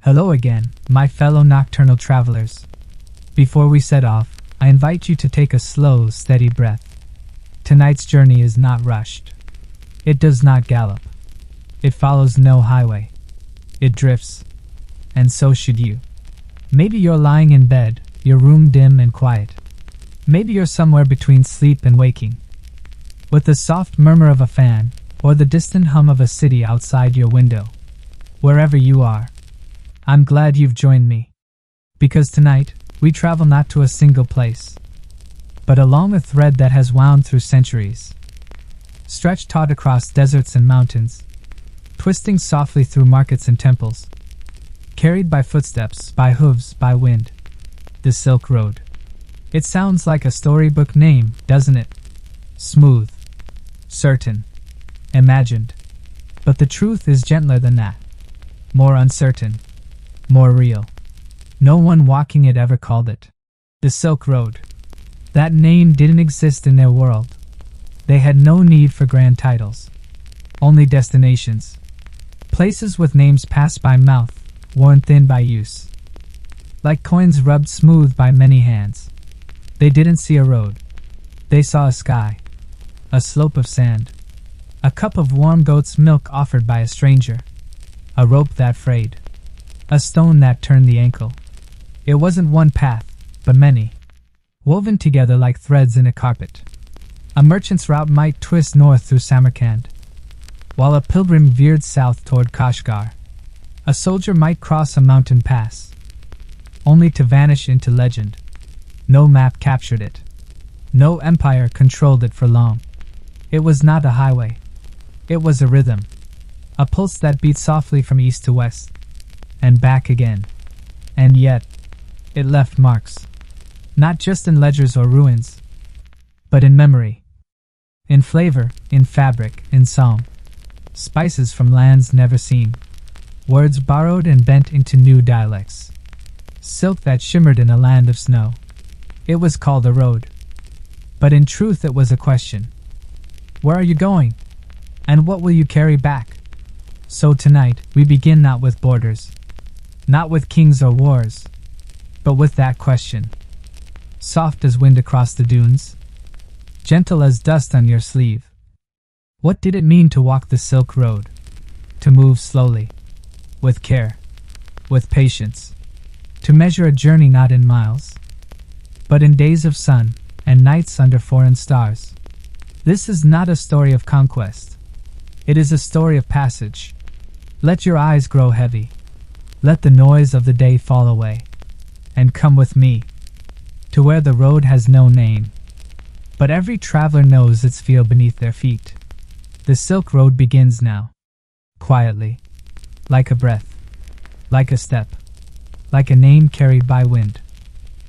Hello again, my fellow nocturnal travelers. Before we set off, I invite you to take a slow, steady breath. Tonight's journey is not rushed. It does not gallop. It follows no highway. It drifts. And so should you. Maybe you're lying in bed, your room dim and quiet. Maybe you're somewhere between sleep and waking, with the soft murmur of a fan, or the distant hum of a city outside your window. Wherever you are, I'm glad you've joined me. Because tonight, we travel not to a single place, but along a thread that has wound through centuries, stretched taut across deserts and mountains, twisting softly through markets and temples, carried by footsteps, by hooves, by wind. The Silk Road. It sounds like a storybook name, doesn't it? Smooth, certain, imagined. But the truth is gentler than that. More uncertain, more real. No one walking it ever called it the Silk Road. That name didn't exist in their world. They had no need for grand titles, only destinations. Places with names passed by mouth, worn thin by use. Like coins rubbed smooth by many hands. They didn't see a road. They saw a sky, a slope of sand, a cup of warm goat's milk offered by a stranger, a rope that frayed, a stone that turned the ankle. It wasn't one path, but many, woven together like threads in a carpet. A merchant's route might twist north through Samarkand, while a pilgrim veered south toward Kashgar. A soldier might cross a mountain pass, only to vanish into legend. No map captured it. No empire controlled it for long. It was not a highway. It was a rhythm, a pulse that beat softly from east to west, and back again. And yet, it left marks, not just in ledgers or ruins, but in memory, in flavor, in fabric, in song. Spices from lands never seen, words borrowed and bent into new dialects, silk that shimmered in a land of snow. It was called a road, but in truth it was a question. Where are you going? And what will you carry back? So tonight, we begin not with borders, not with kings or wars, but with that question. Soft as wind across the dunes, gentle as dust on your sleeve. What did it mean to walk the Silk Road? To move slowly, with care, with patience, to measure a journey not in miles, but in days of sun and nights under foreign stars. This is not a story of conquest. It is a story of passage. Let your eyes grow heavy. Let the noise of the day fall away, and come with me to where the road has no name, but every traveler knows its feel beneath their feet. The Silk Road begins now, quietly, like a breath, like a step, like a name carried by wind.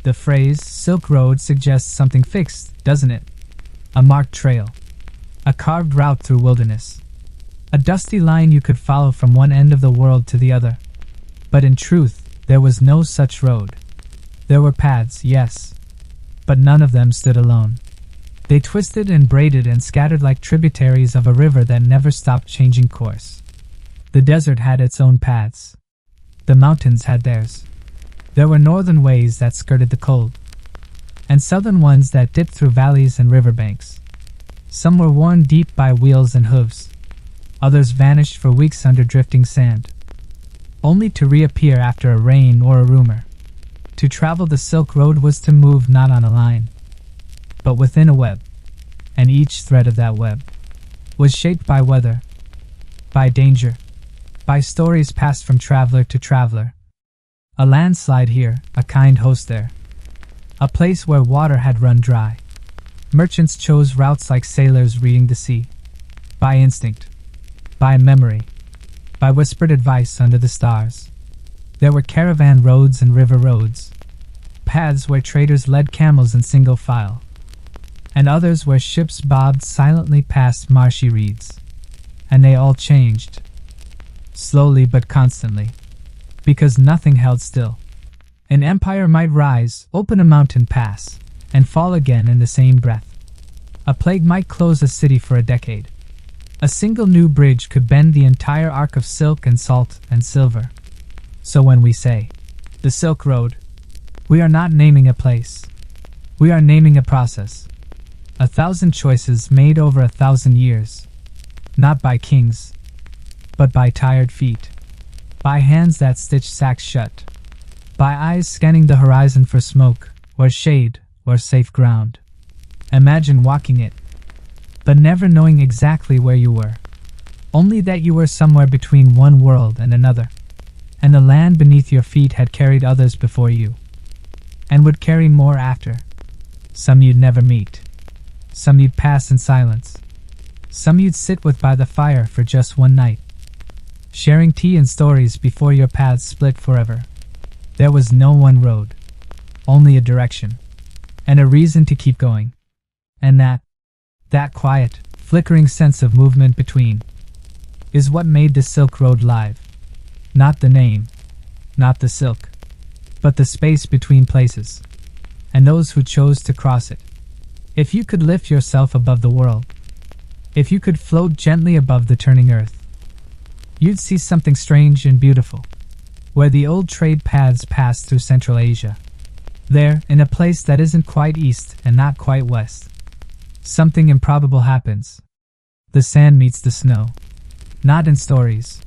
The phrase Silk Road suggests something fixed, doesn't it? A marked trail, a carved route through wilderness, a dusty line you could follow from one end of the world to the other. But in truth, there was no such road. There were paths, yes, but none of them stood alone. They twisted and braided and scattered like tributaries of a river that never stopped changing course. The desert had its own paths. The mountains had theirs. There were northern ways that skirted the cold, and southern ones that dipped through valleys and riverbanks. Some were worn deep by wheels and hooves. Others vanished for weeks under drifting sand, only to reappear after a rain or a rumor. To travel the Silk Road was to move not on a line, but within a web, and each thread of that web was shaped by weather, by danger, by stories passed from traveler to traveler. A landslide here, a kind host there, a place where water had run dry. Merchants chose routes like sailors reading the sea, by instinct, by memory, by whispered advice under the stars. There were caravan roads and river roads, paths where traders led camels in single file, and others where ships bobbed silently past marshy reeds. And they all changed, slowly but constantly, because nothing held still. An empire might rise, open a mountain pass, and fall again in the same breath. A plague might close a city for a decade. A single new bridge could bend the entire arc of silk and salt and silver. So when we say, the Silk Road, we are not naming a place. We are naming a process. 1,000 choices made over 1,000 years. Not by kings, but by tired feet. By hands that stitch sacks shut. By eyes scanning the horizon for smoke, or shade, or safe ground. Imagine walking it, but never knowing exactly where you were. Only that you were somewhere between one world and another, and the land beneath your feet had carried others before you, and would carry more after. Some you'd never meet, some you'd pass in silence, some you'd sit with by the fire for just one night, sharing tea and stories before your paths split forever. There was no one road, only a direction, and a reason to keep going. And that quiet, flickering sense of movement between, is what made the Silk Road live. Not the name, not the silk, but the space between places, and those who chose to cross it. If you could lift yourself above the world, if you could float gently above the turning earth, you'd see something strange and beautiful. Where the old trade paths passed through Central Asia, there, in a place that isn't quite east and not quite west, something improbable happens. The sand meets the snow, not in stories,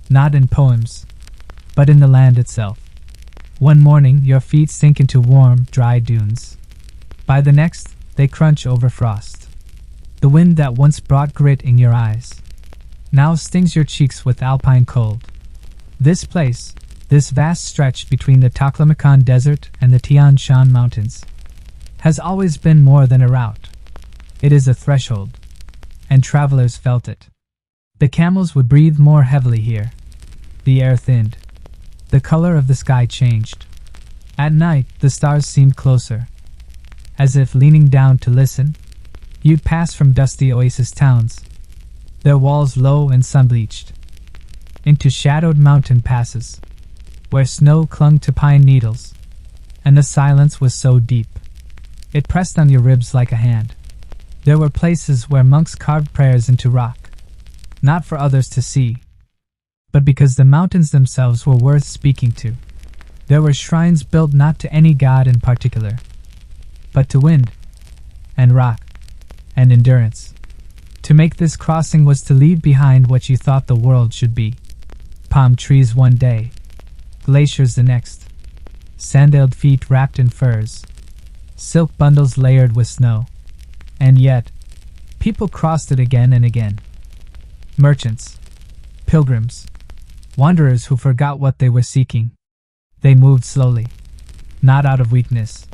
not in poems, but in the land itself. One morning, your feet sink into warm, dry dunes. By the next, they crunch over frost. The wind that once brought grit in your eyes now stings your cheeks with alpine cold. This place, this vast stretch between the Taklamakan Desert and the Tian Shan Mountains, has always been more than a route. It is a threshold, and travelers felt it. The camels would breathe more heavily here. The air thinned. The color of the sky changed. At night, the stars seemed closer. As if leaning down to listen, you'd pass from dusty oasis towns, their walls low and sun-bleached, into shadowed mountain passes, where snow clung to pine needles, and the silence was so deep, it pressed on your ribs like a hand. There were places where monks carved prayers into rock, not for others to see, but because the mountains themselves were worth speaking to. There were shrines built not to any god in particular, but to wind, and rock, and endurance. To make this crossing was to leave behind what you thought the world should be. Palm trees one day, glaciers the next, sandaled feet wrapped in furs, silk bundles layered with snow. And yet, people crossed it again and again. Merchants, pilgrims, wanderers who forgot what they were seeking. They moved slowly, not out of weakness,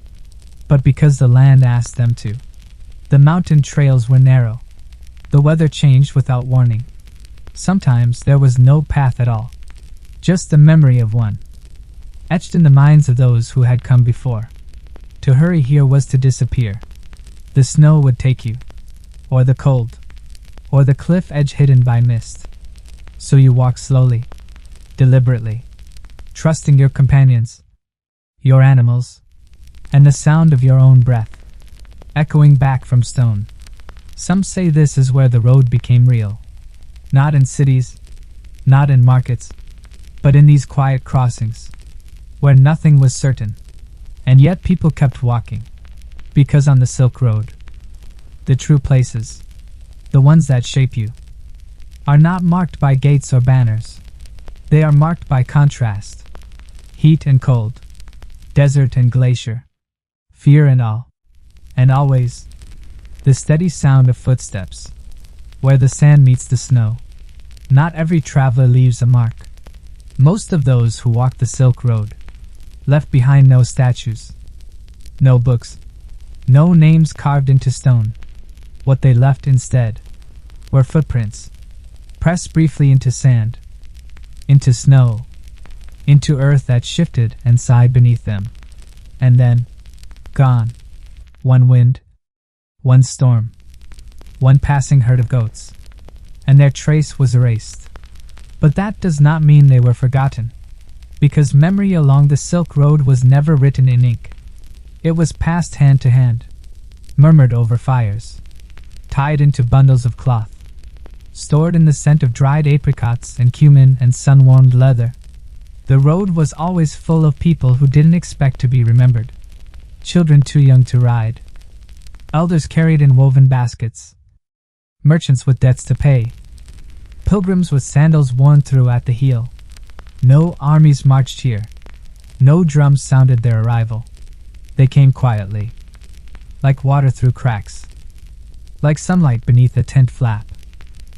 but because the land asked them to. The mountain trails were narrow. The weather changed without warning. Sometimes there was no path at all, just the memory of one, etched in the minds of those who had come before. To hurry here was to disappear. The snow would take you, or the cold, or the cliff edge hidden by mist. So you walked slowly, deliberately, trusting your companions, your animals, and the sound of your own breath, echoing back from stone. Some say this is where the road became real. Not in cities, not in markets, but in these quiet crossings, where nothing was certain, and yet people kept walking. Because on the Silk Road, the true places, the ones that shape you, are not marked by gates or banners. They are marked by contrast, heat and cold, desert and glacier, fear and awe, and always the steady sound of footsteps. Where the sand meets the snow, not every traveler leaves a mark. Most of those who walked the Silk Road left behind no statues, no books, no names carved into stone. What they left instead were footprints, pressed briefly into sand, into snow, into earth that shifted and sighed beneath them. And then, gone. One wind, one storm, one passing herd of goats, and their trace was erased. But that does not mean they were forgotten, because memory along the Silk Road was never written in ink. It was passed hand to hand, murmured over fires, tied into bundles of cloth, stored in the scent of dried apricots and cumin and sun-warmed leather. The road was always full of people who didn't expect to be remembered. Children too young to ride. Elders carried in woven baskets. Merchants with debts to pay. Pilgrims with sandals worn through at the heel. No armies marched here. No drums sounded their arrival. They came quietly. Like water through cracks. Like sunlight beneath a tent flap.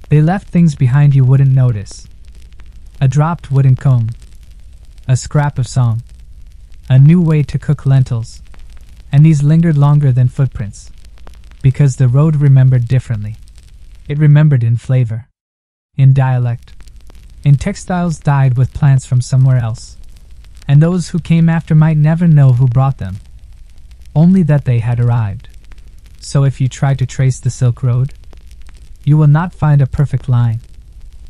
They left things behind you wouldn't notice. A dropped wooden comb. A scrap of song. A new way to cook lentils. And these lingered longer than footprints. Because the road remembered differently. It remembered in flavor. In dialect. In textiles dyed with plants from somewhere else. And those who came after might never know who brought them. Only that they had arrived. So if you try to trace the Silk Road, you will not find a perfect line.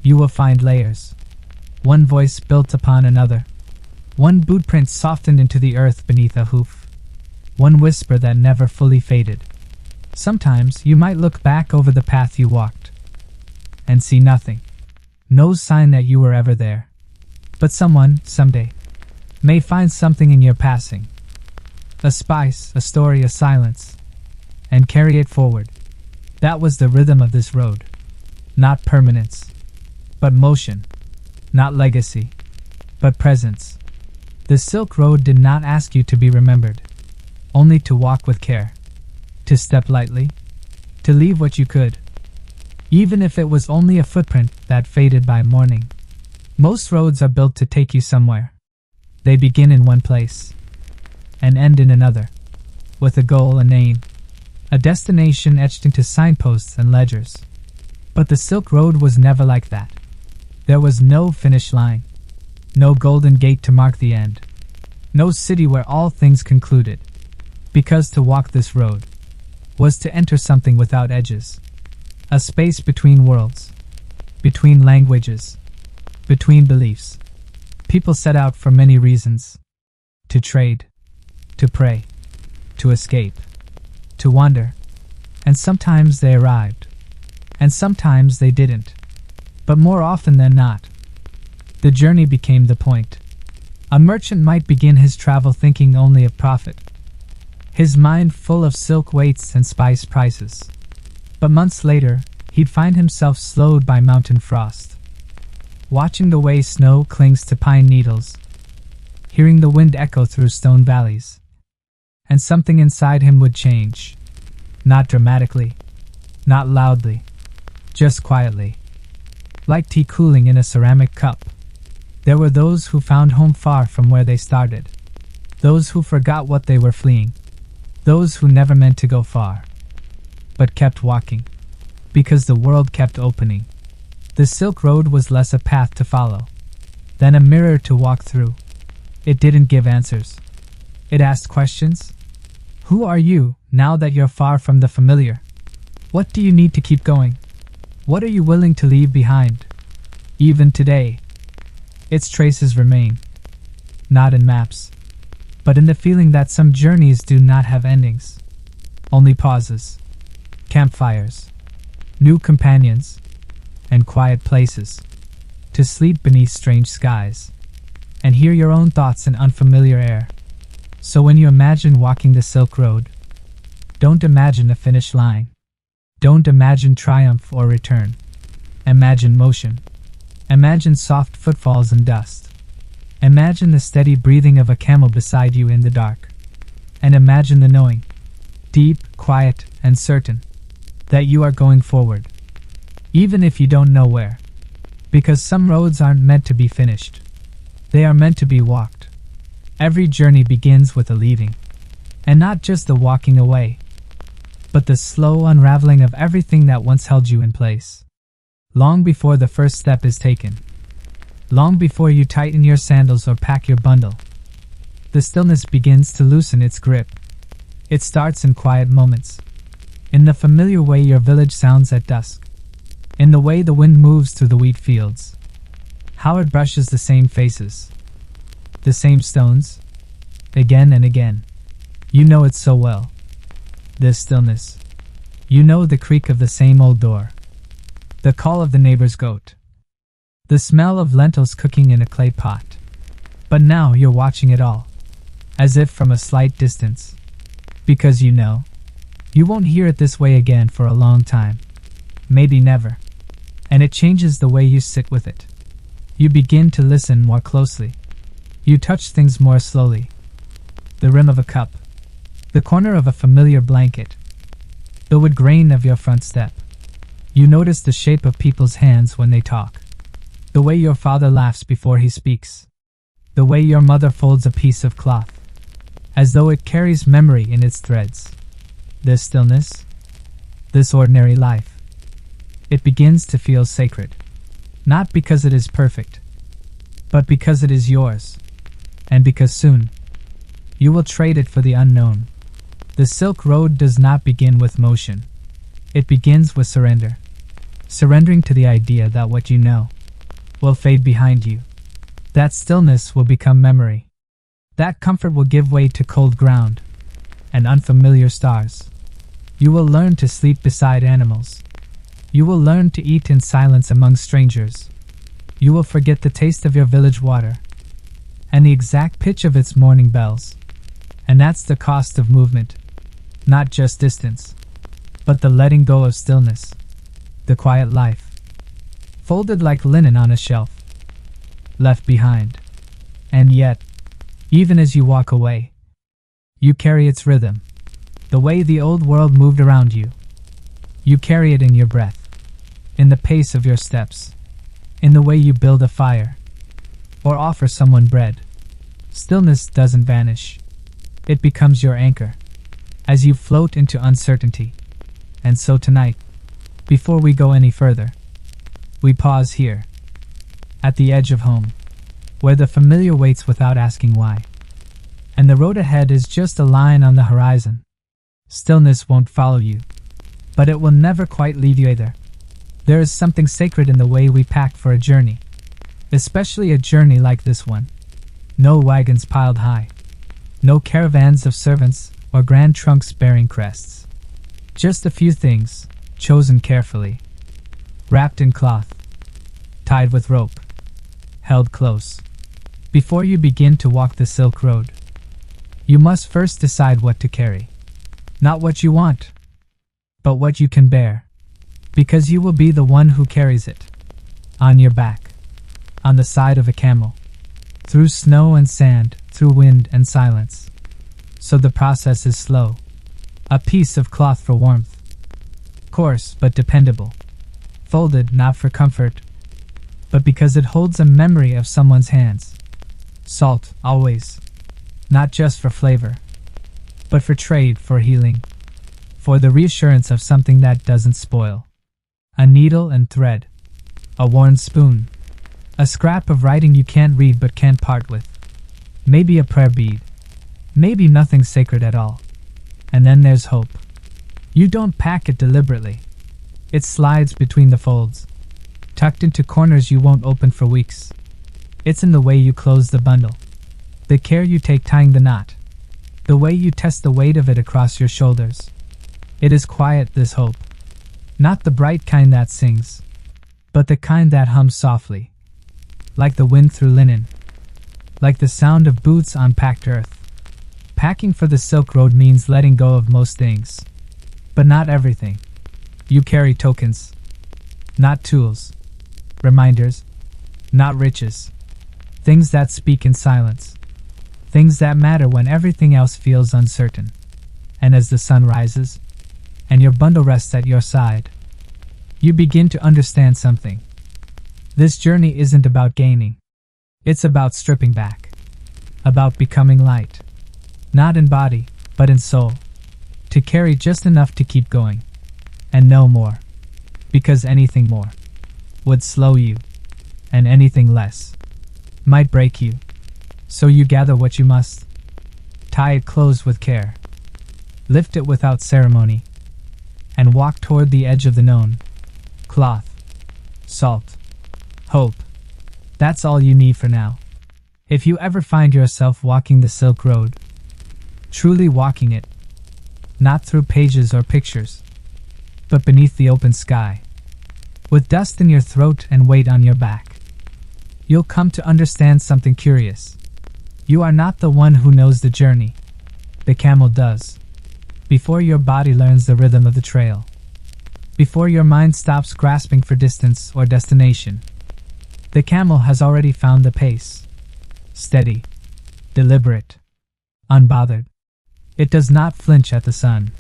You will find layers. One voice built upon another. One bootprint softened into the earth beneath a hoof. One whisper that never fully faded. Sometimes you might look back over the path you walked and see nothing. No sign that you were ever there. But someone, someday, may find something in your passing. A spice, a story, a silence. And carry it forward. That was the rhythm of this road. Not permanence, but motion. Not legacy, but presence. The Silk Road did not ask you to be remembered, only to walk with care, to step lightly, to leave what you could, even if it was only a footprint that faded by morning. Most roads are built to take you somewhere. They begin in one place and end in another, with a goal, a name, a destination etched into signposts and ledgers. But the Silk Road was never like that. There was no finish line, no golden gate to mark the end, no city where all things concluded, because to walk this road was to enter something without edges, a space between worlds, between languages, between beliefs. People set out for many reasons: to trade, to pray, to escape, to wander, and sometimes they arrived, and sometimes they didn't, but more often than not, the journey became the point. A merchant might begin his travel thinking only of profit, his mind full of silk weights and spice prices. But months later, he'd find himself slowed by mountain frost, watching the way snow clings to pine needles, hearing the wind echo through stone valleys. And something inside him would change. Not dramatically, not loudly, just quietly. Like tea cooling in a ceramic cup. There were those who found home far from where they started. Those who forgot what they were fleeing. Those who never meant to go far, but kept walking, because the world kept opening. The Silk Road was less a path to follow than a mirror to walk through. It didn't give answers. It asked questions. Who are you, now that you're far from the familiar? What do you need to keep going? What are you willing to leave behind? Even today, its traces remain, not in maps, but in the feeling that some journeys do not have endings, only pauses, campfires, new companions, and quiet places, to sleep beneath strange skies, and hear your own thoughts in unfamiliar air. So when you imagine walking the Silk Road, don't imagine a finish line. Don't imagine triumph or return. Imagine motion. Imagine soft footfalls and dust. Imagine the steady breathing of a camel beside you in the dark. And imagine the knowing, deep, quiet, and certain, that you are going forward, even if you don't know where. Because some roads aren't meant to be finished. They are meant to be walked. Every journey begins with a leaving, and not just the walking away, but the slow unraveling of everything that once held you in place. Long before the first step is taken, long before you tighten your sandals or pack your bundle, the stillness begins to loosen its grip. It starts in quiet moments, in the familiar way your village sounds at dusk, in the way the wind moves through the wheat fields, how it brushes the same faces, the same stones, again and again. You know it so well. This stillness. You know the creak of the same old door, the call of the neighbor's goat, the smell of lentils cooking in a clay pot, But now you're watching it all, as if from a slight distance. Because you know, you won't hear it this way again for a long time. Maybe never. And it changes the way you sit with it. You begin to listen more closely. You touch things more slowly. The rim of a cup. The corner of a familiar blanket. The wood grain of your front step. You notice the shape of people's hands when they talk. The way your father laughs before he speaks. The way your mother folds a piece of cloth, as though it carries memory in its threads. This stillness, this ordinary life, it begins to feel sacred. Not because it is perfect, but because it is yours, and because soon, you will trade it for the unknown. The Silk Road does not begin with motion. It begins with surrender. Surrendering to the idea that what you know will fade behind you. That stillness will become memory. That comfort will give way to cold ground and unfamiliar stars. You will learn to sleep beside animals. You will learn to eat in silence among strangers. You will forget the taste of your village water and the exact pitch of its morning bells. And that's the cost of movement. Not just distance, but the letting go of stillness. The quiet life, folded like linen on a shelf, left behind. And yet, even as you walk away, you carry its rhythm. The way the old world moved around you. You carry it in your breath, in the pace of your steps, in the way you build a fire, or offer someone bread. Stillness doesn't vanish. It becomes your anchor, as you float into uncertainty. And so tonight, before we go any further, we pause here, at the edge of home, where the familiar waits without asking why. And the road ahead is just a line on the horizon. Stillness won't follow you, but it will never quite leave you either. There is something sacred in the way we pack for a journey, especially a journey like this one. No wagons piled high, no caravans of servants or grand trunks bearing crests. Just a few things, chosen carefully, wrapped in cloth, tied with rope, held close. Before you begin to walk the Silk Road, you must first decide what to carry. Not what you want, but what you can bear, because you will be the one who carries it. On your back, on the side of a camel, through snow and sand, through wind and silence. So the process is slow. A piece of cloth for warmth, coarse but dependable, folded not for comfort, but because it holds a memory of someone's hands. Salt, always, not just for flavor, but for trade, for healing, for the reassurance of something that doesn't spoil. A needle and thread, a worn spoon, a scrap of writing you can't read but can't part with, maybe a prayer bead, maybe nothing sacred at all. And then there's hope. You don't pack it deliberately. It slides between the folds, tucked into corners you won't open for weeks. It's in the way you close the bundle, the care you take tying the knot, the way you test the weight of it across your shoulders. It is quiet, this hope. Not the bright kind that sings, but the kind that hums softly, like the wind through linen, like the sound of boots on packed earth. Packing for the Silk Road means letting go of most things, but not everything. You carry tokens, not tools, reminders, not riches, things that speak in silence, things that matter when everything else feels uncertain. And as the sun rises, and your bundle rests at your side, you begin to understand something. This journey isn't about gaining. It's about stripping back, about becoming light. Not in body, but in soul. To carry just enough to keep going. And no more. Because anything more would slow you. And anything less might break you. So you gather what you must. Tie it close with care. Lift it without ceremony. And walk toward the edge of the known. Cloth. Salt. Hope. That's all you need for now. If you ever find yourself walking the Silk Road, truly walking it, not through pages or pictures, but beneath the open sky, with dust in your throat and weight on your back, you'll come to understand something curious. You are not the one who knows the journey. The camel does. Before your body learns the rhythm of the trail. Before your mind stops grasping for distance or destination. The camel has already found the pace. Steady. Deliberate. Unbothered. It does not flinch at the sun.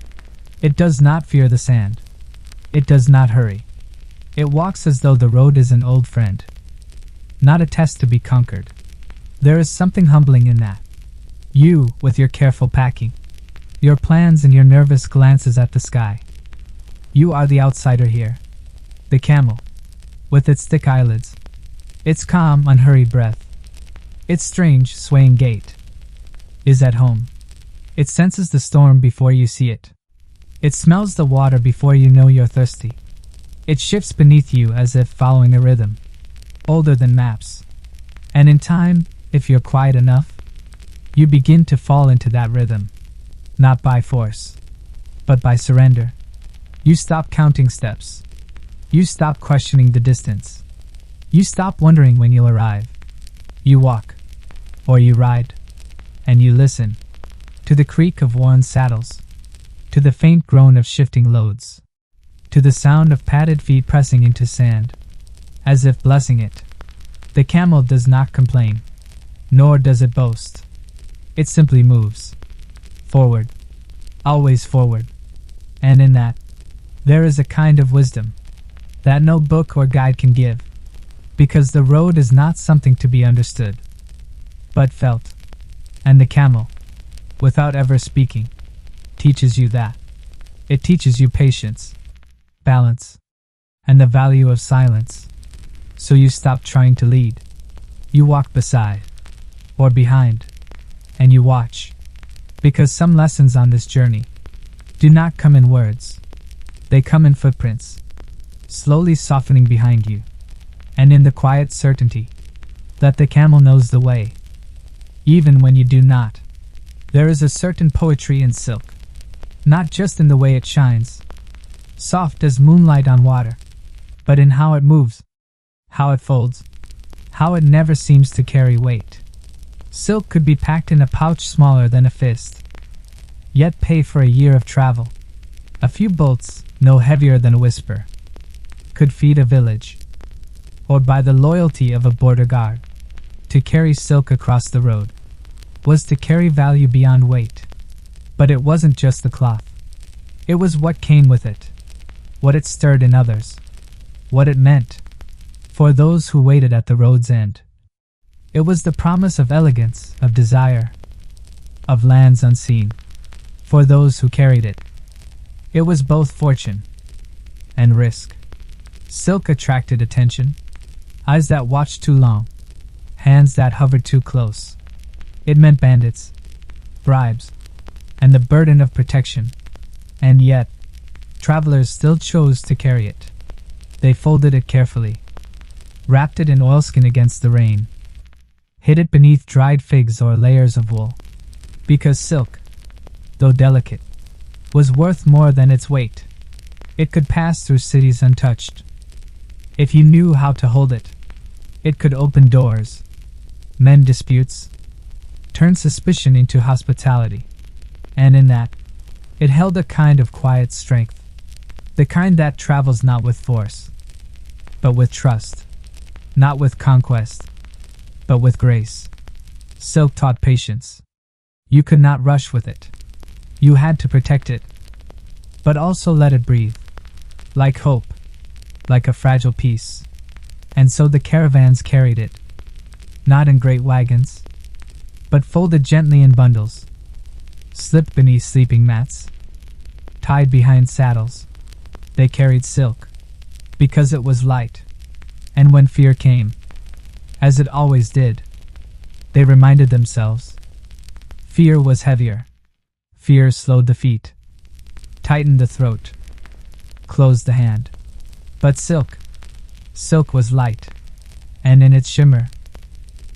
It does not fear the sand. It does not hurry. It walks as though the road is an old friend. Not a test to be conquered. There is something humbling in that. You, with your careful packing, your plans and your nervous glances at the sky. You are the outsider here. The camel, with its thick eyelids, its calm, unhurried breath, its strange, swaying gait, is at home. It senses the storm before you see it. It smells the water before you know you're thirsty. It shifts beneath you as if following a rhythm, older than maps. And in time, if you're quiet enough, you begin to fall into that rhythm. Not by force, but by surrender. You stop counting steps. You stop questioning the distance. You stop wondering when you'll arrive. You walk, or you ride, and you listen to the creak of worn saddles, to the faint groan of shifting loads, to the sound of padded feet pressing into sand, as if blessing it. The camel does not complain, nor does it boast. It simply moves. Forward. Always forward. And in that, there is a kind of wisdom that no book or guide can give, because the road is not something to be understood, but felt. And the camel, without ever speaking, teaches you that. It teaches you patience, balance, and the value of silence. So you stop trying to lead. You walk beside, or behind, and you watch. Because some lessons on this journey do not come in words. They come in footprints, slowly softening behind you, and in the quiet certainty that the camel knows the way, even when you do not. There is a certain poetry in silk, not just in the way it shines, soft as moonlight on water, but in how it moves, how it folds, how it never seems to carry weight. Silk could be packed in a pouch smaller than a fist, yet pay for a year of travel. A few bolts, no heavier than a whisper, could feed a village, or buy the loyalty of a border guard. To carry silk across the road was to carry value beyond weight. But it wasn't just the cloth. It was what came with it, what it stirred in others, what it meant for those who waited at the road's end. It was the promise of elegance, of desire, of lands unseen, for those who carried it. It was both fortune and risk. Silk attracted attention, eyes that watched too long, hands that hovered too close. It meant bandits, bribes, and the burden of protection. And yet, travelers still chose to carry it. They folded it carefully, wrapped it in oilskin against the rain, hid it beneath dried figs or layers of wool, because silk, though delicate, was worth more than its weight. It could pass through cities untouched. If you knew how to hold it, it could open doors, mend disputes, turn suspicion into hospitality. And in that, it held a kind of quiet strength, the kind that travels not with force, but with trust, not with conquest, but with grace. Silk taught patience. You could not rush with it. You had to protect it, but also let it breathe, like hope, like a fragile piece. And so the caravans carried it, not in great wagons, but folded gently in bundles, slipped beneath sleeping mats, tied behind saddles. They carried silk, because it was light. And when fear came, as it always did, they reminded themselves, fear was heavier. Fear slowed the feet, tightened the throat, closed the hand. But silk was light, and in its shimmer,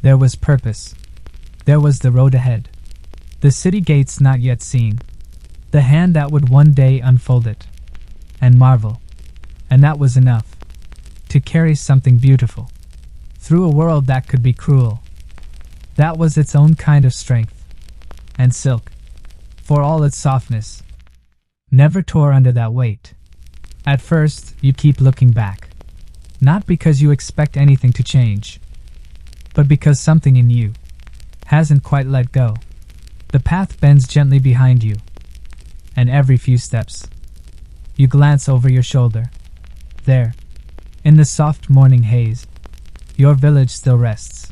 there was purpose. There was the road ahead, the city gates not yet seen, the hand that would one day unfold it, and marvel. And that was enough to carry something beautiful through a world that could be cruel, That was its own kind of strength. And silk, for all its softness, never tore under that weight. At first, you keep looking back. Not because you expect anything to change, but because something in you hasn't quite let go. The path bends gently behind you, and every few steps, you glance over your shoulder. There, in the soft morning haze, your village still rests.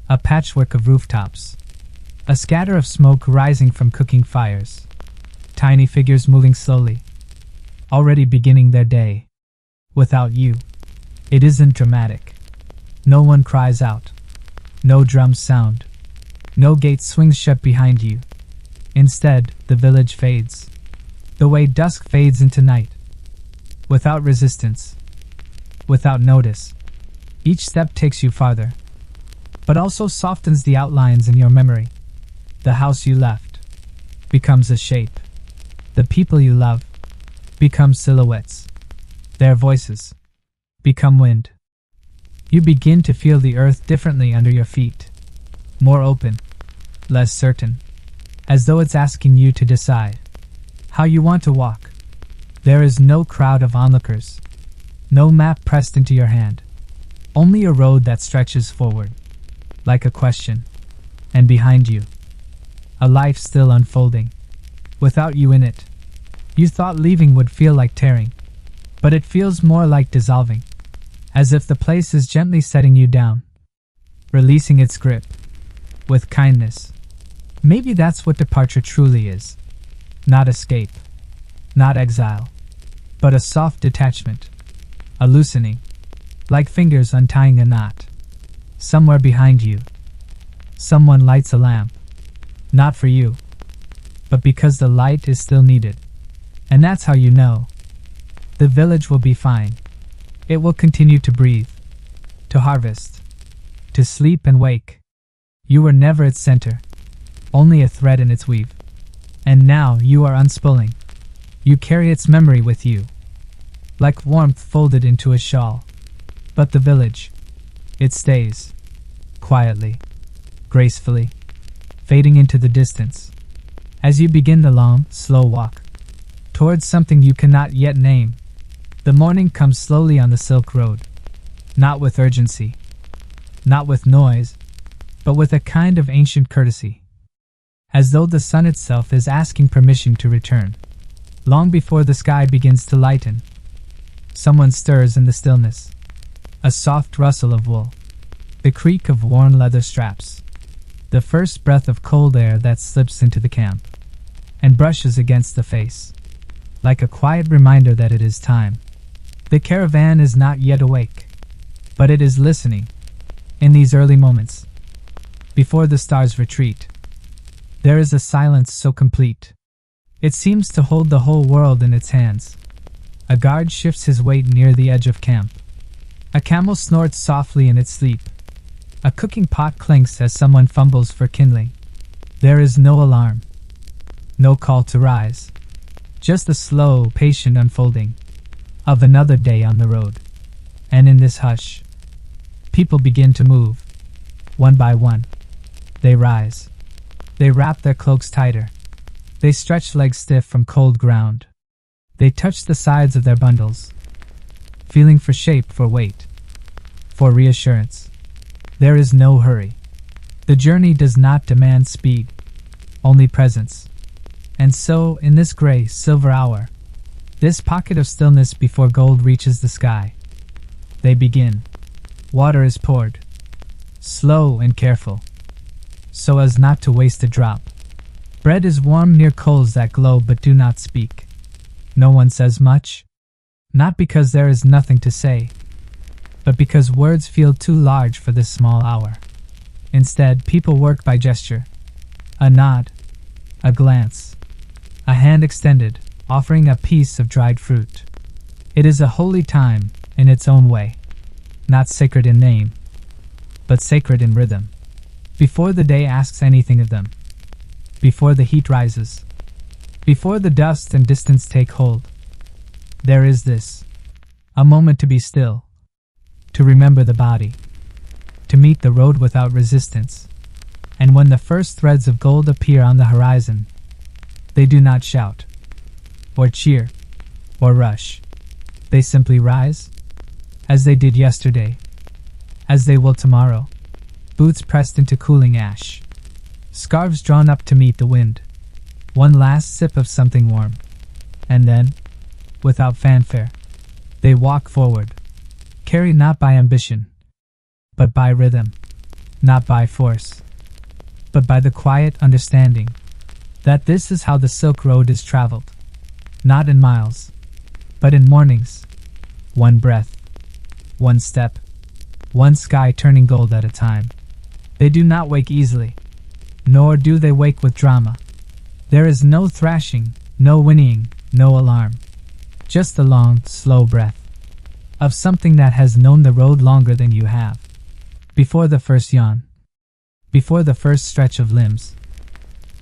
A patchwork of rooftops, a scatter of smoke rising from cooking fires, tiny figures moving slowly, already beginning their day. Without you, it isn't dramatic. No one cries out. No drums sound. No gate swings shut behind you. Instead, the village fades, the way dusk fades into night. Without resistance, without notice, each step takes you farther, but also softens the outlines in your memory. The house you left becomes a shape. The people you love become silhouettes. Their voices become wind. You begin to feel the earth differently under your feet, more open, less certain, as though it's asking you to decide how you want to walk. There is no crowd of onlookers, no map pressed into your hand, only a road that stretches forward, like a question, and behind you, a life still unfolding, without you in it. You thought leaving would feel like tearing, but it feels more like dissolving, as if the place is gently setting you down, releasing its grip, with kindness. Maybe that's what departure truly is. Not escape, not exile, but a soft detachment, a loosening, like fingers untying a knot. Somewhere behind you, someone lights a lamp, not for you, but because the light is still needed. And that's how you know. The village will be fine. It will continue to breathe, to harvest, to sleep and wake. You were never its center, only a thread in its weave. And now you are unspooling. You carry its memory with you, like warmth folded into a shawl. But the village, it stays, quietly, gracefully, fading into the distance. As you begin the long, slow walk towards something you cannot yet name, the morning comes slowly on the Silk Road, not with urgency, not with noise, but with a kind of ancient courtesy, as though the sun itself is asking permission to return. Long before the sky begins to lighten, someone stirs in the stillness, a soft rustle of wool, the creak of worn leather straps, the first breath of cold air that slips into the camp and brushes against the face, like a quiet reminder that it is time. The caravan is not yet awake, but it is listening. In these early moments, before the stars retreat, there is a silence so complete. It seems to hold the whole world in its hands. A guard shifts his weight near the edge of camp. A camel snorts softly in its sleep. A cooking pot clinks as someone fumbles for kindling. There is no alarm, no call to rise, just the slow, patient unfolding of another day on the road. And in this hush, people begin to move. One by one, they rise. They wrap their cloaks tighter. They stretch legs stiff from cold ground. They touch the sides of their bundles, feeling for shape, for weight, for reassurance. There is no hurry. The journey does not demand speed, only presence. And so, in this gray, silver hour, this pocket of stillness before gold reaches the sky, they begin. Water is poured, slow and careful, so as not to waste a drop. Bread is warmed near coals that glow but do not speak. No one says much, not because there is nothing to say, but because words feel too large for this small hour. Instead, people work by gesture, a nod, a glance, a hand extended, offering a piece of dried fruit. It is a holy time in its own way, not sacred in name, but sacred in rhythm. Before the day asks anything of them, before the heat rises, before the dust and distance take hold, there is this, a moment to be still, to remember the body, to meet the road without resistance, And when the first threads of gold appear on the horizon, they do not shout, or cheer, or rush. They simply rise, as they did yesterday, as they will tomorrow, boots pressed into cooling ash, scarves drawn up to meet the wind, one last sip of something warm, and then, without fanfare, they walk forward, carried not by ambition, but by rhythm, not by force, but by the quiet understanding that this is how the Silk Road is traveled, not in miles, but in mornings, one breath, one step, one sky turning gold at a time. They do not wake easily, nor do they wake with drama. There is no thrashing, no whinnying, no alarm, just the long, slow breath of something that has known the road longer than you have. Before the first yawn, before the first stretch of limbs,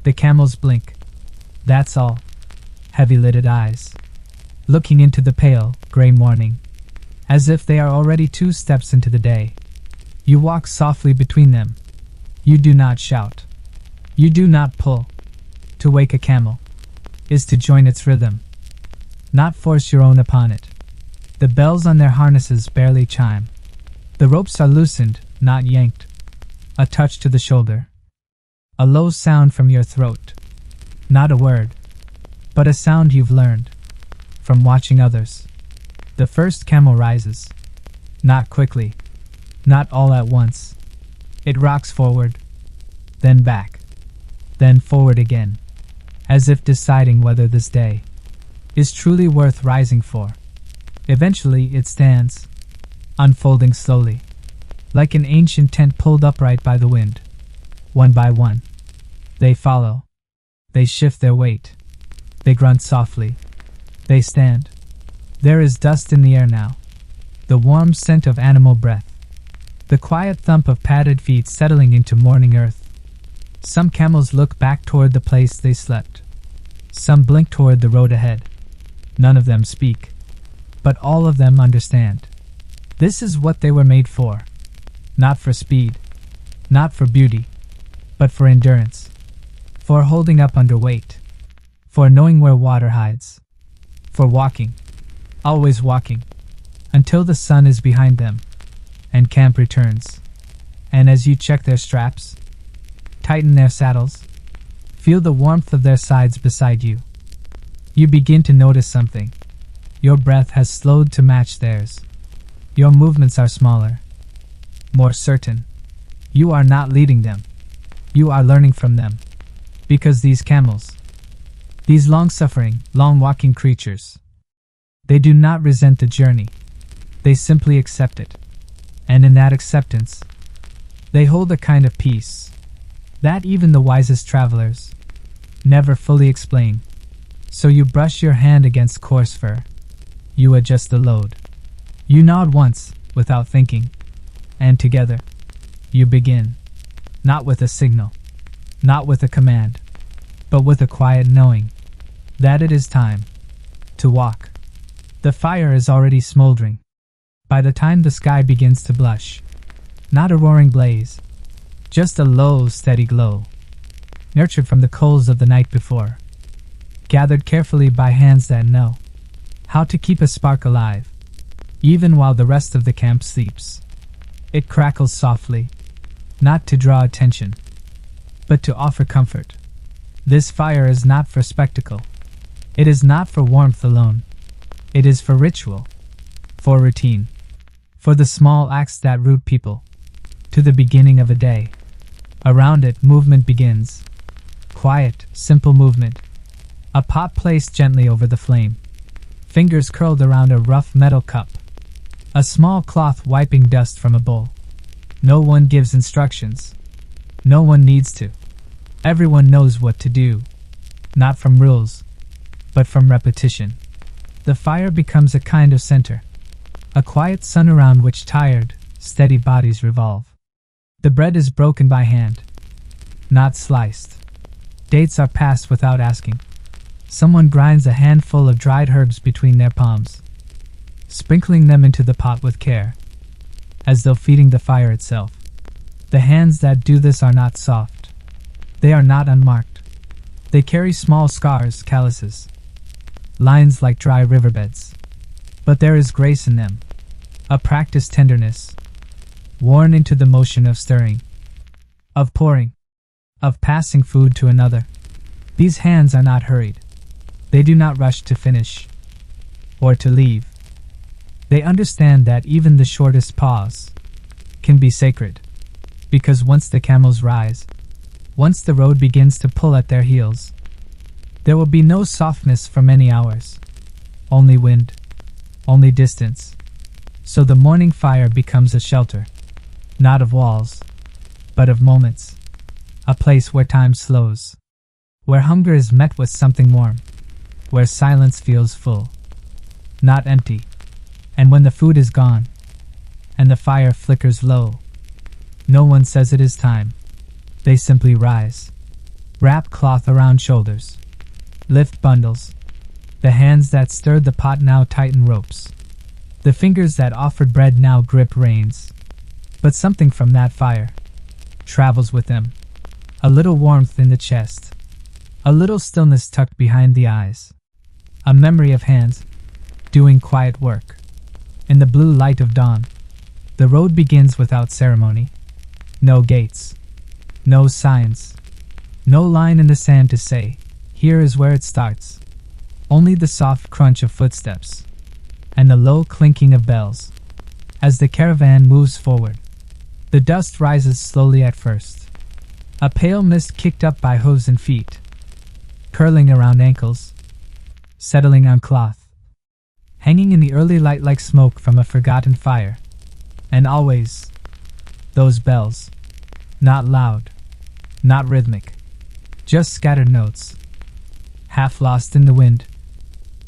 the camels blink. That's all. Heavy-lidded eyes, looking into the pale, gray morning, as if they are already 2 steps into the day. You walk softly between them. You do not shout. You do not pull. To wake a camel is to join its rhythm, not force your own upon it. The bells on their harnesses barely chime. The ropes are loosened, not yanked. A touch to the shoulder. A low sound from your throat. Not a word, but a sound you've learned from watching others. The first camel rises. Not quickly, not all at once. It rocks forward, then back, then forward again, as if deciding whether this day is truly worth rising for. Eventually it stands, unfolding slowly, like an ancient tent pulled upright by the wind. One by one, they follow. They shift their weight. They grunt softly. They stand. There is dust in the air now, the warm scent of animal breath, the quiet thump of padded feet settling into morning earth. Some camels look back toward the place they slept. Some blink toward the road ahead. None of them speak, but all of them understand. This is what they were made for. Not for speed, not for beauty, but for endurance, for holding up under weight, for knowing where water hides, for walking, always walking, until the sun is behind them, and camp returns. And as you check their straps, tighten their saddles, feel the warmth of their sides beside you, you begin to notice something. Your breath has slowed to match theirs. Your movements are smaller, more certain. You are not leading them. You are learning from them. Because these camels, these long-suffering, long-walking creatures, they do not resent the journey. They simply accept it. And in that acceptance, they hold a kind of peace that even the wisest travelers never fully explain. So you brush your hand against coarse fur. You adjust the load. You nod once, without thinking. And together, you begin. Not with a signal, not with a command, but with a quiet knowing that it is time to walk. The fire is already smoldering. By the time the sky begins to blush, not a roaring blaze, just a low, steady glow, nurtured from the coals of the night before, gathered carefully by hands that know how to keep a spark alive, even while the rest of the camp sleeps. It crackles softly, not to draw attention, but to offer comfort. This fire is not for spectacle. It is not for warmth alone. It is for ritual, for routine, for the small acts that root people to the beginning of a day. Around it, movement begins. Quiet, simple movement. A pot placed gently over the flame. Fingers curled around a rough metal cup. A small cloth wiping dust from a bowl. No one gives instructions. No one needs to. Everyone knows what to do. Not from rules, but from repetition. The fire becomes a kind of center. A quiet sun around which tired, steady bodies revolve. The bread is broken by hand, not sliced. Dates are passed without asking. Someone grinds a handful of dried herbs between their palms, sprinkling them into the pot with care, as though feeding the fire itself. The hands that do this are not soft, They are not unmarked. They carry small scars, calluses, lines like dry riverbeds. But there is grace in them, a practiced tenderness, worn into the motion of stirring, of pouring, of passing food to another. These hands are not hurried. They do not rush to finish or to leave. They understand that even the shortest pause can be sacred, because once the camels rise, once the road begins to pull at their heels, there will be no softness for many hours, only wind, only distance. So the morning fire becomes a shelter, not of walls, but of moments, a place where time slows, where hunger is met with something warm, where silence feels full, not empty. And when the food is gone, and the fire flickers low, no one says it is time. They simply rise, wrap cloth around shoulders, lift bundles. The hands that stirred the pot now tighten ropes. The fingers that offered bread now grip reins. But something from that fire travels with them. A little warmth in the chest, a little stillness tucked behind the eyes, a memory of hands doing quiet work. In the blue light of dawn, the road begins without ceremony. No gates, no signs, no line in the sand to say, here is where it starts. Only the soft crunch of footsteps and the low clinking of bells. As the caravan moves forward, the dust rises slowly at first, a pale mist kicked up by hooves and feet, curling around ankles, settling on cloth, hanging in the early light like smoke from a forgotten fire. And always, those bells, not loud, not rhythmic, just scattered notes, half lost in the wind,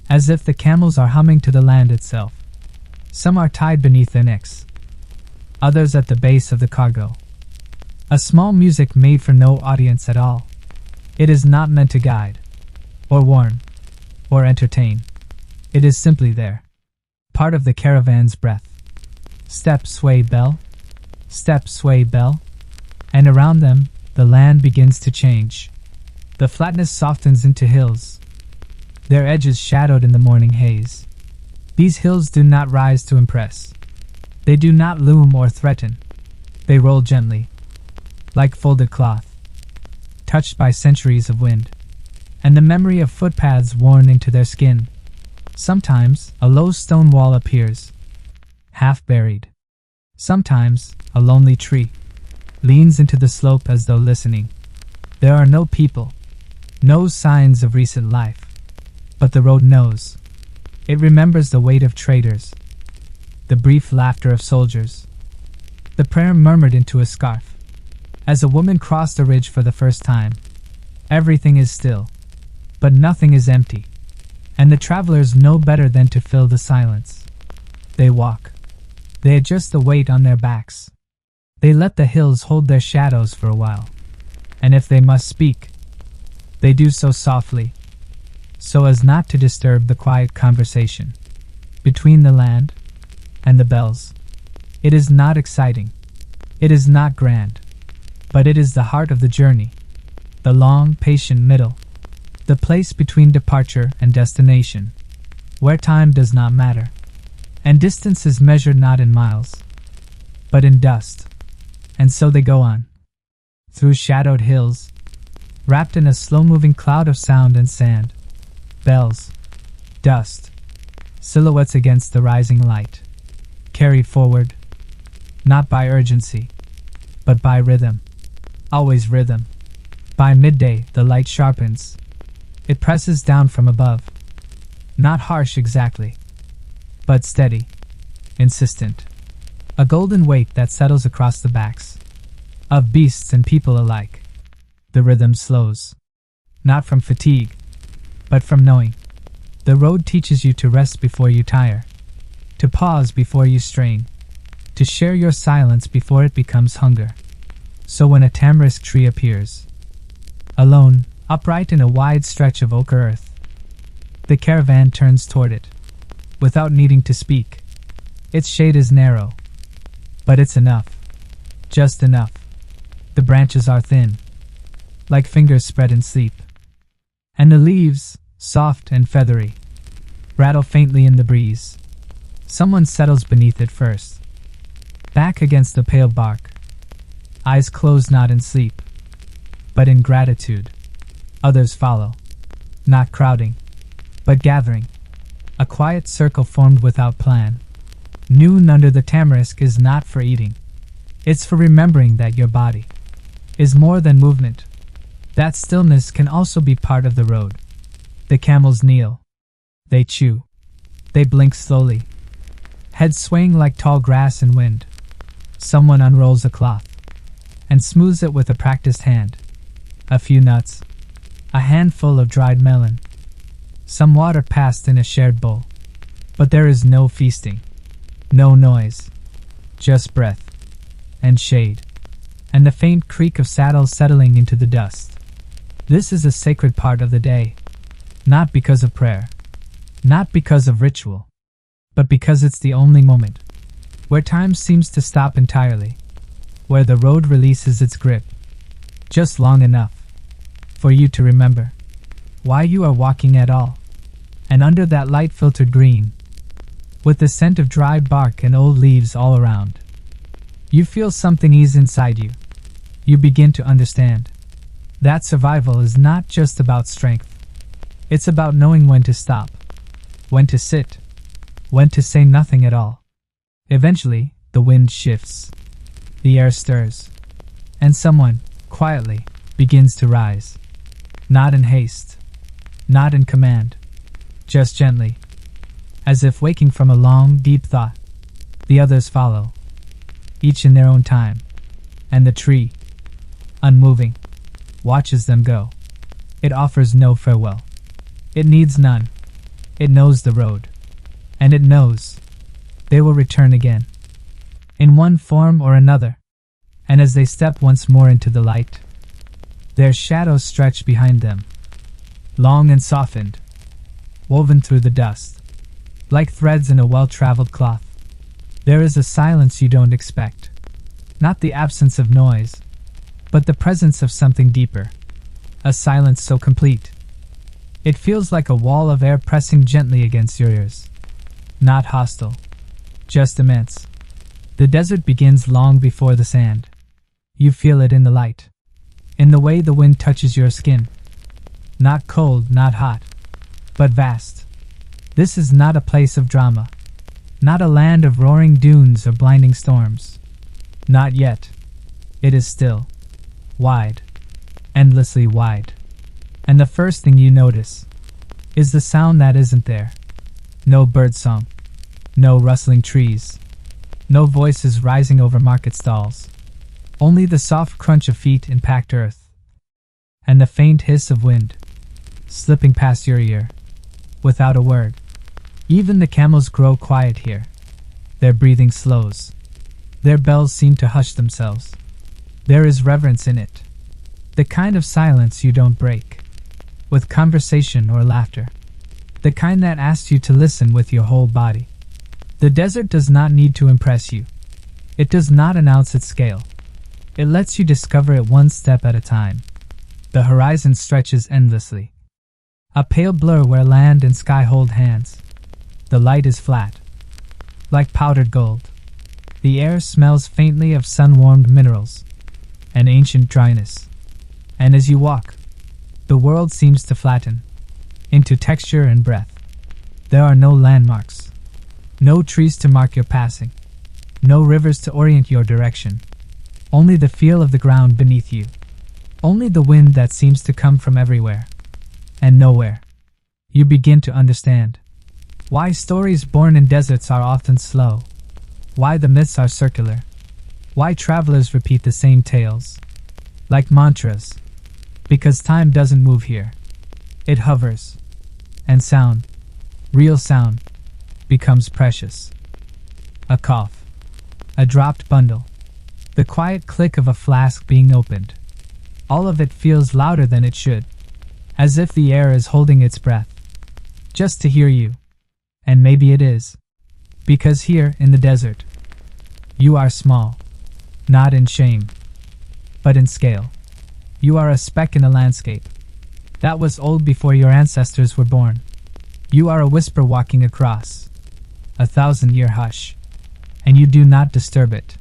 as if the camels are humming to the land itself. Some are tied beneath their necks, others at the base of the cargo. A small music made for no audience at all. It is not meant to guide, or warn, or entertain. It is simply there, part of the caravan's breath. Step, sway, bell. Step, sway, bell. And around them, the land begins to change. The flatness softens into hills, their edges shadowed in the morning haze. These hills do not rise to impress. They do not loom or threaten. They roll gently, like folded cloth, touched by centuries of wind, and the memory of footpaths worn into their skin. Sometimes a low stone wall appears, half buried. Sometimes a lonely tree leans into the slope as though listening. There are no people, no signs of recent life, but the road knows. It remembers the weight of traders, the brief laughter of soldiers, the prayer murmured into a scarf. As a woman crossed a ridge for the first time, everything is still, but nothing is empty. And the travelers know better than to fill the silence. They walk. They adjust the weight on their backs. They let the hills hold their shadows for a while. And if they must speak, they do so softly, so as not to disturb the quiet conversation between the land and the bells. It is not exciting. It is not grand. But it is the heart of the journey, the long, patient middle, the place between departure and destination, where time does not matter, and distance is measured not in miles, but in dust. And so they go on, through shadowed hills, wrapped in a slow-moving cloud of sound and sand, bells, dust, silhouettes against the rising light, carried forward, not by urgency, but by rhythm, always rhythm. By midday, the light sharpens. It presses down from above, not harsh exactly, but steady, insistent. A golden weight that settles across the backs of beasts and people alike. The rhythm slows, not from fatigue, but from knowing. The road teaches you to rest before you tire, to pause before you strain, to share your silence before it becomes hunger. So when a tamarisk tree appears, alone, upright in a wide stretch of ochre earth, the caravan turns toward it, without needing to speak. Its shade is narrow, but it's enough, just enough. The branches are thin, like fingers spread in sleep. And the leaves, soft and feathery, rattle faintly in the breeze. Someone settles beneath it first, back against the pale bark, eyes closed not in sleep, but in gratitude. Others follow, not crowding, but gathering, a quiet circle formed without plan. Noon under the tamarisk is not for eating. It's for remembering that your body is more than movement. That stillness can also be part of the road. The camels kneel. They chew. They blink slowly, heads swaying like tall grass in wind. Someone unrolls a cloth and smooths it with a practiced hand. A few nuts, a handful of dried melon, some water passed in a shared bowl. But there is no feasting, no noise, just breath and shade, and the faint creak of saddles settling into the dust. This is a sacred part of the day, not because of prayer, not because of ritual, but because it's the only moment where time seems to stop entirely, where the road releases its grip, just long enough for you to remember why you are walking at all. And under that light-filtered green, with the scent of dry bark and old leaves all around, you feel something ease inside you. You begin to understand that survival is not just about strength. It's about knowing when to stop, when to sit, when to say nothing at all. Eventually, the wind shifts, the air stirs, and someone, quietly, begins to rise. Not in haste, not in command, just gently, as if waking from a long, deep thought. The others follow, each in their own time, and the tree, unmoving, watches them go. It offers no farewell. It needs none. It knows the road, and it knows they will return again, in one form or another. And as they step once more into the light, their shadows stretch behind them, long and softened, woven through the dust, like threads in a well-traveled cloth. There is a silence you don't expect, not the absence of noise, but the presence of something deeper, a silence so complete. It feels like a wall of air pressing gently against your ears, not hostile, just immense. The desert begins long before the sand. You feel it in the light, in the way the wind touches your skin. Not cold, not hot, but vast. This is not a place of drama, not a land of roaring dunes or blinding storms. Not yet. It is still, wide, endlessly wide. And the first thing you notice is the sound that isn't there. No birdsong, no rustling trees, no voices rising over market stalls. Only the soft crunch of feet in packed earth, and the faint hiss of wind slipping past your ear, without a word. Even the camels grow quiet here. Their breathing slows. Their bells seem to hush themselves. There is reverence in it, the kind of silence you don't break with conversation or laughter, the kind that asks you to listen with your whole body. The desert does not need to impress you. It does not announce its scale. It lets you discover it one step at a time. The horizon stretches endlessly, a pale blur where land and sky hold hands. The light is flat, like powdered gold. The air smells faintly of sun-warmed minerals and ancient dryness. And as you walk, the world seems to flatten into texture and breath. There are no landmarks, no trees to mark your passing, no rivers to orient your direction. Only the feel of the ground beneath you. Only the wind that seems to come from everywhere and nowhere. You begin to understand why stories born in deserts are often slow, why the myths are circular, why travelers repeat the same tales, like mantras, because time doesn't move here. It hovers, and sound, real sound, becomes precious. A cough, a dropped bundle, the quiet click of a flask being opened. All of it feels louder than it should, as if the air is holding its breath, just to hear you. And maybe it is, because here in the desert, you are small, not in shame, but in scale. You are a speck in a landscape that was old before your ancestors were born. You are a whisper walking across a 1,000-year hush, and you do not disturb it.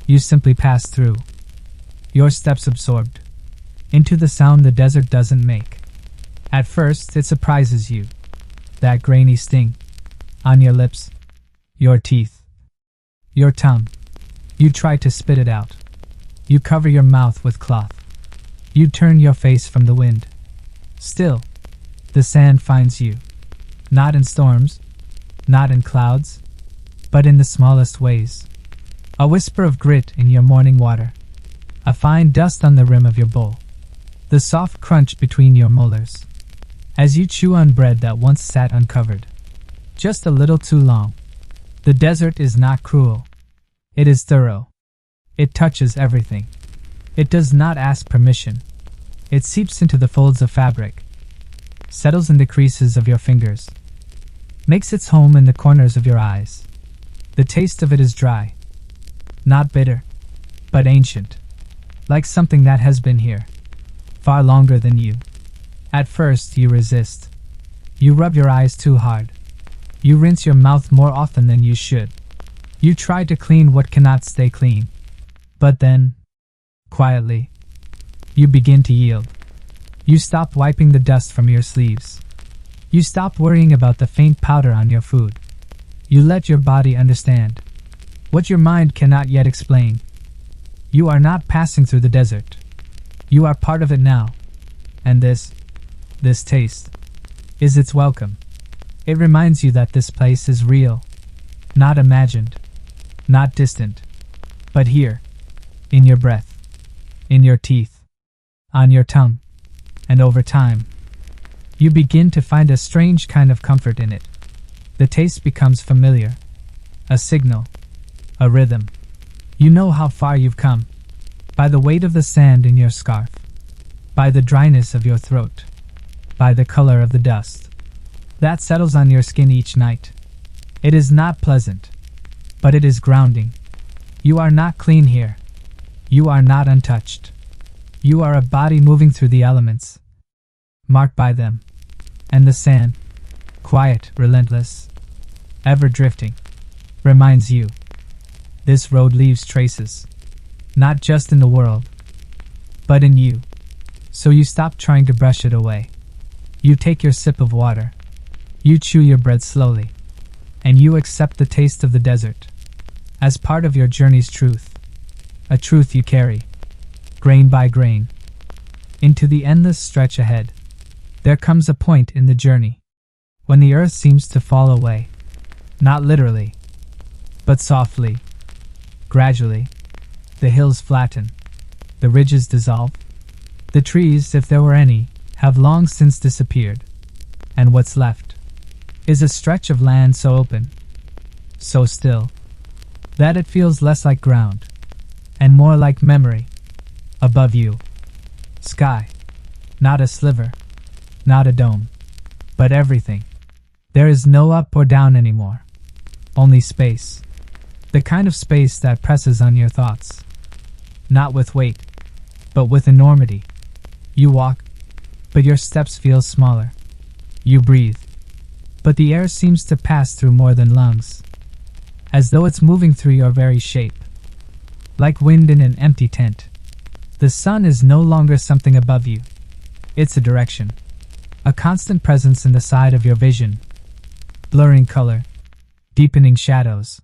You simply pass through, your steps absorbed into the sound the desert doesn't make. At first, it surprises you. That grainy sting on your lips, your teeth, your tongue. You try to spit it out. You cover your mouth with cloth. You turn your face from the wind. Still, the sand finds you. Not in storms, not in clouds, but in the smallest ways. A whisper of grit in your morning water. A fine dust on the rim of your bowl. The soft crunch between your molars as you chew on bread that once sat uncovered. Just a little too long. The desert is not cruel. It is thorough. It touches everything. It does not ask permission. It seeps into the folds of fabric, settles in the creases of your fingers, makes its home in the corners of your eyes. The taste of it is dry, not bitter, but ancient, like something that has been here far longer than you. At first, you resist. You rub your eyes too hard. You rinse your mouth more often than you should. You try to clean what cannot stay clean. But then, quietly, you begin to yield. You stop wiping the dust from your sleeves. You stop worrying about the faint powder on your food. You let your body understand what your mind cannot yet explain. You are not passing through the desert. You are part of it now. And this taste, is its welcome. It reminds you that this place is real, not imagined, not distant, but here, in your breath, in your teeth, on your tongue. And over time, you begin to find a strange kind of comfort in it. The taste becomes familiar, a signal, a rhythm. You know how far you've come, by the weight of the sand in your scarf, by the dryness of your throat, by the color of the dust that settles on your skin each night. It is not pleasant, but it is grounding. You are not clean here. You are not untouched. You are a body moving through the elements, marked by them. And the sand, quiet, relentless, ever drifting, reminds you this road leaves traces, not just in the world, but in you. So you stop trying to brush it away. You take your sip of water. You chew your bread slowly, and you accept the taste of the desert as part of your journey's truth, a truth you carry, grain by grain, into the endless stretch ahead. There comes a point in the journey when the earth seems to fall away, not literally, but softly, gradually. The hills flatten, the ridges dissolve, the trees, if there were any, have long since disappeared, and what's left is a stretch of land so open, so still, that it feels less like ground and more like memory. Above you, sky, not a sliver, not a dome, but everything. There is no up or down anymore, only space, the kind of space that presses on your thoughts, not with weight, but with enormity. You walk, but your steps feel smaller. You breathe, but the air seems to pass through more than lungs, as though it's moving through your very shape. Like wind in an empty tent, the sun is no longer something above you. It's a direction, a constant presence in the side of your vision, blurring color, deepening shadows.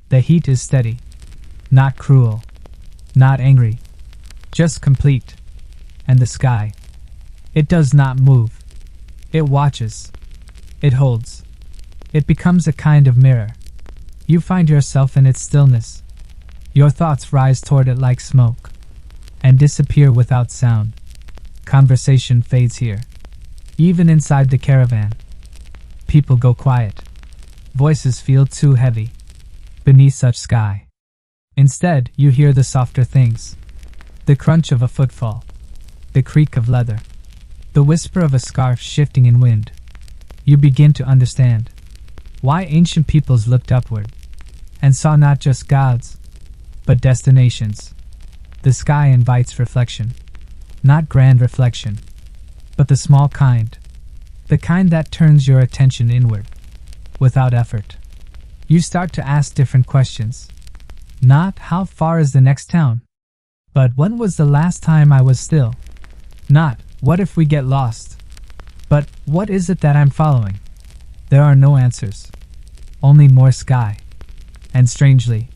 The heat is steady, not cruel, not angry, just complete. And the sky, it does not move. It watches. It holds. It becomes a kind of mirror. You find yourself in its stillness. Your thoughts rise toward it like smoke, and disappear without sound. Conversation fades here. Even inside the caravan, people go quiet. Voices feel too heavy beneath such sky. Instead, you hear the softer things. The crunch of a footfall, the creak of leather, the whisper of a scarf shifting in wind. You begin to understand why ancient peoples looked upward and saw not just gods, but destinations. The sky invites reflection, Not grand reflection, but the small kind. The kind that turns your attention inward, without effort. You start to ask different questions. Not how far is the next town, but when was the last time I was still? Not what if we get lost, but what is it that I'm following? There are no answers, only more sky. And strangely,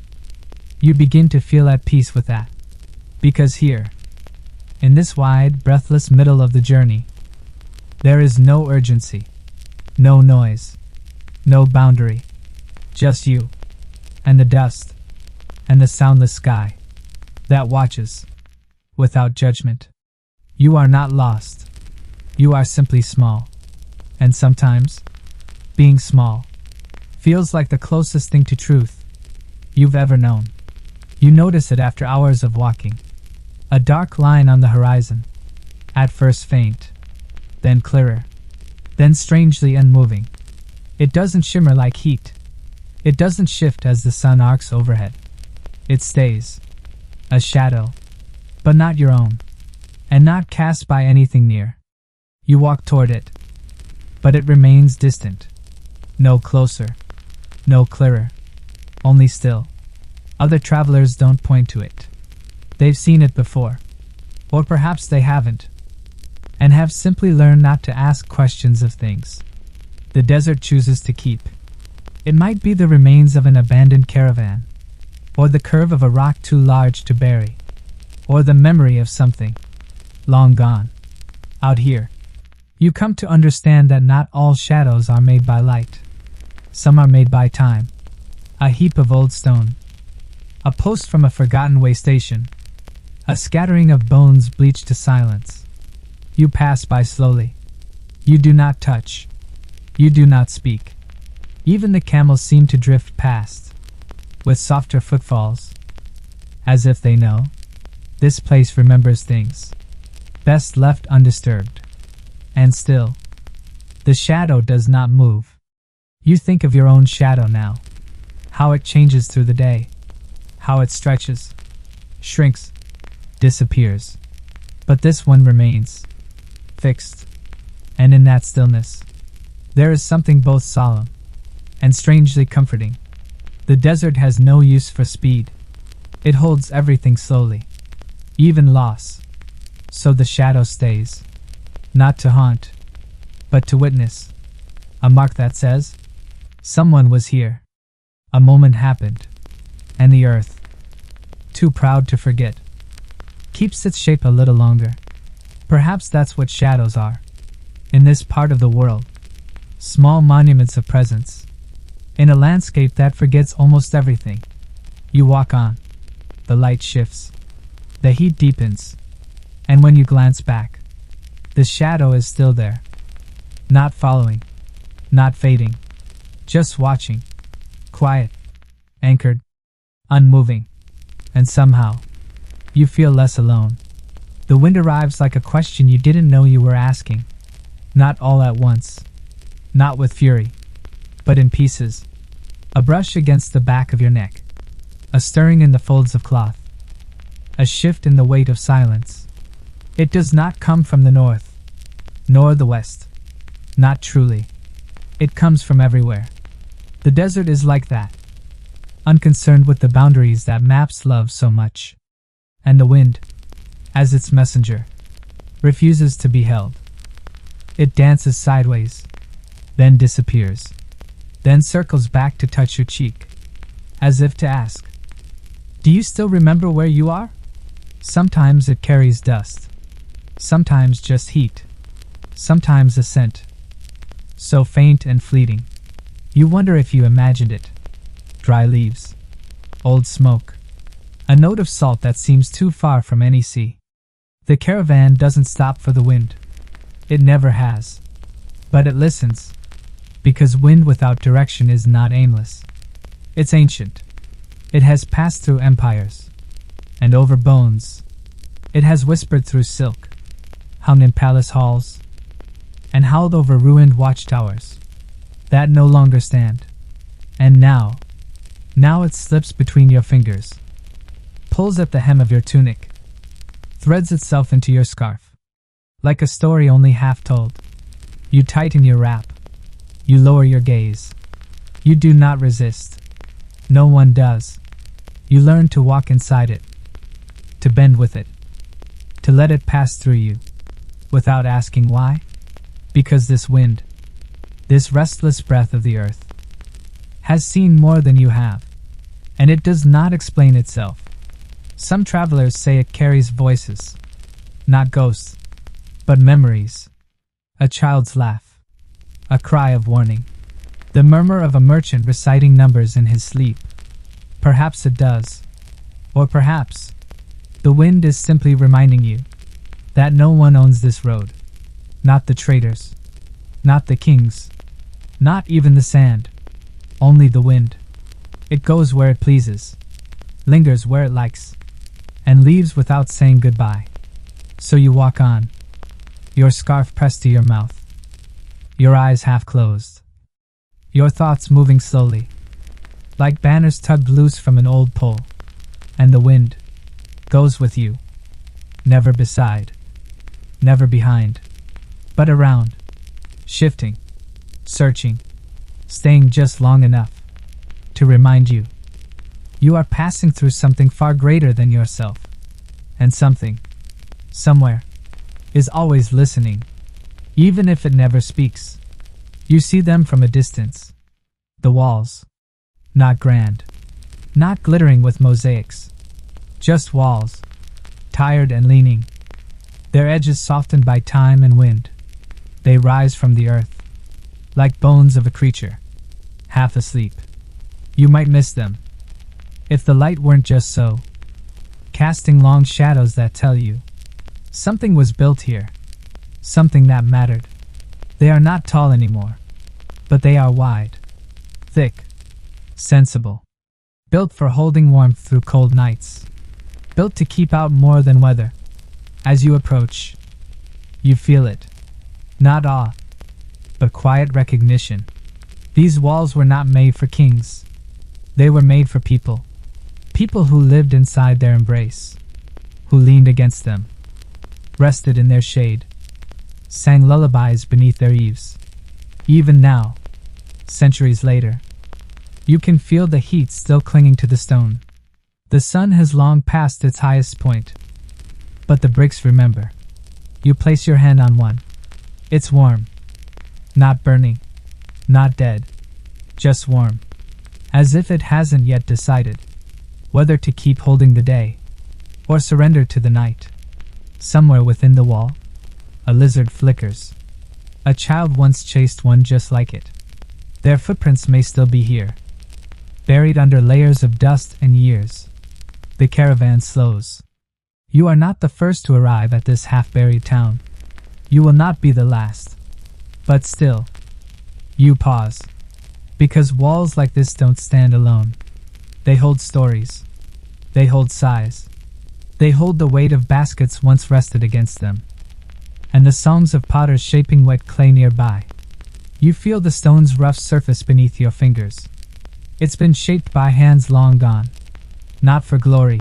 you begin to feel at peace with that. Because here, in this wide, breathless middle of the journey, there is no urgency, no noise, no boundary, just you, and the dust, and the soundless sky that watches, without judgment. You are not lost, you are simply small, and sometimes, being small, feels like the closest thing to truth you've ever known. You notice it after hours of walking. A dark line on the horizon, at first faint, then clearer, then strangely unmoving. It doesn't shimmer like heat. It doesn't shift as the sun arcs overhead. It stays, a shadow, but not your own, and not cast by anything near. You walk toward it, but it remains distant. No closer, no clearer, only still. Other travelers don't point to it. They've seen it before, or perhaps they haven't, and have simply learned not to ask questions of things the desert chooses to keep. It might be the remains of an abandoned caravan, or the curve of a rock too large to bury, or the memory of something long gone. Out here, you come to understand that not all shadows are made by light. Some are made by time, a heap of old stone, a post from a forgotten way station, a scattering of bones bleached to silence. You pass by slowly. You do not touch. You do not speak. Even the camels seem to drift past, with softer footfalls, as if they know this place remembers things best left undisturbed. And still, the shadow does not move. You think of your own shadow now, how it changes through the day, how it stretches, shrinks, disappears. But this one remains, fixed, and in that stillness, there is something both solemn and strangely comforting. The desert has no use for speed. It holds everything slowly, even loss. So the shadow stays, not to haunt, but to witness. A mark that says, someone was here. A moment happened, and the earth, too proud to forget, keeps its shape a little longer. Perhaps that's what shadows are, in this part of the world. Small monuments of presence, in a landscape that forgets almost everything. You walk on. The light shifts. The heat deepens. And when you glance back, the shadow is still there. Not following. Not fading. Just watching. Quiet. Anchored. Unmoving. And somehow, you feel less alone. The wind arrives like a question you didn't know you were asking. Not all at once. Not with fury. But in pieces. A brush against the back of your neck. A stirring in the folds of cloth. A shift in the weight of silence. It does not come from the north, nor the west. Not truly. It comes from everywhere. The desert is like that, unconcerned with the boundaries that maps love so much. And the wind, as its messenger, refuses to be held. It dances sideways, then disappears, then circles back to touch your cheek, as if to ask, do you still remember where you are? Sometimes it carries dust, sometimes just heat, sometimes a scent, so faint and fleeting, you wonder if you imagined it. Dry leaves, old smoke, a note of salt that seems too far from any sea. The caravan doesn't stop for the wind. It never has. But it listens, because wind without direction is not aimless. It's ancient. It has passed through empires, and over bones. It has whispered through silk, hung in palace halls, and howled over ruined watchtowers that no longer stand. And now it slips between your fingers, pulls at the hem of your tunic, threads itself into your scarf. like a story only half told. You tighten your wrap. You lower your gaze. You do not resist. No one does. You learn to walk inside it, to bend with it, to let it pass through you, without asking why. Because this wind, this restless breath of the earth, has seen more than you have, and it does not explain itself. Some travelers say it carries voices, not ghosts, but memories. A child's laugh, a cry of warning, the murmur of a merchant reciting numbers in his sleep. Perhaps it does, or perhaps the wind is simply reminding you that no one owns this road, not the traders, not the kings, not even the sand, only the wind. It goes where it pleases, lingers where it likes, and leaves without saying goodbye. So you walk on, your scarf pressed to your mouth, your eyes half closed, your thoughts moving slowly, like banners tugged loose from an old pole, and the wind goes with you, never beside, never behind, but around, shifting, searching, staying just long enough to remind you you are passing through something far greater than yourself, and something, somewhere, is always listening, even if it never speaks. You see them from a distance. The walls, not grand, not glittering with mosaics, just walls, tired and leaning, their edges softened by time and wind. They rise from the earth, like bones of a creature, half asleep. You might miss them, if the light weren't just so, casting long shadows that tell you something was built here, something that mattered. They are not tall anymore, but they are wide, thick, sensible, built for holding warmth through cold nights, built to keep out more than weather. As you approach, you feel it, not awe, but quiet recognition. These walls were not made for kings. They were made for people, people who lived inside their embrace, who leaned against them, rested in their shade, sang lullabies beneath their eaves. Even now, centuries later, you can feel the heat still clinging to the stone. The sun has long passed its highest point, but the bricks remember. You place your hand on one. It's warm, not burning, not dead, just warm, as if it hasn't yet decided whether to keep holding the day or surrender to the night. Somewhere within the wall, a lizard flickers. A child once chased one just like it. Their footprints may still be here, buried under layers of dust and years. The caravan slows. You are not the first to arrive at this half-buried town. You will not be the last. But still, you pause. Because walls like this don't stand alone. They hold stories. They hold sighs. They hold the weight of baskets once rested against them, and the songs of potters shaping wet clay nearby. You feel the stone's rough surface beneath your fingers. It's been shaped by hands long gone, not for glory,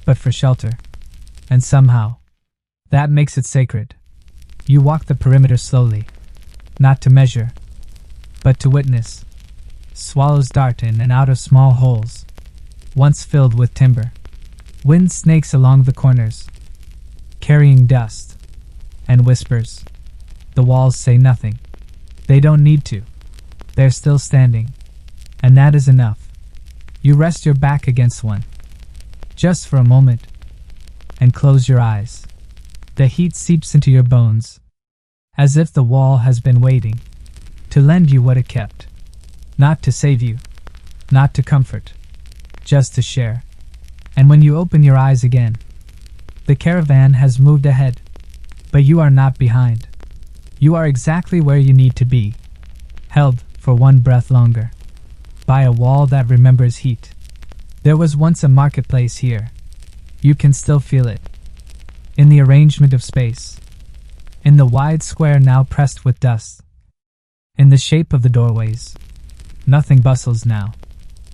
but for shelter. And somehow, that makes it sacred. You walk the perimeter slowly, not to measure, but to witness. Swallows dart in and out of small holes, once filled with timber. Wind snakes along the corners, carrying dust, and whispers. The walls say nothing. They don't need to. They're still standing, and that is enough. You rest your back against one, just for a moment, and close your eyes. The heat seeps into your bones, as if the wall has been waiting to lend you what it kept. Not to save you, not to comfort, just to share. And when you open your eyes again, the caravan has moved ahead, but you are not behind. You are exactly where you need to be, held for one breath longer, by a wall that remembers heat. There was once a marketplace here. You can still feel it, in the arrangement of space, in the wide square now pressed with dust, in the shape of the doorways. Nothing bustles now,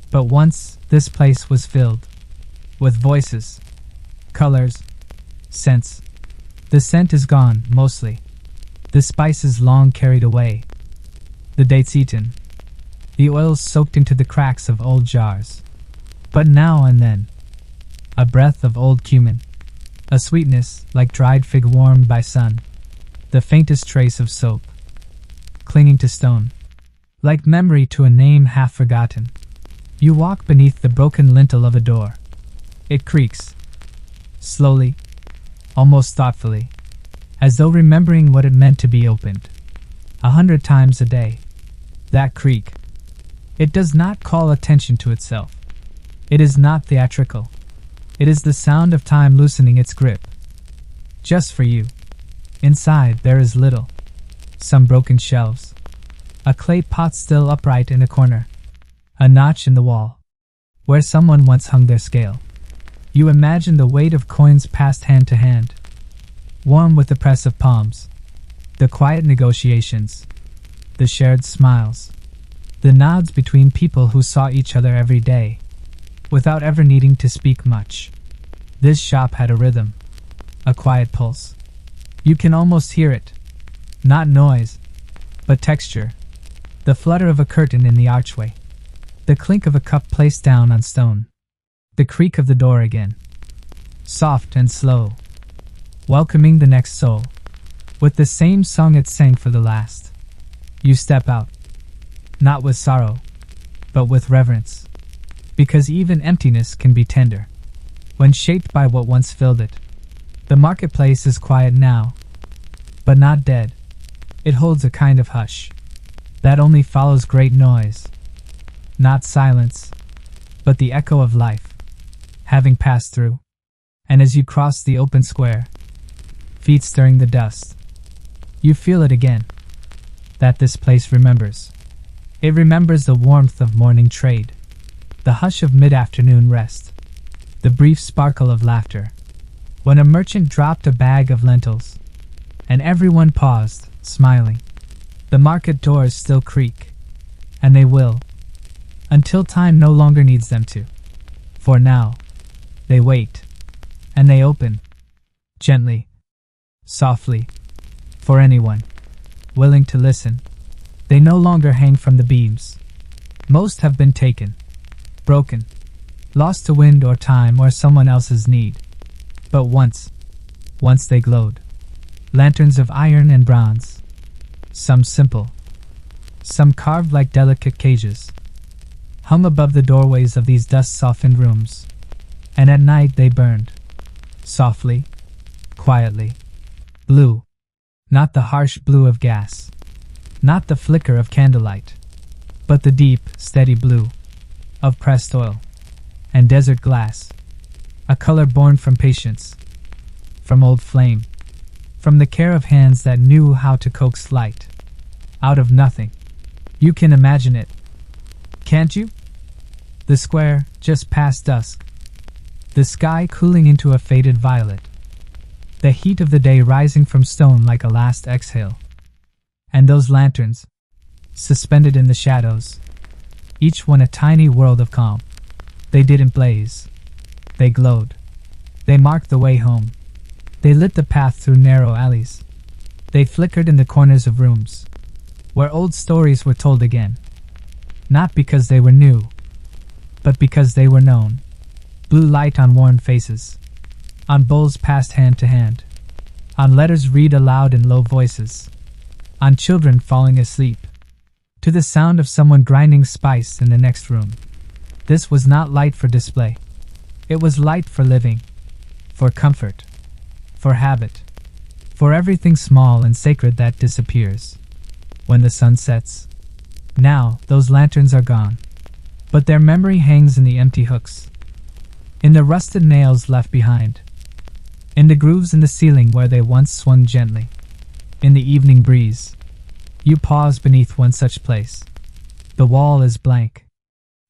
but once this place was filled with voices, colors, scents. The scent is gone, mostly. The spices long carried away. The dates eaten. The oils soaked into the cracks of old jars. But now and then, a breath of old cumin. A sweetness, like dried fig warmed by sun. The faintest trace of soap, clinging to stone. Like memory to a name half forgotten. You walk beneath the broken lintel of a door. It creaks. Slowly, almost thoughtfully, as though remembering what it meant to be opened. 100 times a day. That creak. It does not call attention to itself. It is not theatrical. It is the sound of time loosening its grip. Just for you. Inside there is little. Some broken shelves. A clay pot still upright in a corner. A notch in the wall, where someone once hung their scale. You imagine the weight of coins passed hand to hand, warm with the press of palms, the quiet negotiations, the shared smiles, the nods between people who saw each other every day, without ever needing to speak much. This shop had a rhythm, a quiet pulse. You can almost hear it, not noise, but texture, the flutter of a curtain in the archway, the clink of a cup placed down on stone, the creak of the door again, soft and slow, welcoming the next soul, with the same song it sang for the last. You step out, not with sorrow, but with reverence, because even emptiness can be tender, when shaped by what once filled it. The marketplace is quiet now, but not dead. It holds a kind of hush, that only follows great noise. Not silence, but the echo of life, having passed through. And as you cross the open square, feet stirring the dust, you feel it again, that this place remembers. It remembers the warmth of morning trade, the hush of mid-afternoon rest, the brief sparkle of laughter, when a merchant dropped a bag of lentils, and everyone paused, smiling. The market doors still creak, and they will, until time no longer needs them to. For now, they wait, and they open, gently, softly, for anyone willing to listen. They no longer hang from the beams. Most have been taken, broken, lost to wind or time or someone else's need. But once they glowed. Lanterns of iron and bronze, some simple, some carved like delicate cages, hung above the doorways of these dust-softened rooms, and at night they burned, softly, quietly, blue, not the harsh blue of gas, not the flicker of candlelight, but the deep, steady blue of pressed oil and desert glass, a color born from patience, from old flame, from the care of hands that knew how to coax light out of nothing. You can imagine it, can't you? The square, just past dusk, the sky cooling into a faded violet, the heat of the day rising from stone like a last exhale, and those lanterns, suspended in the shadows, each one a tiny world of calm. They didn't blaze, they glowed, they marked the way home. They lit the path through narrow alleys. They flickered in the corners of rooms, where old stories were told again. Not because they were new, but because they were known. Blue light on worn faces, on bowls passed hand to hand, on letters read aloud in low voices, on children falling asleep, to the sound of someone grinding spice in the next room. This was not light for display. It was light for living, for comfort, for habit, for everything small and sacred that disappears when the sun sets. Now those lanterns are gone, but their memory hangs in the empty hooks, in the rusted nails left behind, in the grooves in the ceiling where they once swung gently. In the evening breeze, you pause beneath one such place. The wall is blank.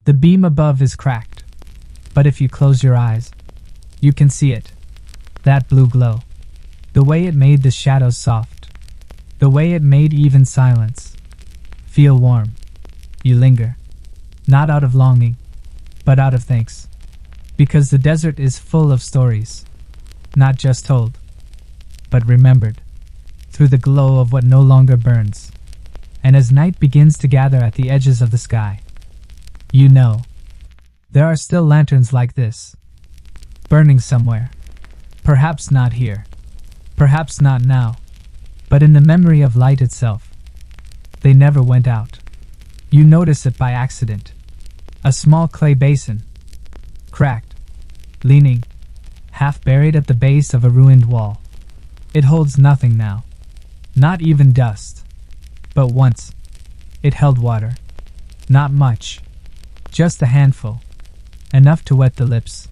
The beam above is cracked, but if you close your eyes, you can see it. That blue glow, the way it made the shadows soft, the way it made even silence feel warm. You linger, not out of longing, but out of thanks, because the desert is full of stories, not just told, but remembered, through the glow of what no longer burns. And as night begins to gather at the edges of the sky, you know, there are still lanterns like this, burning somewhere. Perhaps not here, perhaps not now, but in the memory of light itself. They never went out. You notice it by accident. A small clay basin, cracked, leaning, half buried at the base of a ruined wall. It holds nothing now, not even dust. But once, it held water. Not much, just a handful, enough to wet the lips,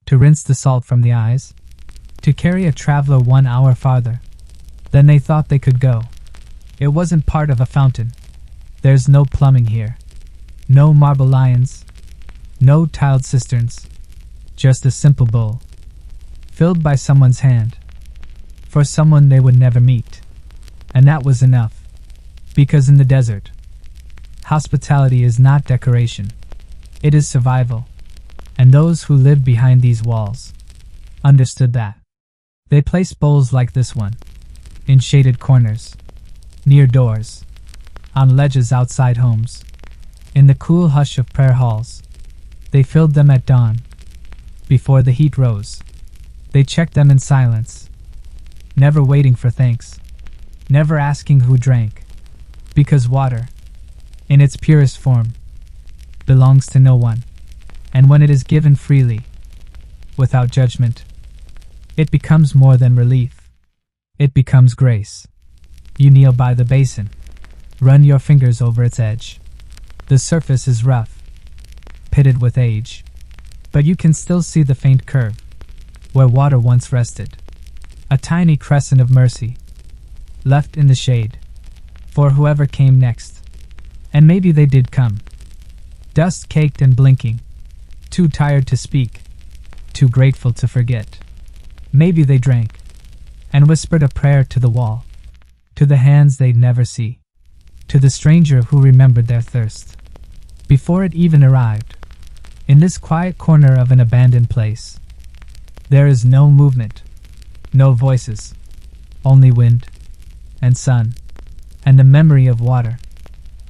to rinse the salt from the eyes, to carry a traveler 1 hour farther than they thought they could go. It wasn't part of a fountain. There's no plumbing here, no marble lions, no tiled cisterns, just a simple bowl, filled by someone's hand, for someone they would never meet. And that was enough, because in the desert, hospitality is not decoration, it is survival, and those who lived behind these walls understood that. They placed bowls like this one, in shaded corners, near doors, on ledges outside homes, in the cool hush of prayer halls. They filled them at dawn, before the heat rose. They checked them in silence, never waiting for thanks, never asking who drank, because water, in its purest form, belongs to no one, and when it is given freely, without judgment, it becomes more than relief. It becomes grace. You kneel by the basin, run your fingers over its edge. The surface is rough, pitted with age, but you can still see the faint curve, where water once rested. A tiny crescent of mercy, left in the shade, for whoever came next. And maybe they did come, dust-caked and blinking, too tired to speak, too grateful to forget. Maybe they drank, and whispered a prayer to the wall, to the hands they'd never see, to the stranger who remembered their thirst, before it even arrived. In this quiet corner of an abandoned place, there is no movement, no voices, only wind, and sun, and the memory of water,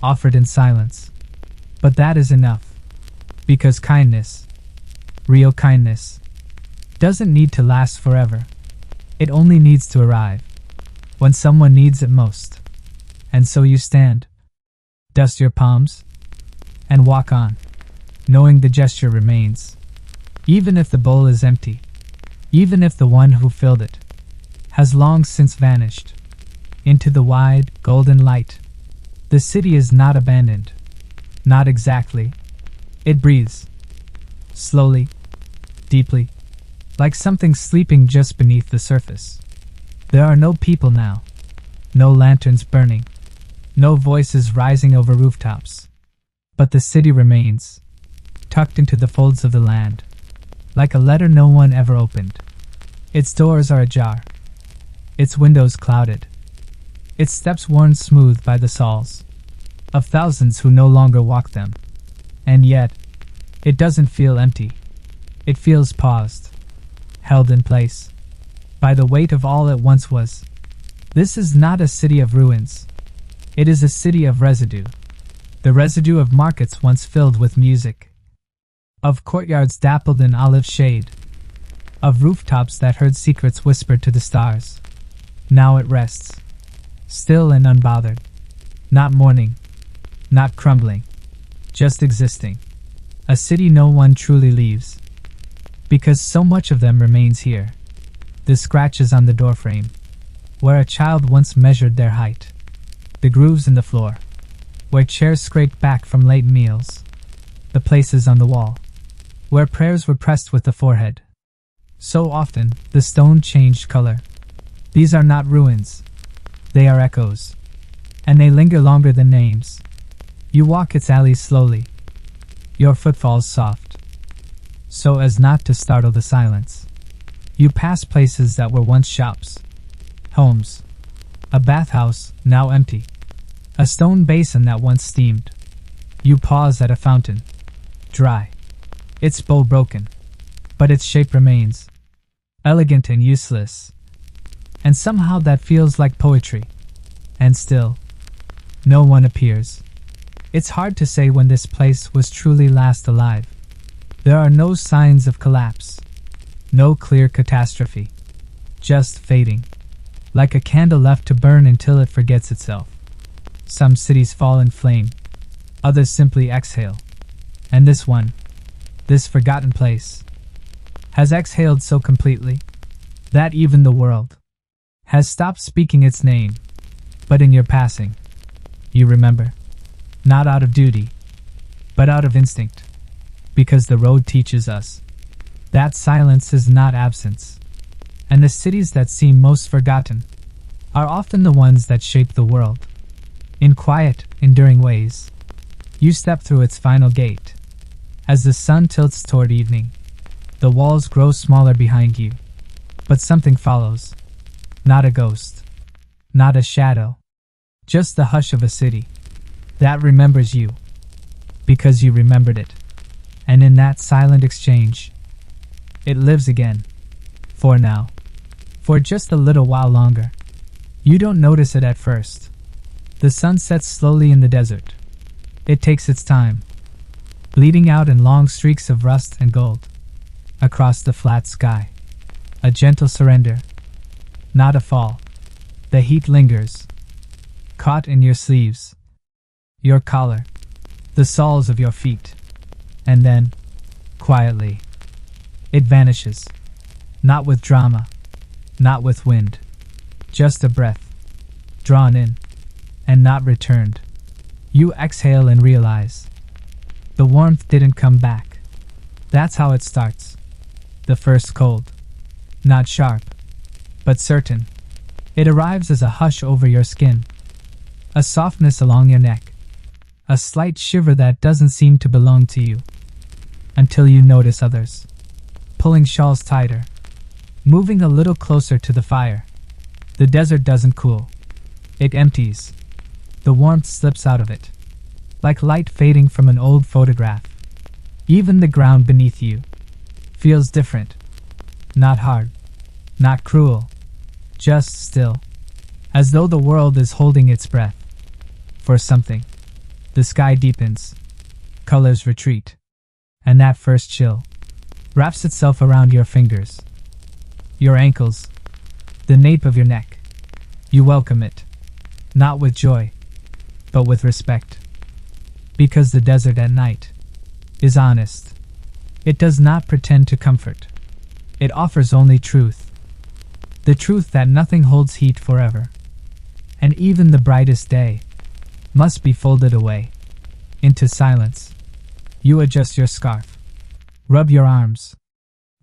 offered in silence. But that is enough, because kindness, real kindness, doesn't need to last forever. It only needs to arrive when someone needs it most. And so you stand, dust your palms, and walk on, knowing the gesture remains, even if the bowl is empty, even if the one who filled it has long since vanished into the wide, golden light. The city is not abandoned, not exactly. It breathes, slowly, deeply, like something sleeping just beneath the surface. There are no people now, no lanterns burning, no voices rising over rooftops. But the city remains, tucked into the folds of the land, like a letter no one ever opened. Its doors are ajar, its windows clouded, its steps worn smooth by the soles of thousands who no longer walk them. And yet, it doesn't feel empty. It feels paused, held in place by the weight of all it once was. This is not a city of ruins. It is a city of residue. The residue of markets once filled with music, of courtyards dappled in olive shade, of rooftops that heard secrets whispered to the stars. Now it rests, still and unbothered, not mourning, not crumbling, just existing. A city no one truly leaves, because so much of them remains here. The scratches on the doorframe, where a child once measured their height. The grooves in the floor, where chairs scraped back from late meals. The places on the wall, where prayers were pressed with the forehead. So often, the stone changed color. These are not ruins. They are echoes, and they linger longer than names. You walk its alleys slowly, your footfalls soft, so as not to startle the silence. You pass places that were once shops, homes, a bathhouse now empty, a stone basin that once steamed. You pause at a fountain, dry, its bowl broken, but its shape remains, elegant and useless, And somehow that feels like poetry. And still, no one appears. It's hard to say when this place was truly last alive. There are no signs of collapse. No clear catastrophe. Just fading. Like a candle left to burn until it forgets itself. Some cities fall in flame. Others simply exhale. And this one, this forgotten place, has exhaled so completely that even the world has stopped speaking its name. But in your passing, you remember. Not out of duty, but out of instinct. Because the road teaches us that silence is not absence. And the cities that seem most forgotten are often the ones that shape the world. In quiet, enduring ways, you step through its final gate. As the sun tilts toward evening, the walls grow smaller behind you. But something follows. Not a ghost. Not a shadow. Just the hush of a city that remembers you. Because you remembered it. And in that silent exchange, it lives again. For now. For just a little while longer. You don't notice it at first. The sun sets slowly in the desert. It takes its time, bleeding out in long streaks of rust and gold. Across the flat sky. A gentle surrender. Not a fall. The heat lingers. Caught in your sleeves. Your collar. The soles of your feet. And then, quietly, it vanishes. Not with drama. Not with wind. Just a breath. Drawn in. And not returned. You exhale and realize the warmth didn't come back. That's how it starts. The first cold. Not sharp, but certain. It arrives as a hush over your skin. A softness along your neck. A slight shiver that doesn't seem to belong to you. Until you notice others. Pulling shawls tighter. Moving a little closer to the fire. The desert doesn't cool. It empties. The warmth slips out of it. Like light fading from an old photograph. Even the ground beneath you feels different. Not hard. Not cruel. Just still. As though the world is holding its breath. For something. The sky deepens. Colors retreat. And that first chill wraps itself around your fingers. Your ankles. The nape of your neck. You welcome it. Not with joy, but with respect. Because the desert at night is honest. It does not pretend to comfort. It offers only truth. The truth that nothing holds heat forever. And even the brightest day must be folded away into silence. You adjust your scarf. Rub your arms.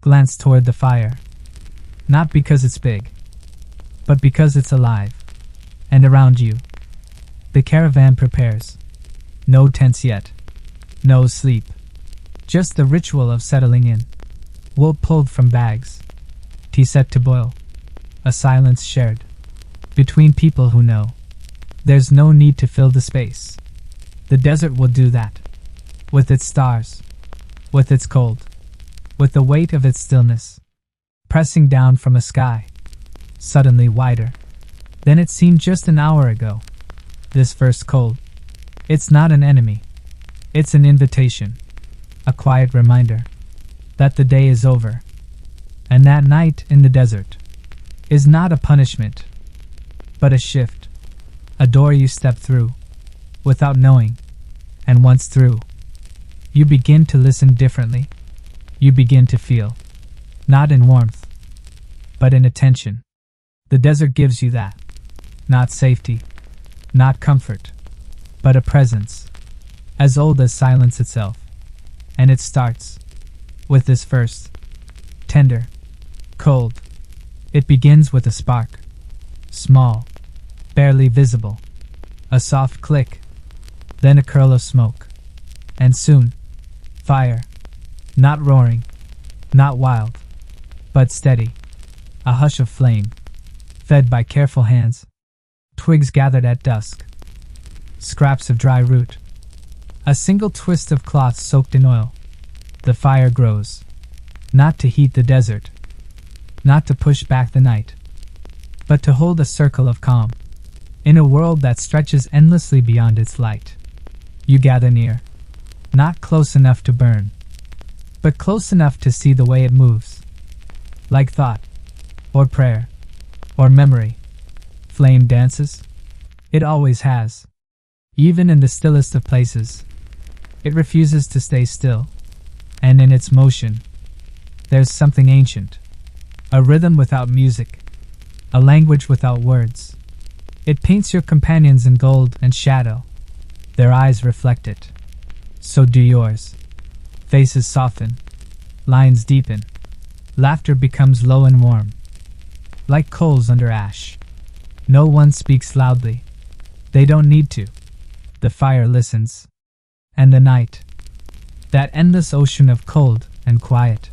Glance toward the fire. Not because it's big, but because it's alive. And around you, the caravan prepares. No tents yet. No sleep. Just the ritual of settling in. Wool pulled from bags. Tea set to boil. A silence shared between people who know there's no need to fill the space. The desert will do that. With its stars. With its cold. With the weight of its stillness. Pressing down from a sky suddenly wider than it seemed just an hour ago. This first cold. It's not an enemy. It's an invitation. A quiet reminder that the day is over. And that night in the desert is not a punishment, but a shift. A door you step through without knowing. And once through, you begin to listen differently. You begin to feel. Not in warmth, but in attention. The desert gives you that. Not safety. Not comfort. But a presence. As old as silence itself. And it starts with this first. Tender. Cold. It begins with a spark. Small. Barely visible. A soft click. Then a curl of smoke. And soon, fire. Not roaring. Not wild. But steady. A hush of flame. Fed by careful hands. Twigs gathered at dusk. Scraps of dry root. A single twist of cloth soaked in oil. The fire grows. Not to heat the desert. Not to push back the night. but to hold a circle of calm. In a world that stretches endlessly beyond its light, you gather near, not close enough to burn, but close enough to see the way it moves. Like thought, or prayer, or memory, flame dances. It always has. Even in the stillest of places, it refuses to stay still, and in its motion, there's something ancient, a rhythm without music, a language without words. It paints your companions in gold and shadow. Their eyes reflect it. So do yours. Faces soften, lines deepen, laughter becomes low and warm, like coals under ash. No one speaks loudly. They don't need to. The fire listens. And the night, that endless ocean of cold and quiet,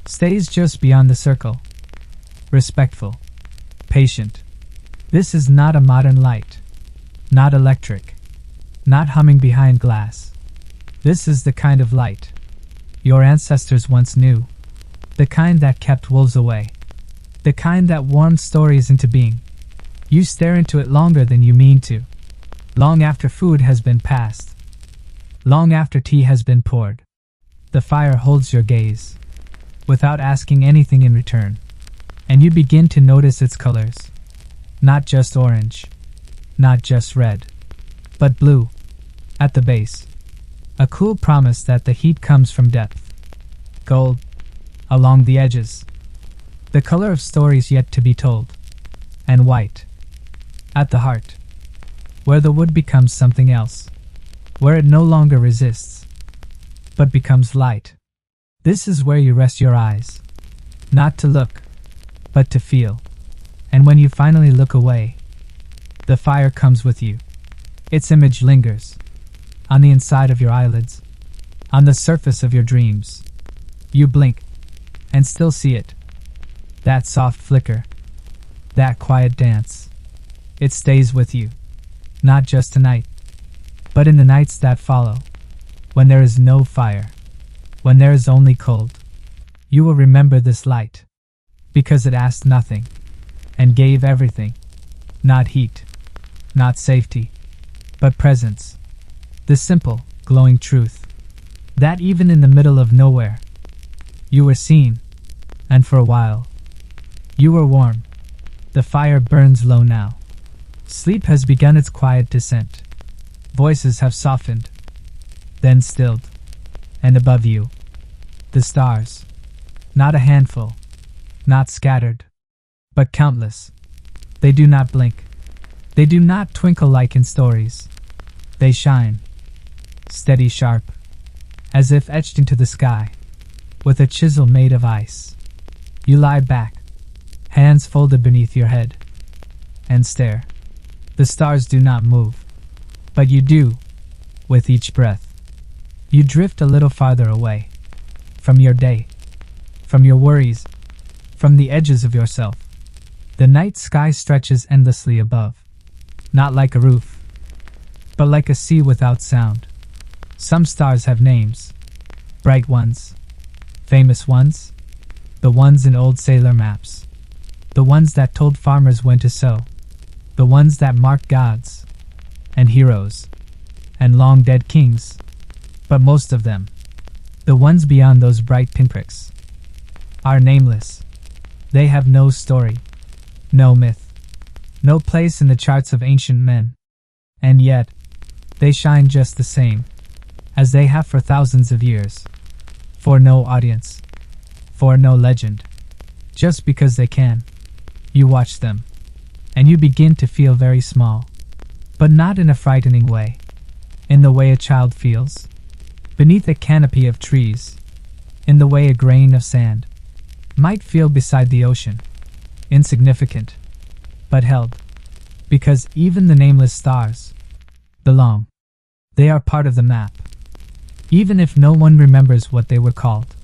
stays just beyond the circle. Respectful, patient. This is not a modern light, not electric, not humming behind glass. This is the kind of light your ancestors once knew, the kind that kept wolves away, the kind that warmed stories into being. You stare into it longer than you mean to, long after food has been passed, long after tea has been poured. The fire holds your gaze, without asking anything in return, and you begin to notice its colors. Not just orange, not just red, but blue, at the base. A cool promise that the heat comes from depth. Gold, along the edges. The color of stories yet to be told. And white, at the heart, where the wood becomes something else, where it no longer resists, but becomes light. This is where you rest your eyes, not to look, but to feel. And when you finally look away, the fire comes with you. Its image lingers, on the inside of your eyelids, on the surface of your dreams. You blink, and still see it. That soft flicker, that quiet dance. It stays with you, not just tonight, but in the nights that follow, when there is no fire, when there is only cold. You will remember this light, because it asked nothing, and gave everything. Not heat, not safety, but presence. The simple, glowing truth, that even in the middle of nowhere, you were seen, and for a while, you were warm. The fire burns low now. Sleep has begun its quiet descent. Voices have softened, then stilled, and above you, the stars, not a handful, not scattered, but countless. They do not blink. They do not twinkle like in stories. They shine, steady, sharp, as if etched into the sky, with a chisel made of ice. You lie back, hands folded beneath your head, and stare. The stars do not move, but you do, with each breath. You drift a little farther away, from your day, from your worries, from the edges of yourself. The night sky stretches endlessly above, not like a roof, but like a sea without sound. Some stars have names, bright ones, famous ones, the ones in old sailor maps, the ones that told farmers when to sow, the ones that marked gods, and heroes, and long-dead kings. But most of them, the ones beyond those bright pinpricks, are nameless. They have no story, no myth, no place in the charts of ancient men. And yet, they shine just the same, as they have for thousands of years. For no audience, for no legend. Just because they can. You watch them, and you begin to feel very small, but not in a frightening way. In the way a child feels, beneath a canopy of trees, in the way a grain of sand might feel beside the ocean. Insignificant, but held, because even the nameless stars belong. They are part of the map, even if no one remembers what they were called.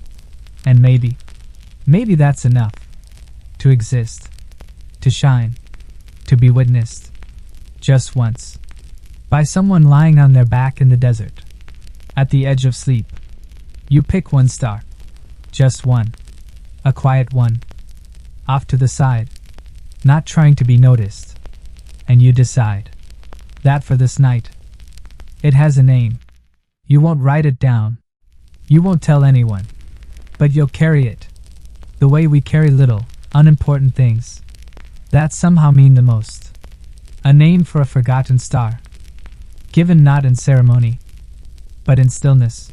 And maybe that's enough. To exist, to shine, to be witnessed, just once, by someone lying on their back in the desert, at the edge of sleep. You pick one star, just one, a quiet one, off to the side, not trying to be noticed. And you decide that for this night, it has a name. You won't write it down. You won't tell anyone. But you'll carry it. The way we carry little, unimportant things that somehow mean the most. A name for a forgotten star, given not in ceremony, but in stillness.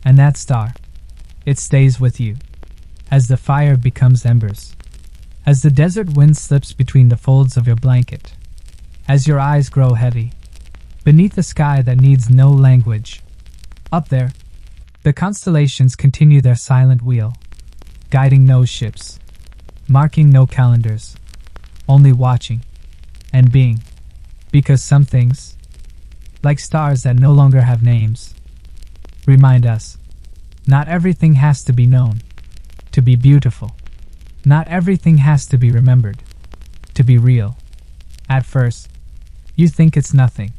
And that star, it stays with you, as the fire becomes embers, as the desert wind slips between the folds of your blanket, as your eyes grow heavy, beneath a sky that needs no language. Up there, the constellations continue their silent wheel, guiding no ships, marking no calendars, only watching and being. Because some things, like stars that no longer have names, remind us not everything has to be known to be beautiful. Not everything has to be remembered to be real. At first, you think it's nothing,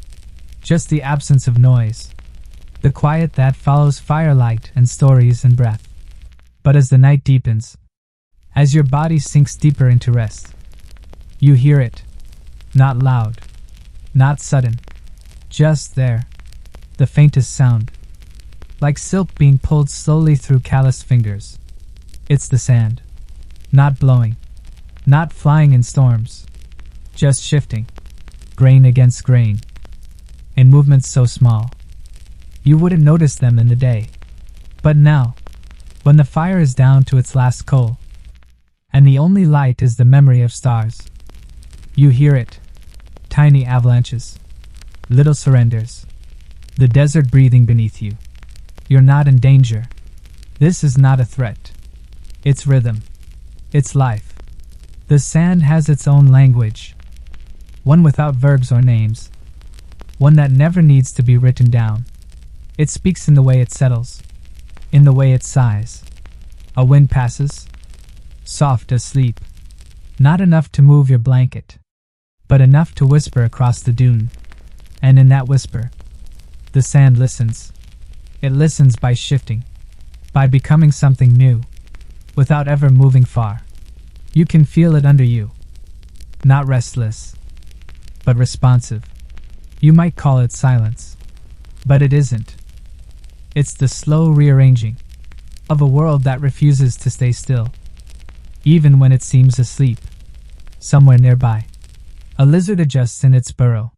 just the absence of noise, the quiet that follows firelight and stories and breath. But as the night deepens, as your body sinks deeper into rest, you hear it, not loud, not sudden, just there, the faintest sound, like silk being pulled slowly through calloused fingers. It's the sand, not blowing, not flying in storms, just shifting, grain against grain, in movements so small, you wouldn't notice them in the day. But now, when the fire is down to its last coal, and the only light is the memory of stars, you hear it, tiny avalanches, little surrenders, the desert breathing beneath you. You're not in danger. This is not a threat. It's rhythm. It's life. The sand has its own language, one without verbs or names, one that never needs to be written down. It speaks in the way it settles, in the way it sighs. A wind passes, soft as sleep, not enough to move your blanket, but enough to whisper across the dune. And in that whisper, the sand listens. It listens by shifting, by becoming something new, without ever moving far. You can feel it under you, not restless, but responsive. You might call it silence, but it isn't. It's the slow rearranging of a world that refuses to stay still, even when it seems asleep. Somewhere nearby, a lizard adjusts in its burrow.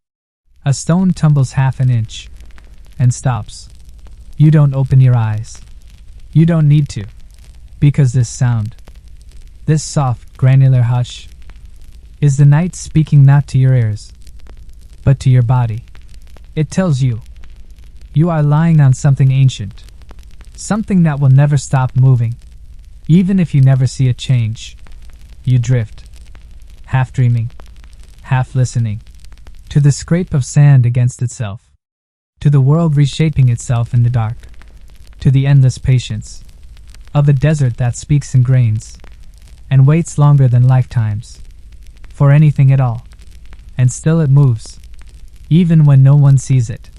A stone tumbles half an inch and stops. You don't open your eyes. You don't need to, because this sound, this soft, granular hush, is the night speaking not to your ears, but to your body. It tells you, you are lying on something ancient, something that will never stop moving, even if you never see it change. You drift, half dreaming, half listening, to the scrape of sand against itself, to the world reshaping itself in the dark, to the endless patience of a desert that speaks in grains and waits longer than lifetimes for anything at all. And still it moves, even when no one sees it,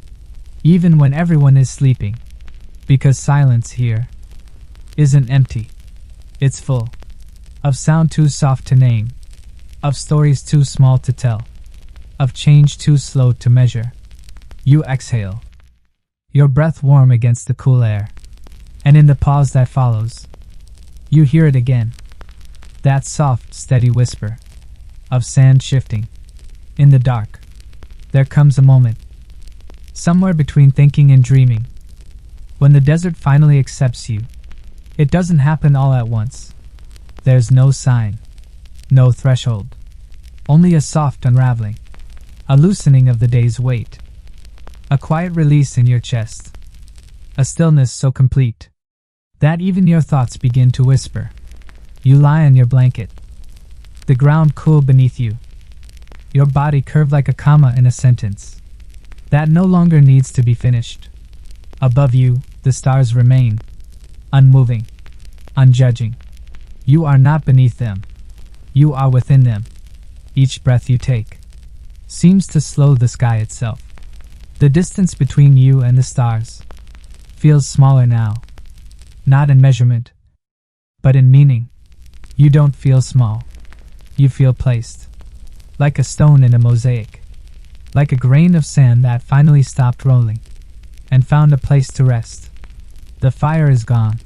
even when everyone is sleeping, because silence here isn't empty. It's full of sound too soft to name, of stories too small to tell, of change too slow to measure. You exhale, your breath warm against the cool air, and in the pause that follows, you hear it again, that soft, steady whisper of sand shifting. In the dark, there comes a moment, somewhere between thinking and dreaming, when the desert finally accepts you. It doesn't happen all at once. There's no sign, no threshold, only a soft unraveling, a loosening of the day's weight, a quiet release in your chest, a stillness so complete that even your thoughts begin to whisper. You lie on your blanket, the ground cool beneath you, your body curved like a comma in a sentence that no longer needs to be finished. Above you, the stars remain, unmoving, unjudging. You are not beneath them. You are within them. Each breath you take seems to slow the sky itself. The distance between you and the stars feels smaller now, not in measurement, but in meaning. You don't feel small. You feel placed. Like a stone in a mosaic. Like a grain of sand that finally stopped rolling and found a place to rest. The fire is gone.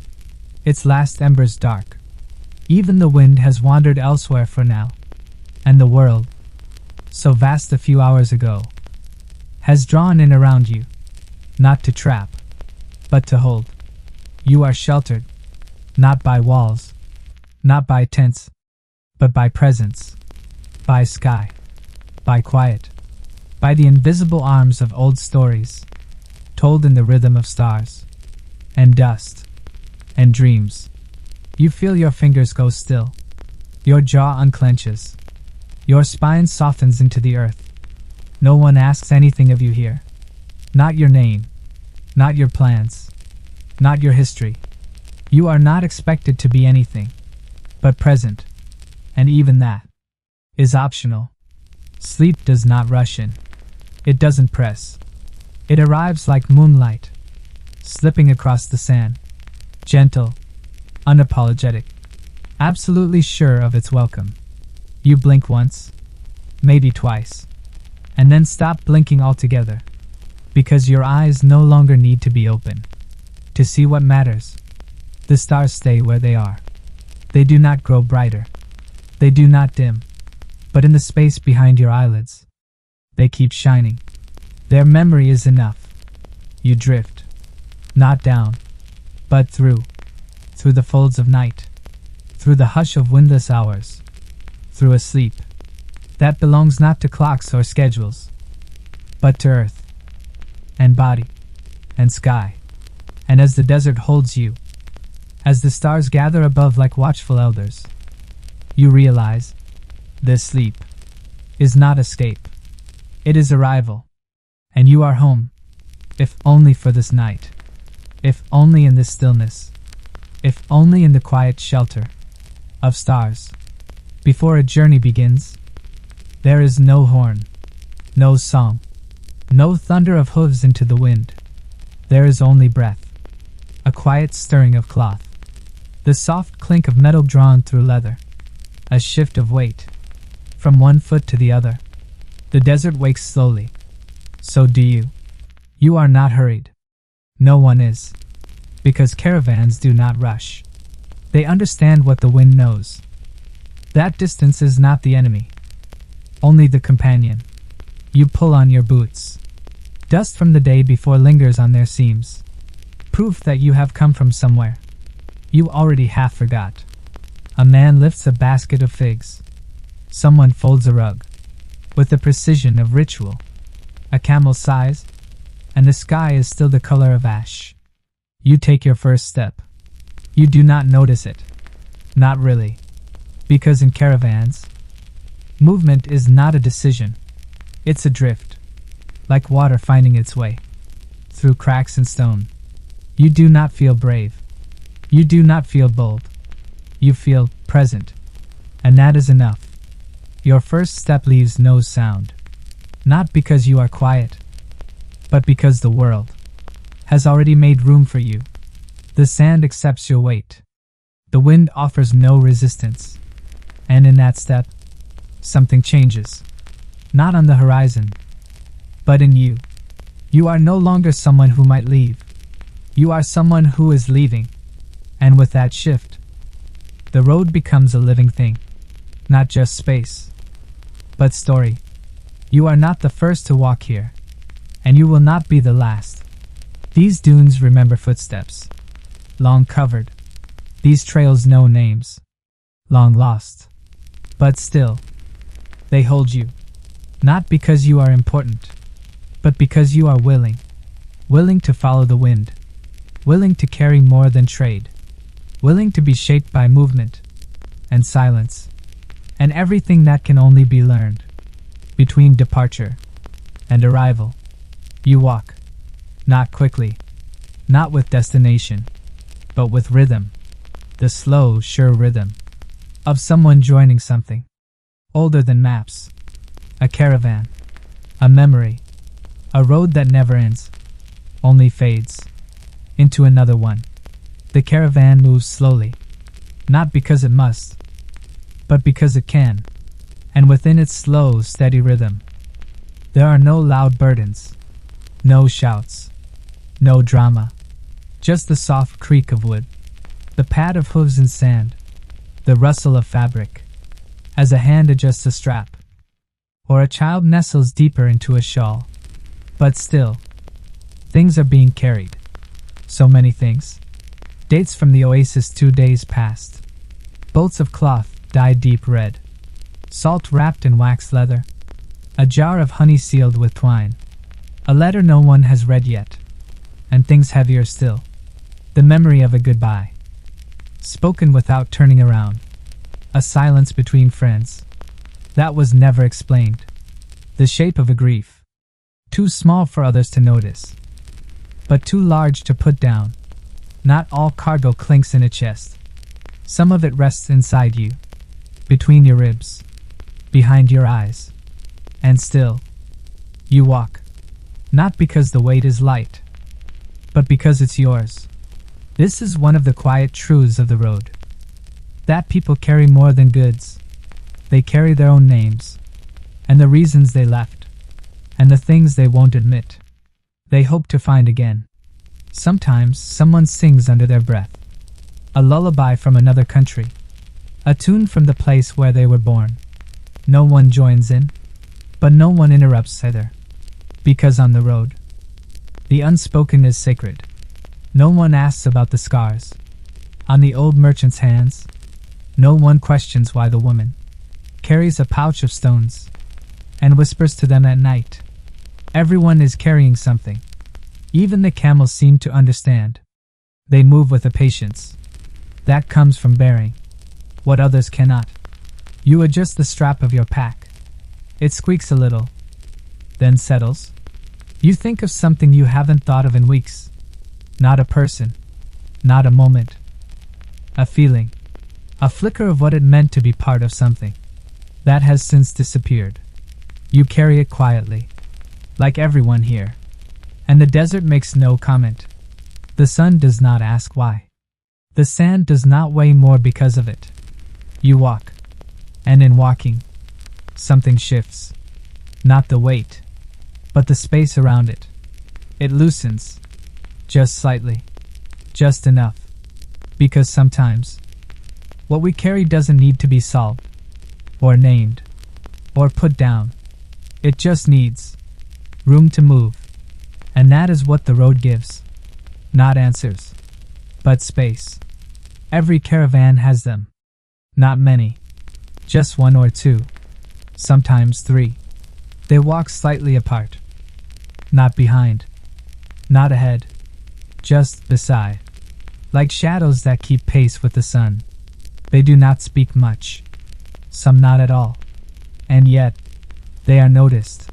Its last embers dark. Even the wind has wandered elsewhere for now. And the world, so vast a few hours ago, has drawn in around you, not to trap, but to hold. You are sheltered, not by walls, not by tents, but by presence, by sky, by quiet, by the invisible arms of old stories, told in the rhythm of stars, and dust, and dreams. You feel your fingers go still, your jaw unclenches, your spine softens into the earth. No one asks anything of you here. Not your name, not your plans, not your history. You are not expected to be anything but present, and even that is optional. Sleep does not rush in. It doesn't press. It arrives like moonlight, slipping across the sand, gentle, unapologetic, absolutely sure of its welcome. You blink once, maybe twice, and then stop blinking altogether, because your eyes no longer need to be open to see what matters. The stars stay where they are. They do not grow brighter. They do not dim. But in the space behind your eyelids, they keep shining. Their memory is enough. You drift, not down, but through the folds of night, through the hush of windless hours, through a sleep that belongs not to clocks or schedules, but to earth, and body, and sky. And as the desert holds you, as the stars gather above like watchful elders, you realize this sleep is not escape. It is arrival, and you are home, if only for this night, if only in this stillness, if only in the quiet shelter of stars. Before a journey begins, there is no horn, no song, no thunder of hooves into the wind. There is only breath, a quiet stirring of cloth, the soft clink of metal drawn through leather, a shift of weight from one foot to the other. The desert wakes slowly. So do you. You are not hurried. No one is. Because caravans do not rush. They understand what the wind knows. That distance is not the enemy, only the companion. You pull on your boots. Dust from the day before lingers on their seams. Proof that you have come from somewhere. You already half forgot. A man lifts a basket of figs. Someone folds a rug. With the precision of ritual. A camel sighs, and the sky is still the color of ash. You take your first step. You do not notice it. Not really. Because in caravans, movement is not a decision. It's a drift. Like water finding its way through cracks and stone. You do not feel brave. You do not feel bold. You feel present. And that is enough. Your first step leaves no sound. Not because you are quiet, but because the world has already made room for you. The sand accepts your weight. The wind offers no resistance. And in that step, something changes. Not on the horizon, but in you. You are no longer someone who might leave. You are someone who is leaving. And with that shift, the road becomes a living thing. Not just space, but story. You are not the first to walk here, and you will not be the last. These dunes remember footsteps, long covered. These trails know names, long lost. But still, they hold you. Not because you are important, but because you are willing. Willing to follow the wind. Willing to carry more than trade. Willing to be shaped by movement and silence, and everything that can only be learned. Between departure and arrival, you walk. Not quickly, not with destination, but with rhythm. The slow, sure rhythm of someone joining something older than maps. A caravan, a memory, a road that never ends, only fades into another one. The caravan moves slowly, not because it must, but because it can. and within its slow, steady rhythm, there are no loud burdens, no shouts, no drama, just the soft creak of wood, the pad of hooves in sand, the rustle of fabric, as a hand adjusts a strap, or a child nestles deeper into a shawl. But still, things are being carried. So many things. Dates from the oasis 2 days past. Bolts of cloth dyed deep red. Salt wrapped in wax leather. A jar of honey sealed with twine. A letter no one has read yet. And things heavier still. The memory of a goodbye. Spoken without turning around. A silence between friends. That was never explained. The shape of a grief. Too small for others to notice. But too large to put down. Not all cargo clinks in a chest. Some of it rests inside you. Between your ribs. Behind your eyes. And still, you walk. Not because the weight is light, but because it's yours. This is one of the quiet truths of the road. That people carry more than goods. They carry their own names, and the reasons they left, and the things they won't admit. They hope to find again. Sometimes someone sings under their breath. A lullaby from another country. A tune from the place where they were born. No one joins in, but no one interrupts either. Because on the road, the unspoken is sacred. No one asks about the scars. On the old merchant's hands, no one questions why the woman carries a pouch of stones and whispers to them at night. Everyone is carrying something. Even the camels seem to understand. They move with a patience that comes from bearing what others cannot. You adjust the strap of your pack. It squeaks a little, then settles. You think of something you haven't thought of in weeks. Not a person, not a moment. A feeling, a flicker of what it meant to be part of something that has since disappeared. You carry it quietly, like everyone here. And the desert makes no comment. The sun does not ask why. The sand does not weigh more because of it. You walk, and in walking, something shifts. Not the weight, but the space around it. It loosens, just slightly, just enough. Because sometimes, what we carry doesn't need to be solved, or named, or put down. It just needs room to move. And that is what the road gives. Not answers, but space. Every caravan has them. Not many. Just 1 or 2. Sometimes 3. They walk slightly apart. Not behind. Not ahead. Just beside. Like shadows that keep pace with the sun. They do not speak much. Some not at all. And yet, they are noticed.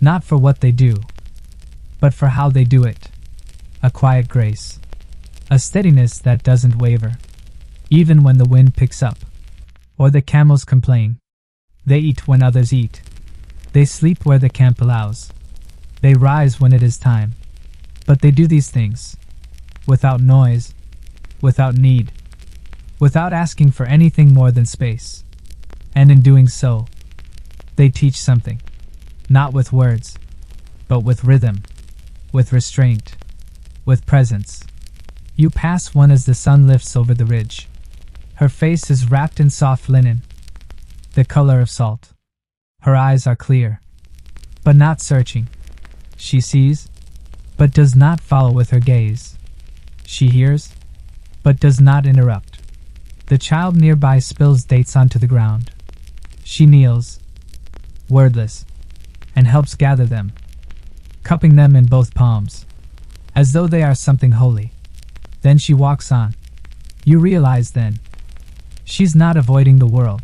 Not for what they do, but for how they do it. A quiet grace. A steadiness that doesn't waver. Even when the wind picks up, or the camels complain. They eat when others eat. They sleep where the camp allows. They rise when it is time. But they do these things without noise, without need, without asking for anything more than space. And in doing so, they teach something. Not with words, but with rhythm, with restraint, with presence. You pass one as the sun lifts over the ridge. Her face is wrapped in soft linen, the color of salt. Her eyes are clear, but not searching. She sees, but does not follow with her gaze. She hears, but does not interrupt. The child nearby spills dates onto the ground. She kneels, wordless, and helps gather them, cupping them in both palms, as though they are something holy. Then she walks on. You realize then, she's not avoiding the world.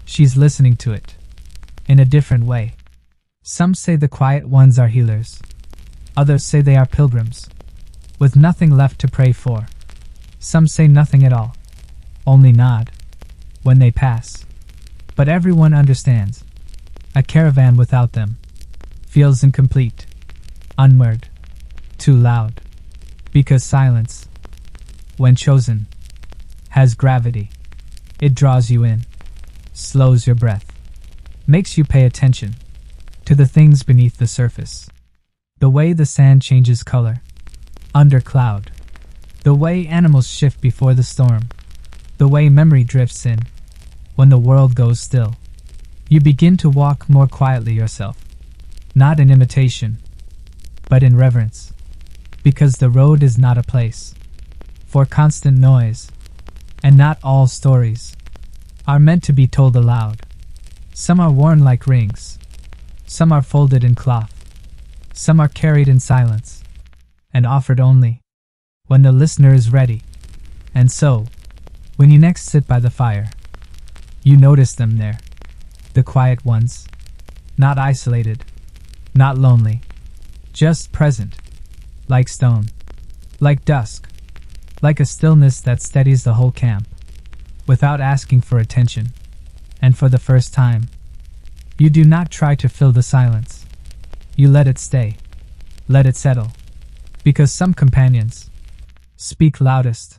She's listening to it, in a different way. Some say the quiet ones are healers. Others say they are pilgrims, with nothing left to pray for. Some say nothing at all, only nod, when they pass. But everyone understands. A caravan without them feels incomplete, unmoored, too loud. Because silence, when chosen, has gravity. It draws you in, slows your breath, makes you pay attention to the things beneath the surface. The way the sand changes color under cloud. The way animals shift before the storm. The way memory drifts in when the world goes still. You begin to walk more quietly yourself, not in imitation, but in reverence, because the road is not a place for constant noise, and not all stories are meant to be told aloud. Some are worn like rings, some are folded in cloth, some are carried in silence, and offered only when the listener is ready. And so, when you next sit by the fire, you notice them there, the quiet ones, not isolated, not lonely, just present, like stone, like dusk, like a stillness that steadies the whole camp, without asking for attention. And for the first time, you do not try to fill the silence. You let it stay, let it settle, because some companions speak loudest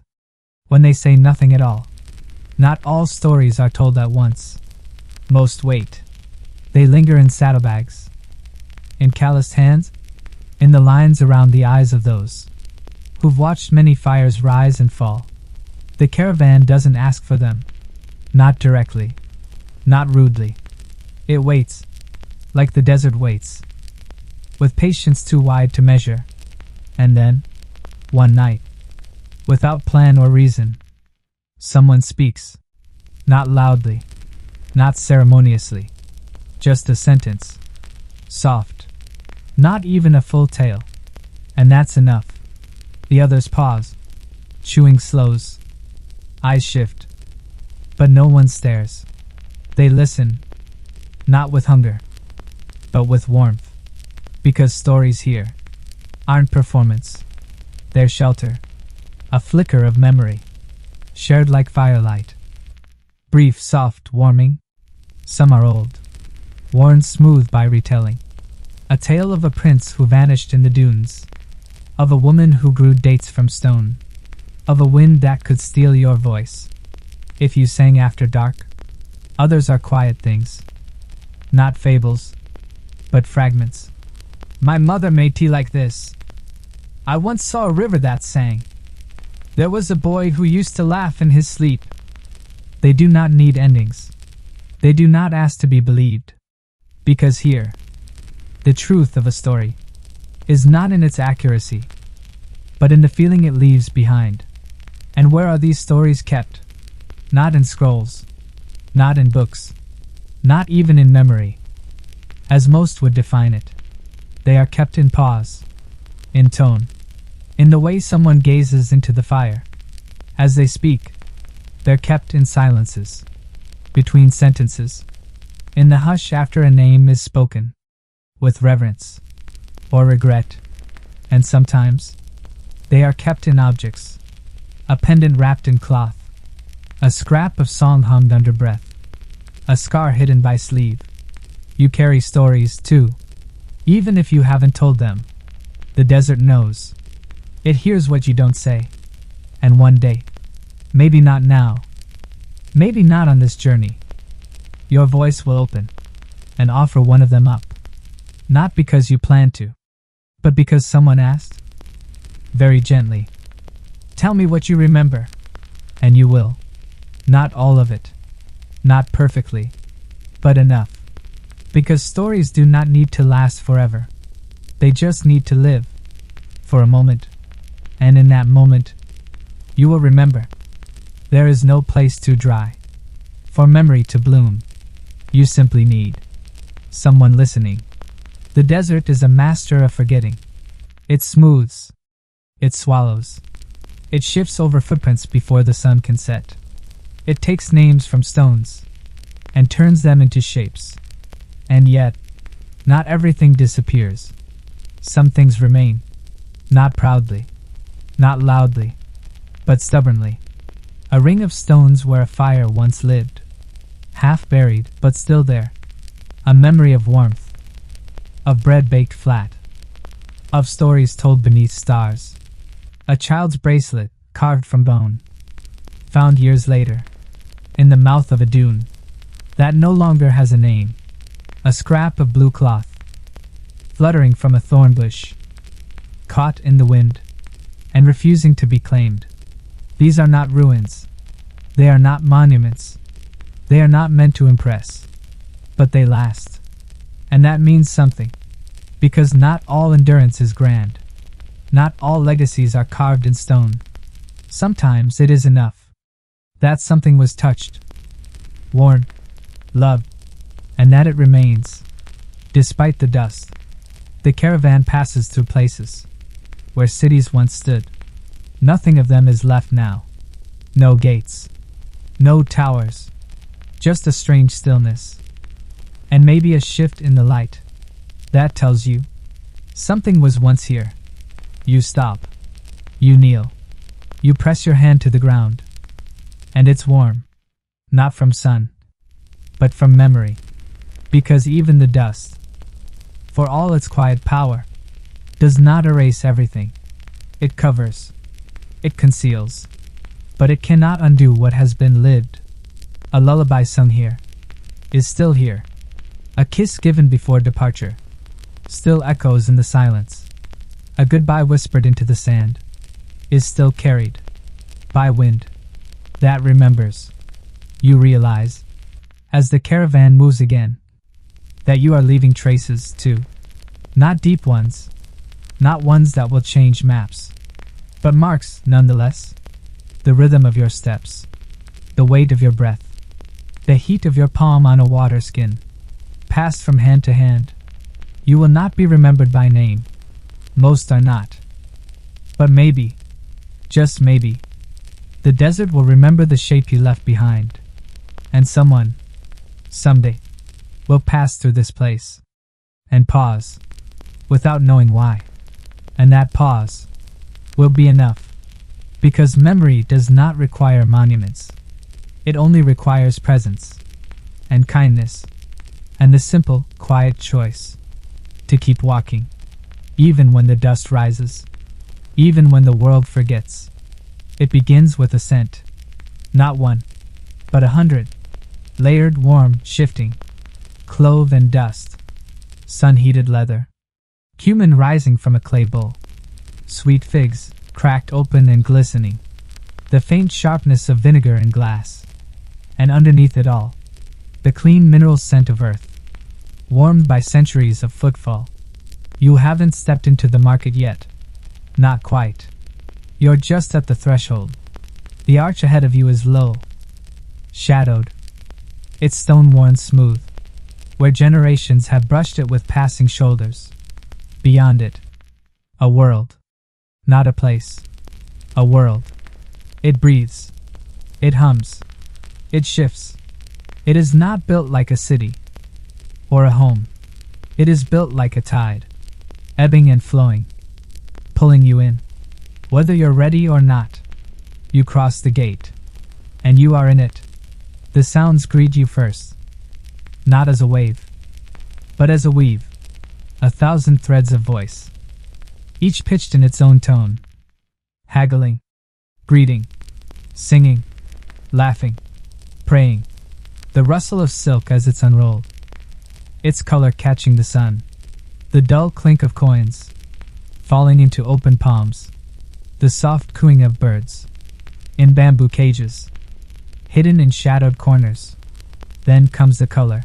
when they say nothing at all. Not all stories are told at once. Most wait. They linger in saddlebags, in calloused hands, in the lines around the eyes of those who've watched many fires rise and fall. The caravan doesn't ask for them, not directly, not rudely. It waits, like the desert waits, with patience too wide to measure. And then, one night, without plan or reason, someone speaks, not loudly, not ceremoniously, just a sentence, soft, not even a full tale, and that's enough. The others pause, chewing slows, eyes shift, but no one stares. They listen, not with hunger, but with warmth, because stories here aren't performance, they're shelter, a flicker of memory, shared like firelight. Brief, soft, warming. Some are old, worn smooth by retelling. A tale of a prince who vanished in the dunes, of a woman who grew dates from stone, of a wind that could steal your voice if you sang after dark. Others are quiet things, not fables, but fragments. My mother made tea like this. I once saw a river that sang. There was a boy who used to laugh in his sleep. They do not need endings. They do not ask to be believed. Because here, the truth of a story is not in its accuracy, but in the feeling it leaves behind. And where are these stories kept? Not in scrolls, not in books, not even in memory, as most would define it. They are kept in pause, in tone, in the way someone gazes into the fire. As they speak, they're kept in silences, between sentences, in the hush after a name is spoken, with reverence or regret. And sometimes, they are kept in objects, a pendant wrapped in cloth, a scrap of song hummed under breath, a scar hidden by sleeve. You carry stories too, even if you haven't told them. The desert knows. It hears what you don't say. And one day, maybe not now, maybe not on this journey, your voice will open and offer one of them up. Not because you planned to, but because someone asked. Very gently. Tell me what you remember. And you will. Not all of it. Not perfectly. But enough. Because stories do not need to last forever. They just need to live. For a moment. And in that moment, you will remember. There is no place too dry for memory to bloom. You simply need someone listening. The desert is a master of forgetting. It smooths. It swallows. It shifts over footprints before the sun can set. It takes names from stones and turns them into shapes. And yet, not everything disappears. Some things remain. Not proudly, not loudly, but stubbornly. A ring of stones where a fire once lived. Half buried, but still there. A memory of warmth, of bread baked flat, of stories told beneath stars. A child's bracelet, carved from bone, found years later, in the mouth of a dune, that no longer has a name, A scrap of blue cloth, fluttering from a thorn bush, caught in the wind, and refusing to be claimed. These are not ruins. They are not monuments. They are not meant to impress. But they last. And that means something. Because not all endurance is grand. Not all legacies are carved in stone. Sometimes it is enough that something was touched, worn, loved, and that it remains. Despite the dust, the caravan passes through places where cities once stood. Nothing of them is left now. No gates, no towers, just a strange stillness. And maybe a shift in the light that tells you something was once here. You stop. You kneel. You press your hand to the ground. And it's warm. Not from sun, but from memory. Because even the dust, for all its quiet power, does not erase everything. It covers. It conceals. But it cannot undo what has been lived. A lullaby sung here is still here. A kiss given before departure still echoes in the silence. A goodbye whispered into the sand is still carried by wind that remembers. You realize, as the caravan moves again, that you are leaving traces too. Not deep ones, not ones that will change maps, but marks nonetheless. The rhythm of your steps, the weight of your breath, the heat of your palm on a water skin, passed from hand to hand. You will not be remembered by name. Most are not. But maybe, just maybe, the desert will remember the shape you left behind. And someone, someday, will pass through this place and pause, without knowing why. And that pause will be enough. Because memory does not require monuments. It only requires presence and kindness and the simple, quiet choice to keep walking, even when the dust rises, even when the world forgets. It begins with a scent, not one, but 100, layered, warm, shifting, clove and dust, sun-heated leather, cumin rising from a clay bowl, sweet figs, cracked open and glistening, the faint sharpness of vinegar in glass, and underneath it all, the clean mineral scent of earth, warmed by centuries of footfall. You haven't stepped into the market yet. Not quite. You're just at the threshold. The arch ahead of you is low, shadowed, its stone worn smooth, where generations have brushed it with passing shoulders. Beyond it, a world. Not a place. A world. It breathes. It hums. It shifts. It is not built like a city or a home. It is built like a tide, ebbing and flowing, pulling you in. Whether you're ready or not, you cross the gate, and you are in it. The sounds greet you first, not as a wave, but as a weave, 1,000 threads of voice, each pitched in its own tone, haggling, greeting, singing, laughing, praying, the rustle of silk as it's unrolled, its color catching the sun, the dull clink of coins falling into open palms, the soft cooing of birds in bamboo cages, hidden in shadowed corners. Then comes the color,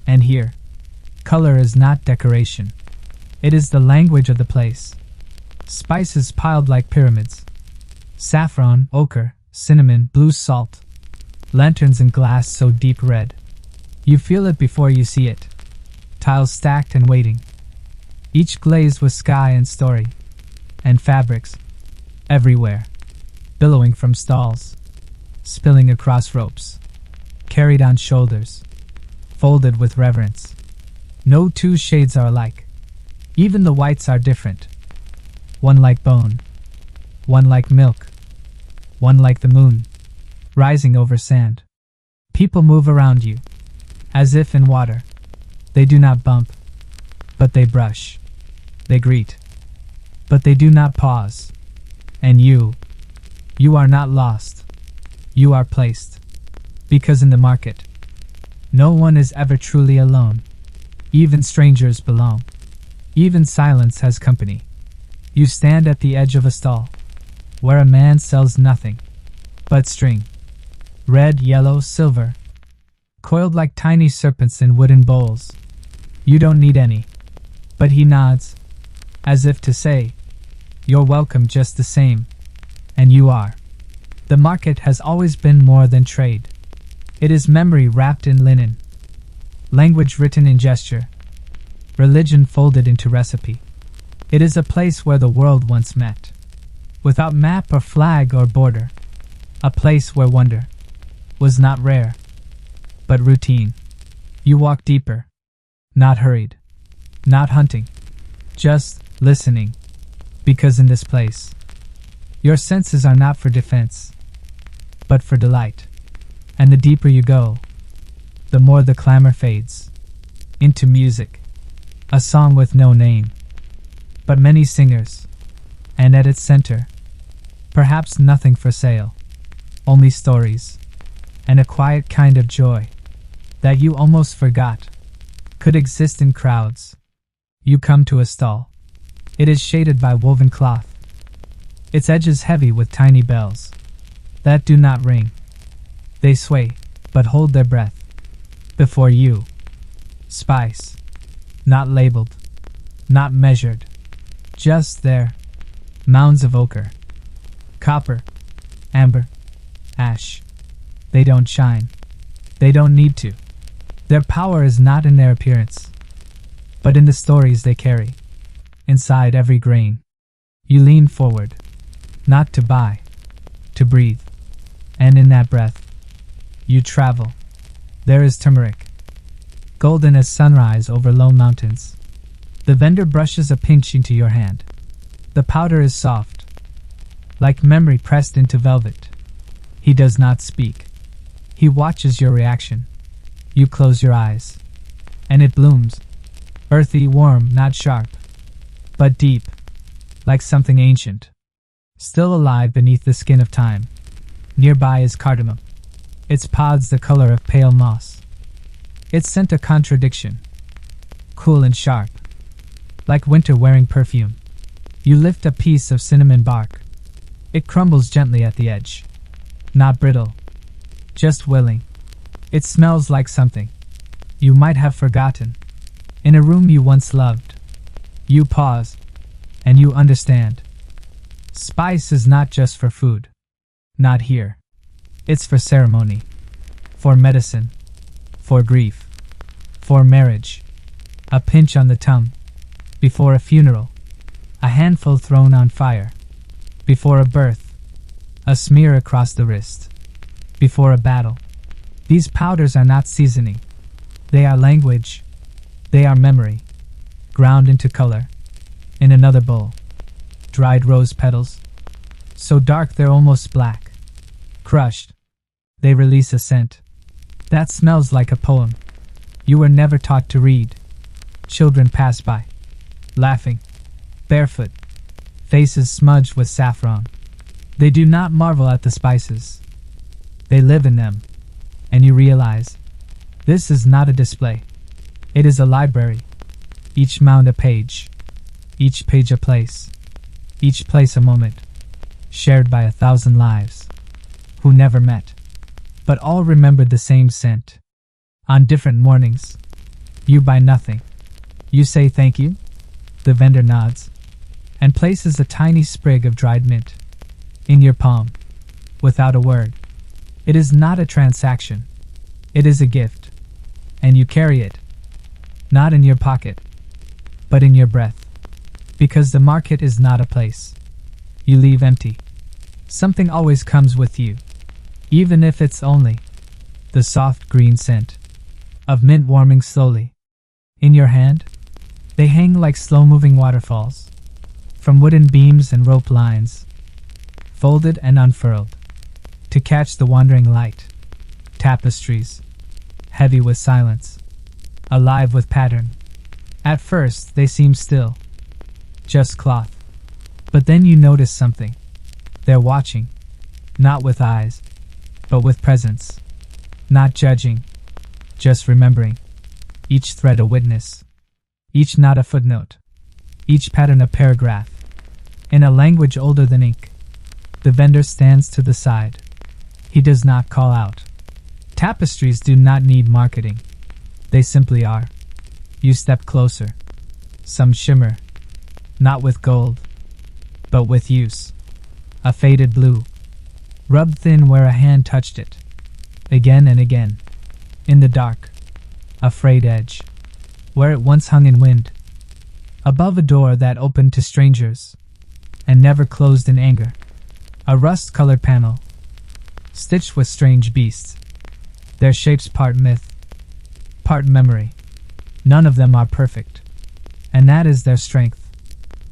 and here, color is not decoration. It is the language of the place. Spices piled like pyramids. Saffron, ochre, cinnamon, blue salt. Lanterns in glass so deep red. You feel it before you see it. Tiles stacked and waiting. Each glazed with sky and story. And fabrics. Everywhere. Billowing from stalls. Spilling across ropes. Carried on shoulders. Folded with reverence. No two shades are alike. Even the whites are different. One like bone. One like milk. One like the moon, rising over sand. People move around you, as if in water. They do not bump, but they brush. They greet, but they do not pause. And you are not lost. You are placed. Because in the market, no one is ever truly alone. Even strangers belong. Even silence has company. You stand at the edge of a stall, where a man sells nothing but string. Red, yellow, silver, coiled like tiny serpents in wooden bowls. You don't need any. But he nods, as if to say, "You're welcome just the same." And you are. The market has always been more than trade. It is memory wrapped in linen, language written in gesture, religion folded into recipe. It is a place where the world once met, without map or flag or border. A place where wonder was not rare, but routine. You walk deeper, not hurried, not hunting, just listening. Because in this place, your senses are not for defense, but for delight. And the deeper you go, the more the clamor fades into music, a song with no name, but many singers, and at its center, perhaps nothing for sale, only stories, and a quiet kind of joy that you almost forgot could exist in crowds. You come to a stall. It is shaded by woven cloth, its edges heavy with tiny bells that do not ring. They sway, but hold their breath. Before you, spice, not labeled, not measured, just there, mounds of ochre, copper, amber, ash. They don't shine. They don't need to. Their power is not in their appearance, but in the stories they carry. Inside every grain, you lean forward, not to buy, to breathe. And in that breath, you travel. There is turmeric, golden as sunrise over lone mountains. The vendor brushes a pinch into your hand. The powder is soft, like memory pressed into velvet. He does not speak. He watches your reaction. You close your eyes, and it blooms. Earthy, warm, not sharp, but deep, like something ancient, still alive beneath the skin of time. Nearby is cardamom, its pods the color of pale moss. Its scent a contradiction, cool and sharp, like winter wearing perfume. You lift a piece of cinnamon bark. It crumbles gently at the edge, not brittle, just willing. It smells like something you might have forgotten in a room you once loved. You pause, and you understand. Spice is not just for food. Not here. It's for ceremony, for medicine, for grief, for marriage. A pinch on the tongue, before a funeral. A handful thrown on fire, before a birth. A smear across the wrist, before a battle. These powders are not seasoning. They are language. They are memory, ground into color. In another bowl, dried rose petals, so dark they're almost black. Crushed, they release a scent that smells like a poem you were never taught to read. Children pass by, laughing, barefoot, faces smudged with saffron. They do not marvel at the spices. They live in them, and you realize this is not a display. It is a library, each mound a page, each page a place, each place a moment, shared by 1,000 lives, who never met, but all remembered the same scent. On different mornings, you buy nothing. You say thank you. The vendor nods, and places a tiny sprig of dried mint in your palm, without a word. It is not a transaction. It is a gift, and you carry it, not in your pocket, but in your breath. Because the market is not a place you leave empty. Something always comes with you, even if it's only the soft green scent of mint warming slowly. In your hand, they hang like slow-moving waterfalls, from wooden beams and rope lines, folded and unfurled, to catch the wandering light. Tapestries, heavy with silence, alive with pattern. At first, they seem still, just cloth. But then you notice something. They're watching, not with eyes, but with presence. Not judging, just remembering. Each thread a witness. each knot a footnote, each pattern a paragraph, in a language older than ink. The vendor stands to the side. He does not call out. Tapestries do not need marketing. They simply are. You step closer. Some shimmer, not with gold, but with use. A faded blue, rubbed thin where a hand touched it, again and again. In the dark, a frayed edge, where it once hung in wind. Above a door that opened to strangers, and never closed in anger. A rust-colored panel, stitched with strange beasts. Their shapes part myth, part memory. None of them are perfect, and that is their strength.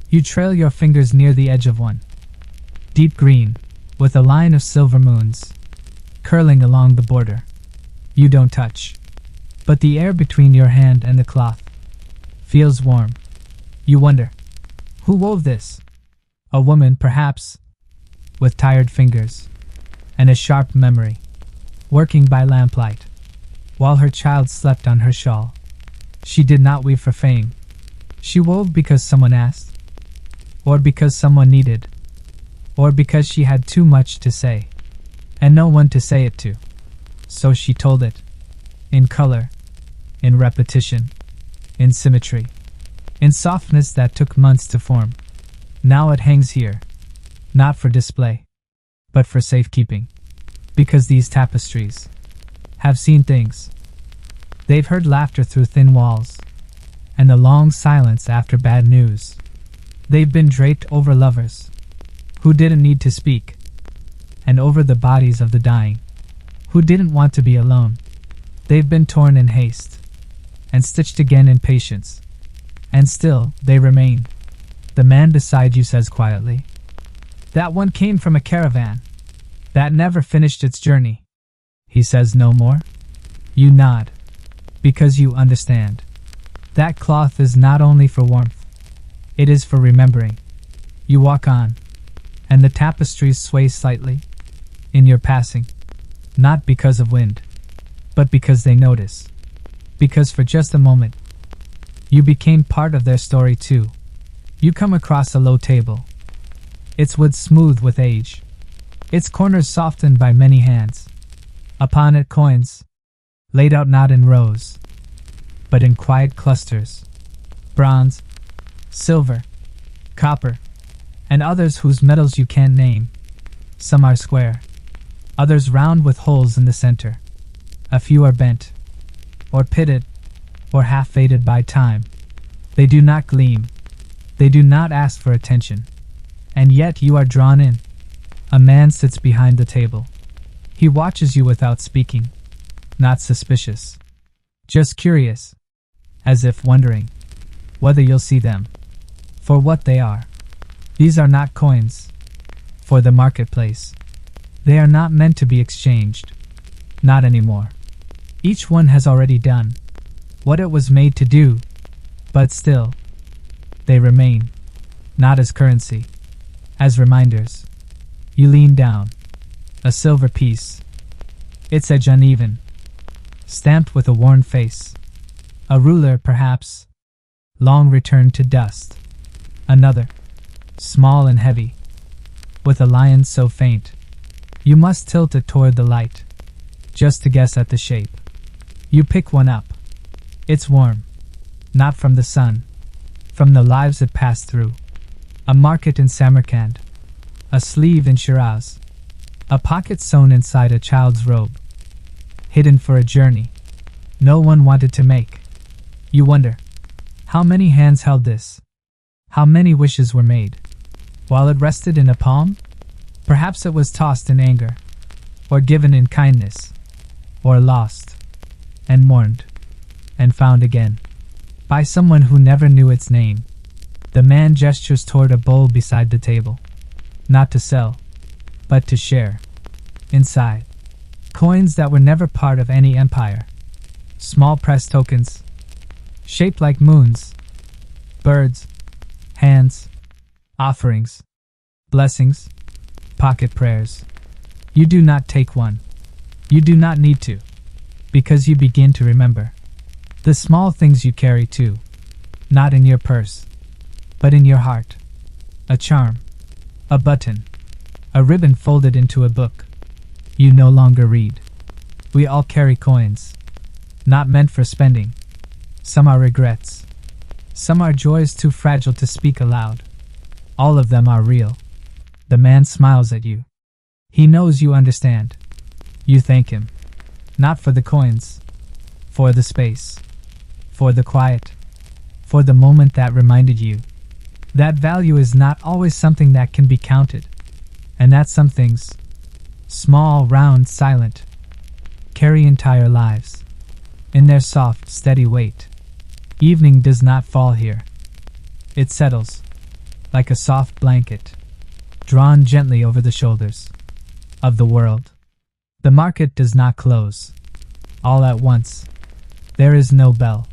You trail your fingers near the edge of one. Deep green, with a line of silver moons, curling along the border. You don't touch, but the air between your hand and the cloth feels warm. You wonder, who wove this? A woman, perhaps, with tired fingers and a sharp memory, working by lamplight, while her child slept on her shawl. She did not weave for fame. She wove because someone asked, or because someone needed, or because she had too much to say, and no one to say it to. So she told it, in color, in repetition, in symmetry, in softness that took months to form. Now it hangs here, not for display, but for safekeeping, because these tapestries have seen things. They've heard laughter through thin walls, and the long silence after bad news. They've been draped over lovers who didn't need to speak, and over the bodies of the dying who didn't want to be alone. They've been torn in haste, and stitched again in patience, and still they remain. The man beside you says quietly, "That one came from a caravan that never finished its journey." He says no more. You nod, because you understand. That cloth is not only for warmth, it is for remembering. You walk on, and the tapestries sway slightly in your passing, not because of wind, but because they notice. Because for just a moment, you became part of their story too. You come across a low table. Its wood smooth with age, its corners softened by many hands. Upon it coins, laid out not in rows, but in quiet clusters. Bronze, silver, copper, and others whose metals you can't name. Some are square, others round with holes in the center. A few are bent, or pitted, or half faded by time. They do not gleam. They do not ask for attention. And yet you are drawn in. A man sits behind the table. He watches you without speaking, not suspicious, just curious, as if wondering whether you'll see them for what they are. These are not coins for the marketplace. They are not meant to be exchanged. Not anymore. Each one has already done what it was made to do, but still, they remain, not as currency, as reminders. You lean down. A silver piece, its edge uneven, stamped with a worn face. A ruler, perhaps, long returned to dust. Another, small and heavy, with a lion so faint, you must tilt it toward the light, just to guess at the shape. You pick one up. It's warm, not from the sun, from the lives it passed through. A market in Samarkand, a sleeve in Shiraz, a pocket sewn inside a child's robe, hidden for a journey no one wanted to make. You wonder, how many hands held this? How many wishes were made? While it rested in a palm? Perhaps it was tossed in anger, or given in kindness, or lost, and mourned, and found again, by someone who never knew its name. The man gestures toward a bowl beside the table, not to sell, but to share. Inside, coins that were never part of any empire, small pressed tokens, shaped like moons, birds, hands, offerings, blessings, pocket prayers. You do not take one. You do not need to, because you begin to remember the small things you carry too. Not in your purse, but in your heart. A charm, a button, a ribbon folded into a book you no longer read. We all carry coins, not meant for spending. Some are regrets. Some are joys too fragile to speak aloud. All of them are real. The man smiles at you. He knows you understand. You thank him. Not for the coins, for the space, for the quiet, for the moment that reminded you. That value is not always something that can be counted, and that some things, small, round, silent, carry entire lives in their soft, steady weight. Evening does not fall here. It settles, like a soft blanket, drawn gently over the shoulders of the world. The market does not close all at once. There is no bell,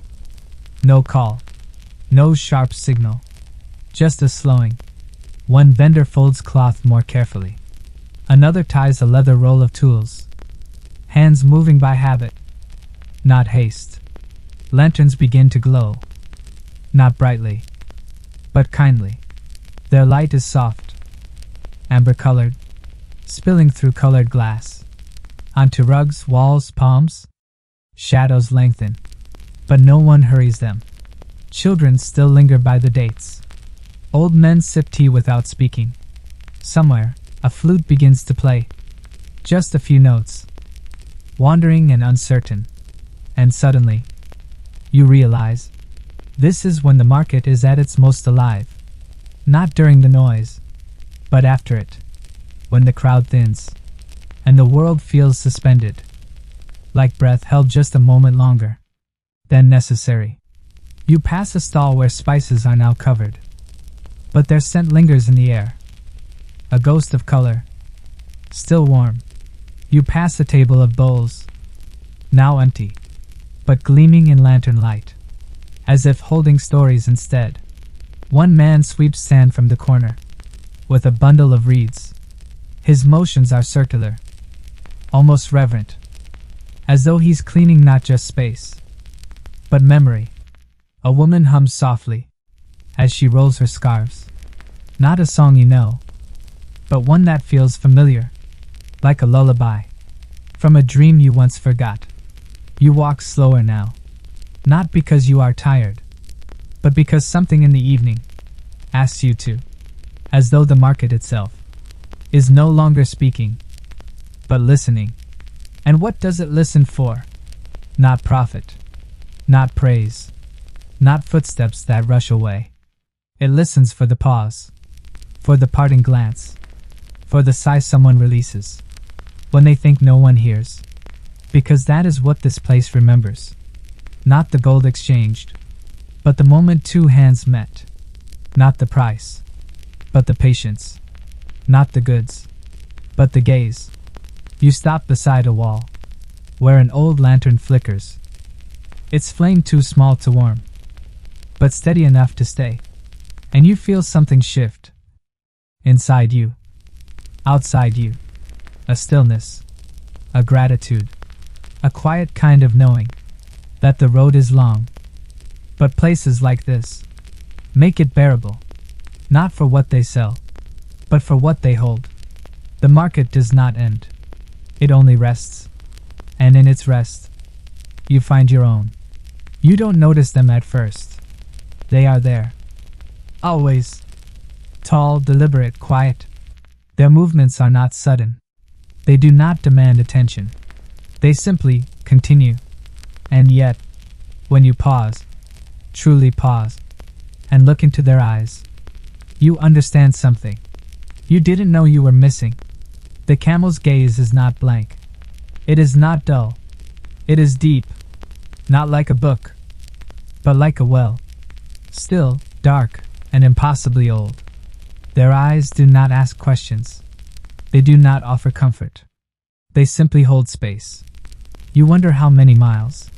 no call, no sharp signal, just a slowing. One vendor folds cloth more carefully. Another ties a leather roll of tools, hands moving by habit, not haste. Lanterns begin to glow, not brightly, but kindly. Their light is soft, amber-colored, spilling through colored glass, onto rugs, walls, palms. Shadows lengthen, but no one hurries them. Children still linger by the dates. Old men sip tea without speaking. Somewhere, a flute begins to play. Just a few notes, wandering and uncertain. And suddenly, you realize, this is when the market is at its most alive. Not during the noise, but after it. When the crowd thins, and the world feels suspended. Like breath held just a moment longer than necessary. You pass a stall where spices are now covered, but their scent lingers in the air. A ghost of color, still warm. You pass a table of bowls, now empty, but gleaming in lantern light, as if holding stories instead. One man sweeps sand from the corner, with a bundle of reeds. His motions are circular, almost reverent, as though he's cleaning not just space, but memory. A woman hums softly, as she rolls her scarves. Not a song you know, but one that feels familiar, like a lullaby, from a dream you once forgot. You walk slower now, not because you are tired, but because something in the evening asks you to, as though the market itself is no longer speaking, but listening. And what does it listen for? Not profit, not praise, not footsteps that rush away. It listens for the pause, for the parting glance, for the sigh someone releases when they think no one hears. Because that is what this place remembers. Not the gold exchanged, but the moment two hands met. Not the price, but the patience. Not the goods, but the gaze. You stop beside a wall, where an old lantern flickers. Its flame too small to warm, but steady enough to stay. And you feel something shift. Inside you, outside you. A stillness, a gratitude, a quiet kind of knowing that the road is long. But places like this make it bearable, not for what they sell, but for what they hold. The market does not end. It only rests. And in its rest, you find your own. You don't notice them at first. They are there. Always. Tall, deliberate, quiet. Their movements are not sudden. They do not demand attention. They simply continue. And yet, when you pause, truly pause, and look into their eyes, you understand something you didn't know you were missing. The camel's gaze is not blank. It is not dull. It is deep, not like a book, but like a well, still, dark, and impossibly old. Their eyes do not ask questions. They do not offer comfort. They simply hold space. You wonder how many miles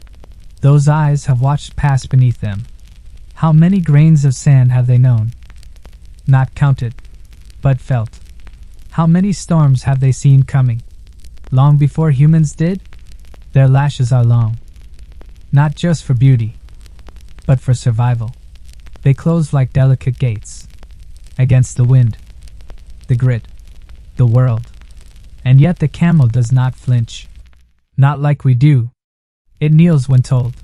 those eyes have watched pass beneath them. How many grains of sand have they known? Not counted, but felt. How many storms have they seen coming? Long before humans did? Their lashes are long, not just for beauty, but for survival. They close like delicate gates, against the wind, the grit, the world. And yet the camel does not flinch. Not like we do. It kneels when told,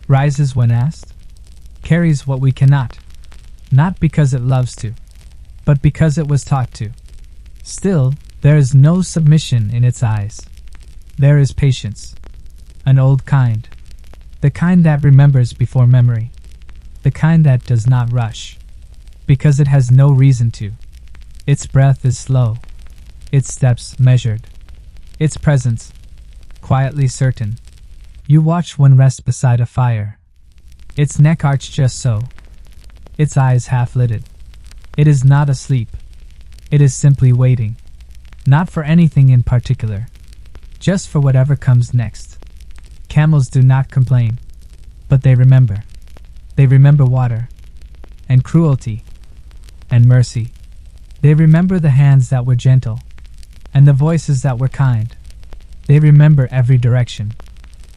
rises when asked, carries what we cannot, not because it loves to, but because it was taught to. Still, there is no submission in its eyes. There is patience, an old kind, the kind that remembers before memory, the kind that does not rush, because it has no reason to. Its breath is slow, its steps measured, its presence quietly certain. You watch when rest beside a fire, its neck arched just so, its eyes half-lidded. It is not asleep, it is simply waiting, not for anything in particular, just for whatever comes next. Camels do not complain, but they remember. They remember water, and cruelty, and mercy. They remember the hands that were gentle, and the voices that were kind. They remember every direction.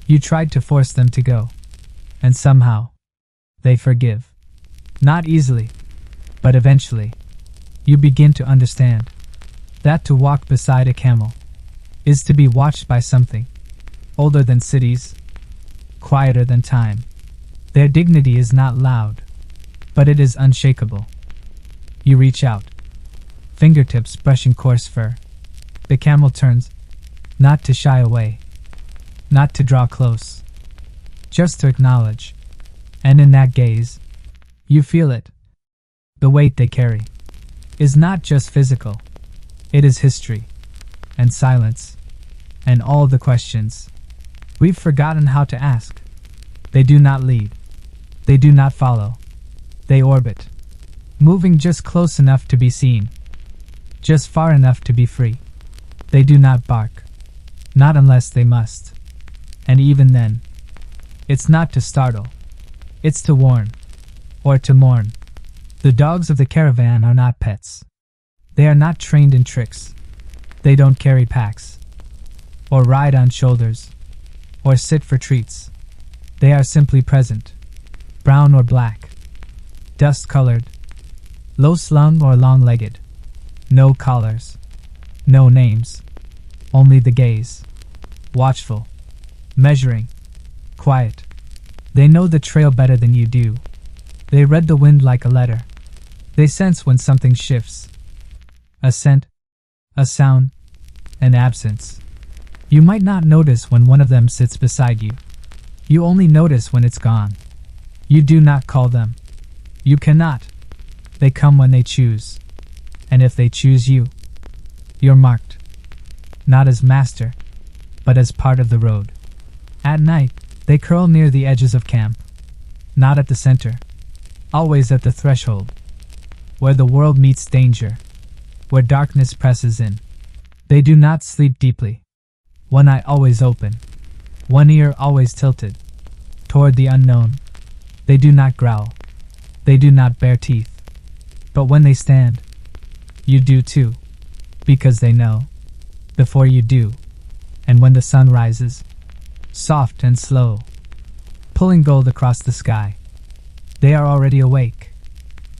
You tried to force them to go, and somehow, they forgive. Not easily, but eventually, you begin to understand that to walk beside a camel is to be watched by something older than cities, quieter than time. Their dignity is not loud, but it is unshakable. You reach out, fingertips brushing coarse fur. The camel turns, not to shy away, not to draw close, just to acknowledge. And in that gaze, you feel it. The weight they carry is not just physical, it is history, and silence, and all the questions we've forgotten how to ask. They do not lead, they do not follow, they orbit, moving just close enough to be seen, just far enough to be free. They do not bark, not unless they must, and even then, it's not to startle, it's to warn, or to mourn. The dogs of the caravan are not pets. They are not trained in tricks. They don't carry packs, or ride on shoulders, or sit for treats. They are simply present, brown or black, dust-colored, low-slung or long-legged. No collars, no names, only the gaze, watchful, measuring, quiet. They know the trail better than you do. They read the wind like a letter. They sense when something shifts. A scent, a sound, an absence. You might not notice when one of them sits beside you. You only notice when it's gone. You do not call them. You cannot. They come when they choose. And if they choose you, you're marked. Not as master, but as part of the road. At night, they curl near the edges of camp. Not at the center. Always at the threshold. Where the world meets danger. Where darkness presses in. They do not sleep deeply. One eye always open. One ear always tilted toward the unknown. They do not growl. They do not bare teeth. But when they stand, you do too. Because they know. Before you do. And when the sun rises, soft and slow, pulling gold across the sky, they are already awake,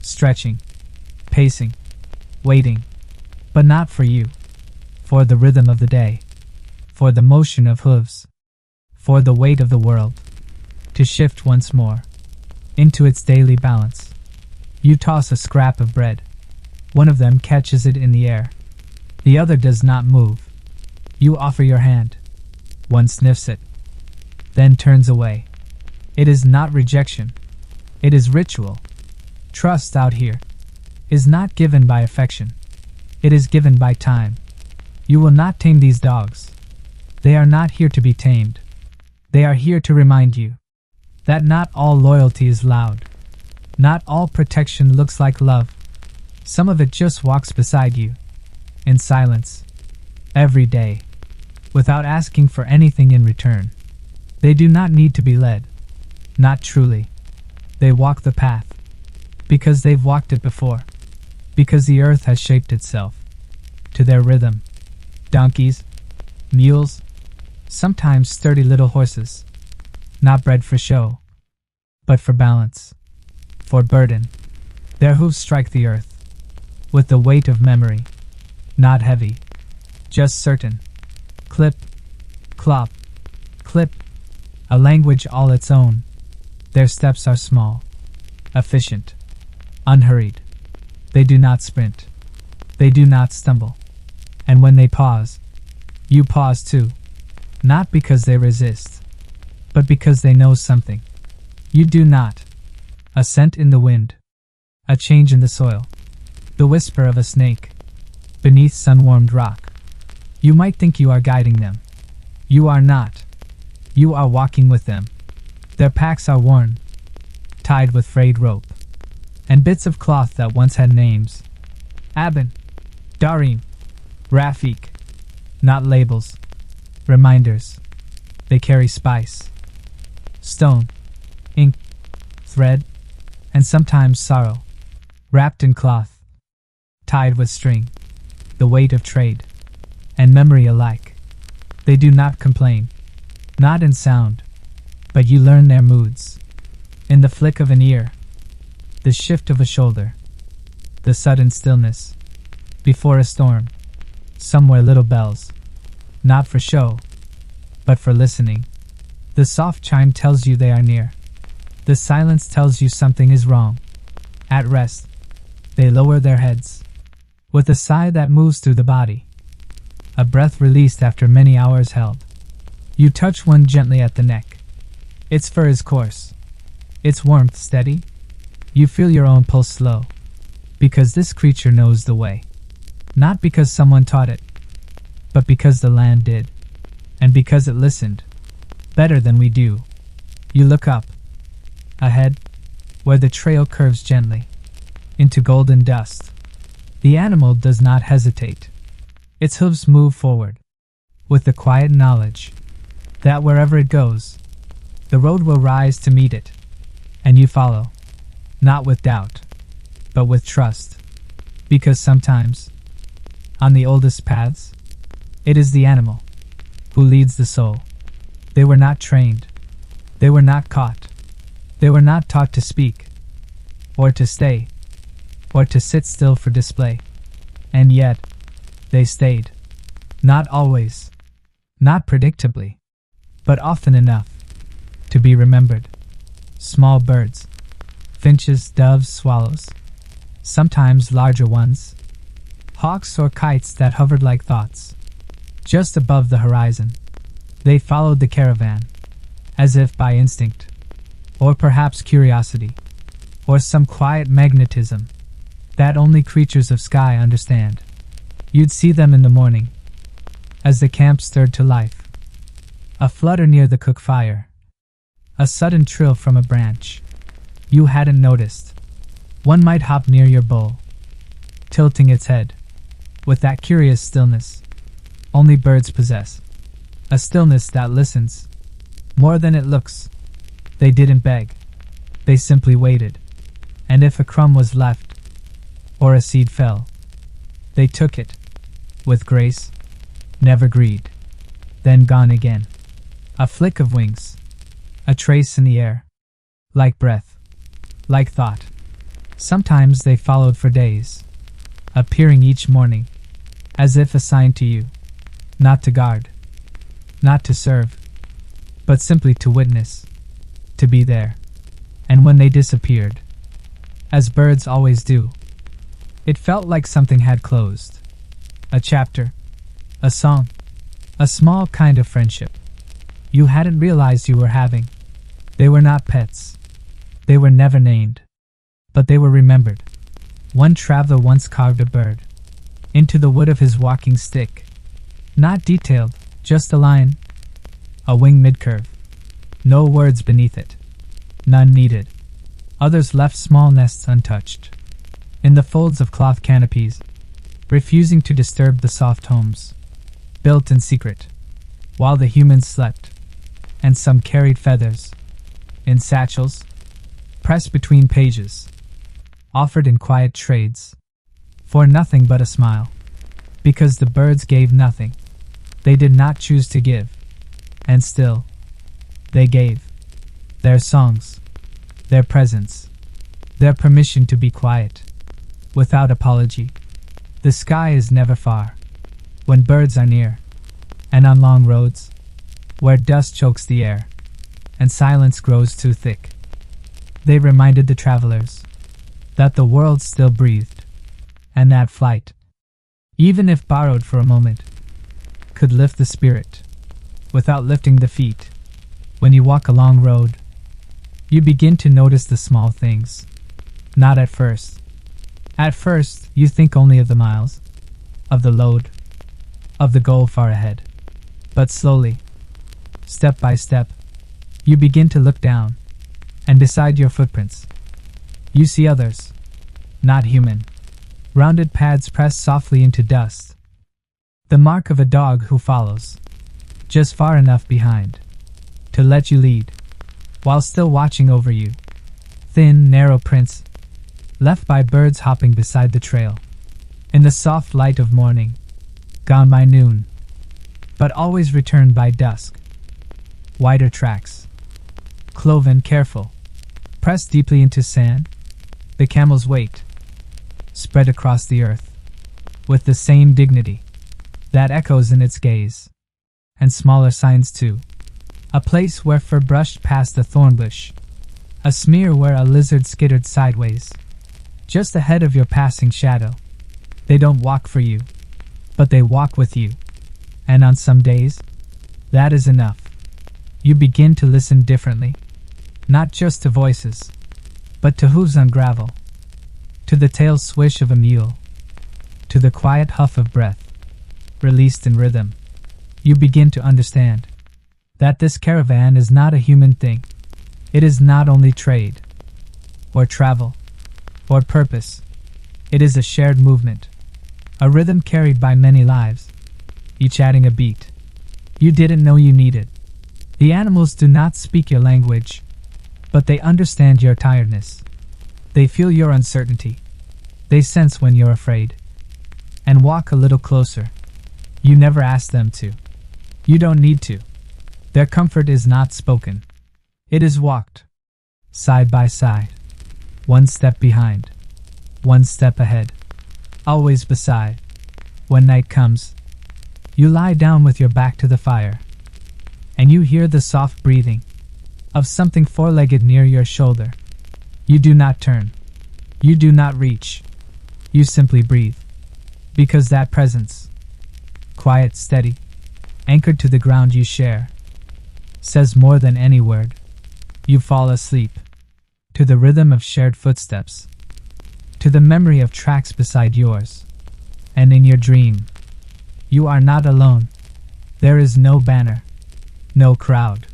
stretching, pacing, waiting, but not for you, for the rhythm of the day, for the motion of hooves, for the weight of the world, to shift once more, into its daily balance. You toss a scrap of bread. One of them catches it in the air. The other does not move. You offer your hand. One sniffs it, then turns away. It is not rejection. It is ritual. Trust out here is not given by affection. It is given by time. You will not tame these dogs. They are not here to be tamed. They are here to remind you that not all loyalty is loud. Not all protection looks like love. Some of it just walks beside you, in silence, every day, without asking for anything in return. They do not need to be led. Not truly. They walk the path, because they've walked it before, because the earth has shaped itself, to their rhythm. Donkeys, mules, sometimes sturdy little horses, not bred for show, but for balance. for burden. Their hooves strike the earth with the weight of memory, not heavy, just certain. Clip, clop, clip, a language all its own. Their steps are small, efficient, unhurried. They do not sprint. They do not stumble. And when they pause, you pause too. Not because they resist, but because they know something you do not. A scent in the wind, a change in the soil, the whisper of a snake beneath sun-warmed rock. You might think you are guiding them. You are not. You are walking with them. Their packs are worn, tied with frayed rope, and bits of cloth that once had names. Abin, Darim, Rafik. Not labels, reminders. They carry spice, stone, ink, thread, and sometimes sorrow, wrapped in cloth, tied with string, the weight of trade, and memory alike. They do not complain, not in sound, but you learn their moods. In the flick of an ear, the shift of a shoulder, the sudden stillness, before a storm, somewhere little bells, not for show, but for listening. The soft chime tells you they are near. The silence tells you something is wrong. At rest, they lower their heads, with a sigh that moves through the body, a breath released after many hours held. You touch one gently at the neck. Its fur is coarse, its warmth steady. You feel your own pulse slow, because this creature knows the way. Not because someone taught it, but because the land did, and because it listened, better than we do. You look up, ahead, where the trail curves gently, into golden dust. The animal does not hesitate. Its hooves move forward, with the quiet knowledge that wherever it goes, the road will rise to meet it, and you follow, not with doubt, but with trust, because sometimes, on the oldest paths, it is the animal who leads the soul. They were not trained. They were not caught. They were not taught to speak, or to stay, or to sit still for display. And yet, they stayed. Not always, not predictably, but often enough to be remembered. Small birds, finches, doves, swallows, sometimes larger ones, hawks or kites that hovered like thoughts, just above the horizon. They followed the caravan, as if by instinct, or perhaps curiosity, or some quiet magnetism that only creatures of sky understand. You'd see them in the morning, as the camp stirred to life. A flutter near the cook fire, a sudden trill from a branch you hadn't noticed. One might hop near your bowl, tilting its head, with that curious stillness only birds possess. A stillness that listens, more than it looks. They didn't beg. They simply waited. And if a crumb was left, or a seed fell, they took it, with grace, never greed. Then gone again. A flick of wings, a trace in the air, like breath, like thought. Sometimes they followed for days, appearing each morning, as if assigned to you, not to guard, not to serve, but simply to witness, to be there. And when they disappeared, as birds always do, it felt like something had closed. A chapter, a song, a small kind of friendship you hadn't realized you were having. They were not pets. They were never named, but they were remembered. One traveler once carved a bird into the wood of his walking stick. Not detailed, just a line, a wing mid-curve. No words beneath it. None needed. Others left small nests untouched, in the folds of cloth canopies, refusing to disturb the soft homes, built in secret, while the humans slept, and some carried feathers, in satchels, pressed between pages, offered in quiet trades, for nothing but a smile, because the birds gave nothing. They did not choose to give, and still, they gave. Their songs, their presence, their permission to be quiet, without apology. The sky is never far, when birds are near, and on long roads, where dust chokes the air, and silence grows too thick. They reminded the travelers that the world still breathed, and that flight, even if borrowed for a moment, could lift the spirit, without lifting the feet. When you walk a long road, you begin to notice the small things. Not at first. At first, you think only of the miles, of the load, of the goal far ahead. But slowly, step by step, you begin to look down, and beside your footprints, you see others, not human. Rounded pads pressed softly into dust. The mark of a dog who follows, just far enough behind, to let you lead, while still watching over you. Thin, narrow prints, left by birds hopping beside the trail, in the soft light of morning, gone by noon, but always returned by dusk. Wider tracks, cloven, careful, pressed deeply into sand, the camel's weight, spread across the earth, with the same dignity that echoes in its gaze. And smaller signs too. A place where fur brushed past a thorn bush, a smear where a lizard skittered sideways, just ahead of your passing shadow. They don't walk for you, but they walk with you. And on some days, that is enough. You begin to listen differently, not just to voices, but to hooves on gravel, to the tail swish of a mule, to the quiet huff of breath, released in rhythm. You begin to understand that this caravan is not a human thing. It is not only trade, or travel, or purpose. It is a shared movement, a rhythm carried by many lives, each adding a beat you didn't know you needed. The animals do not speak your language, but they understand your tiredness. They feel your uncertainty. They sense when you're afraid, and walk a little closer. You never ask them to. You don't need to. Their comfort is not spoken. It is walked, side by side, one step behind, one step ahead, always beside. When night comes, you lie down with your back to the fire, and you hear the soft breathing of something four-legged near your shoulder. You do not turn. You do not reach. You simply breathe, because that presence, quiet, steady, anchored to the ground you share, says more than any word. You fall asleep to the rhythm of shared footsteps, to the memory of tracks beside yours, and in your dream, you are not alone. There is no banner, no crowd,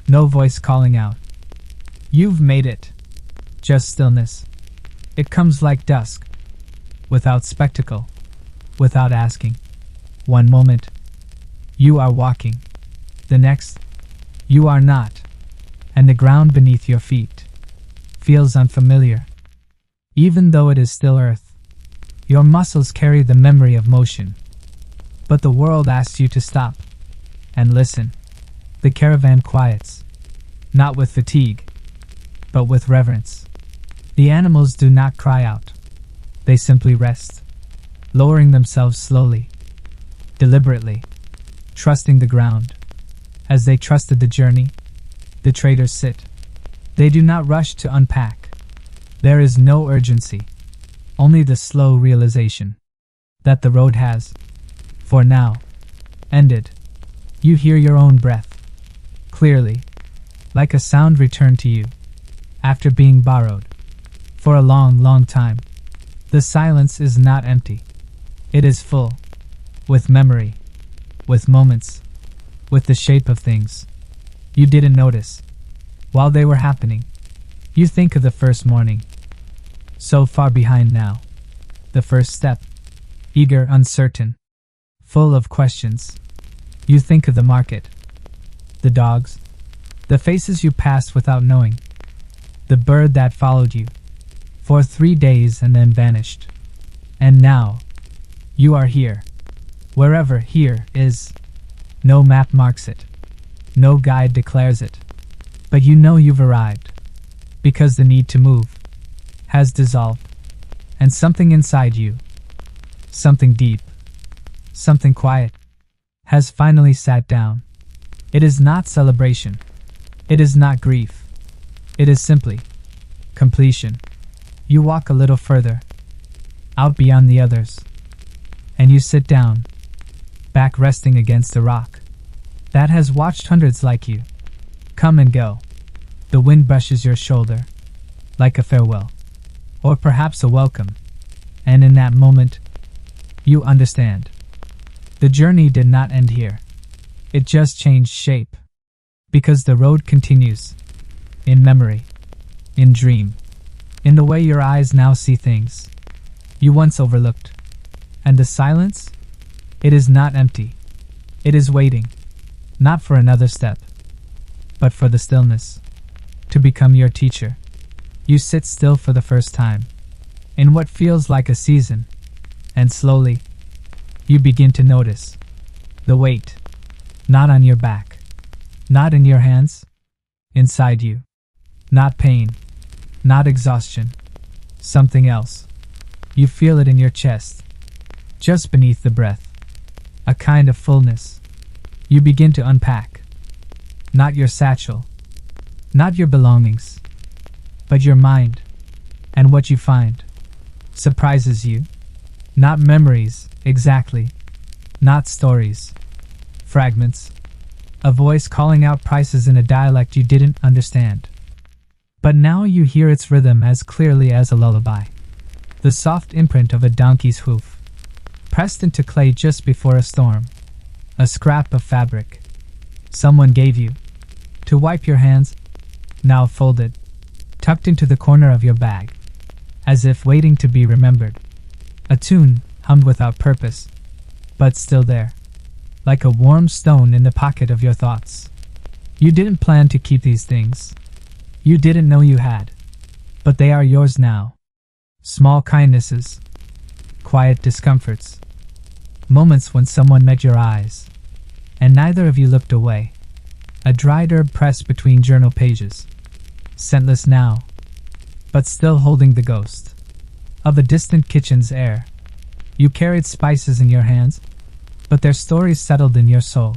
no voice calling out. You've made it. Just stillness. It comes like dusk, without spectacle, without asking. One moment, you are walking. The next, you are not, and the ground beneath your feet feels unfamiliar. Even though it is still earth, your muscles carry the memory of motion. But the world asks you to stop and listen. The caravan quiets, not with fatigue, but with reverence. The animals do not cry out. They simply rest, lowering themselves slowly, deliberately, trusting the ground. As they trusted the journey, the traders sit. They do not rush to unpack. There is no urgency, only the slow realization that the road has, for now, ended. You hear your own breath, clearly, like a sound returned to you, after being borrowed, for a long, long time. The silence is not empty. It is full, with memory, with moments, with the shape of things you didn't notice while they were happening. You think of the first morning, so far behind now. The first step, eager, uncertain, full of questions. You think of the market, the dogs, the faces you passed without knowing, the bird that followed you for 3 days and then vanished. And now, you are here. Wherever here is. No map marks it. No guide declares it. But you know you've arrived, because the need to move has dissolved, and something inside you, something deep, something quiet, has finally sat down. It is not celebration. It is not grief. It is simply completion. You walk a little further, out beyond the others, and you sit down, back resting against a rock that has watched hundreds like you come and go. The wind brushes your shoulder, like a farewell, or perhaps a welcome, and in that moment, you understand. The journey did not end here. It just changed shape, because the road continues, in memory, in dream, in the way your eyes now see things you once overlooked. And the silence? It is not empty. It is waiting, not for another step, but for the stillness to become your teacher. You sit still for the first time, in what feels like a season, and slowly, you begin to notice the weight, not on your back, not in your hands, inside you. Not pain, not exhaustion, something else. You feel it in your chest, just beneath the breath, a kind of fullness. You begin to unpack, not your satchel, not your belongings, but your mind, and what you find surprises you. Not memories, exactly, not stories, fragments, a voice calling out prices in a dialect you didn't understand. But now you hear its rhythm as clearly as a lullaby. The soft imprint of a donkey's hoof, pressed into clay just before a storm. A scrap of fabric someone gave you to wipe your hands, now folded, tucked into the corner of your bag, as if waiting to be remembered. A tune hummed without purpose, but still there, like a warm stone in the pocket of your thoughts. You didn't plan to keep these things. You didn't know you had, but they are yours now. Small kindnesses, quiet discomforts, moments when someone met your eyes, and neither of you looked away. A dried herb pressed between journal pages, scentless now, but still holding the ghost of a distant kitchen's air. You carried spices in your hands, but their stories settled in your soul.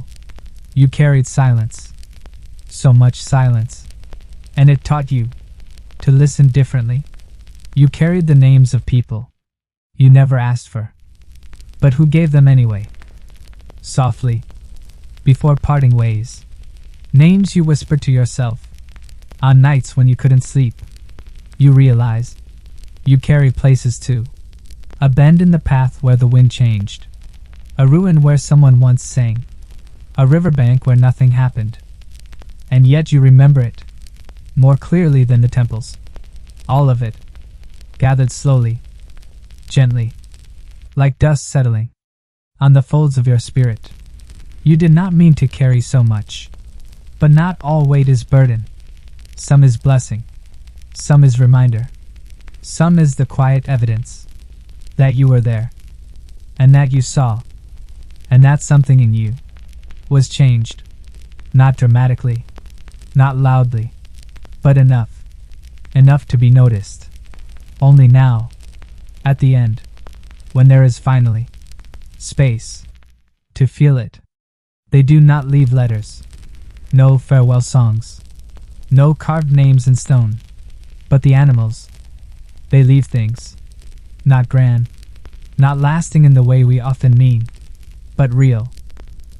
You carried silence, so much silence, and it taught you to listen differently. You carried the names of people you never asked for, but who gave them anyway, softly, before parting ways. Names you whispered to yourself on nights when you couldn't sleep. You realize you carry places too. A bend in the path where the wind changed, a ruin where someone once sang, a riverbank where nothing happened. And yet you remember it, more clearly than the temples. All of it, gathered slowly, gently, like dust settling on the folds of your spirit. You did not mean to carry so much, but not all weight is burden. Some is blessing, some is reminder, some is the quiet evidence that you were there, and that you saw, and that something in you was changed, not dramatically, not loudly, but enough to be noticed. Only now, at the end, when there is finally space to feel it. They do not leave letters, no farewell songs, no carved names in stone, but the animals, they leave things, not grand, not lasting in the way we often mean, but real.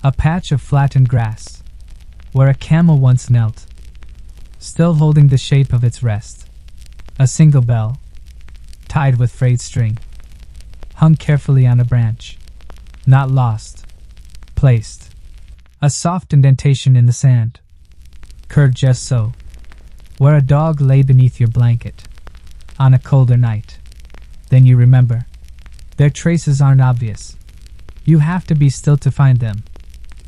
A patch of flattened grass, where a camel once knelt, still holding the shape of its rest. A single bell, tied with frayed string, hung carefully on a branch, not lost, placed. A soft indentation in the sand, curved just so, where a dog lay beneath your blanket, on a colder night. Then you remember. Their traces aren't obvious. You have to be still to find them,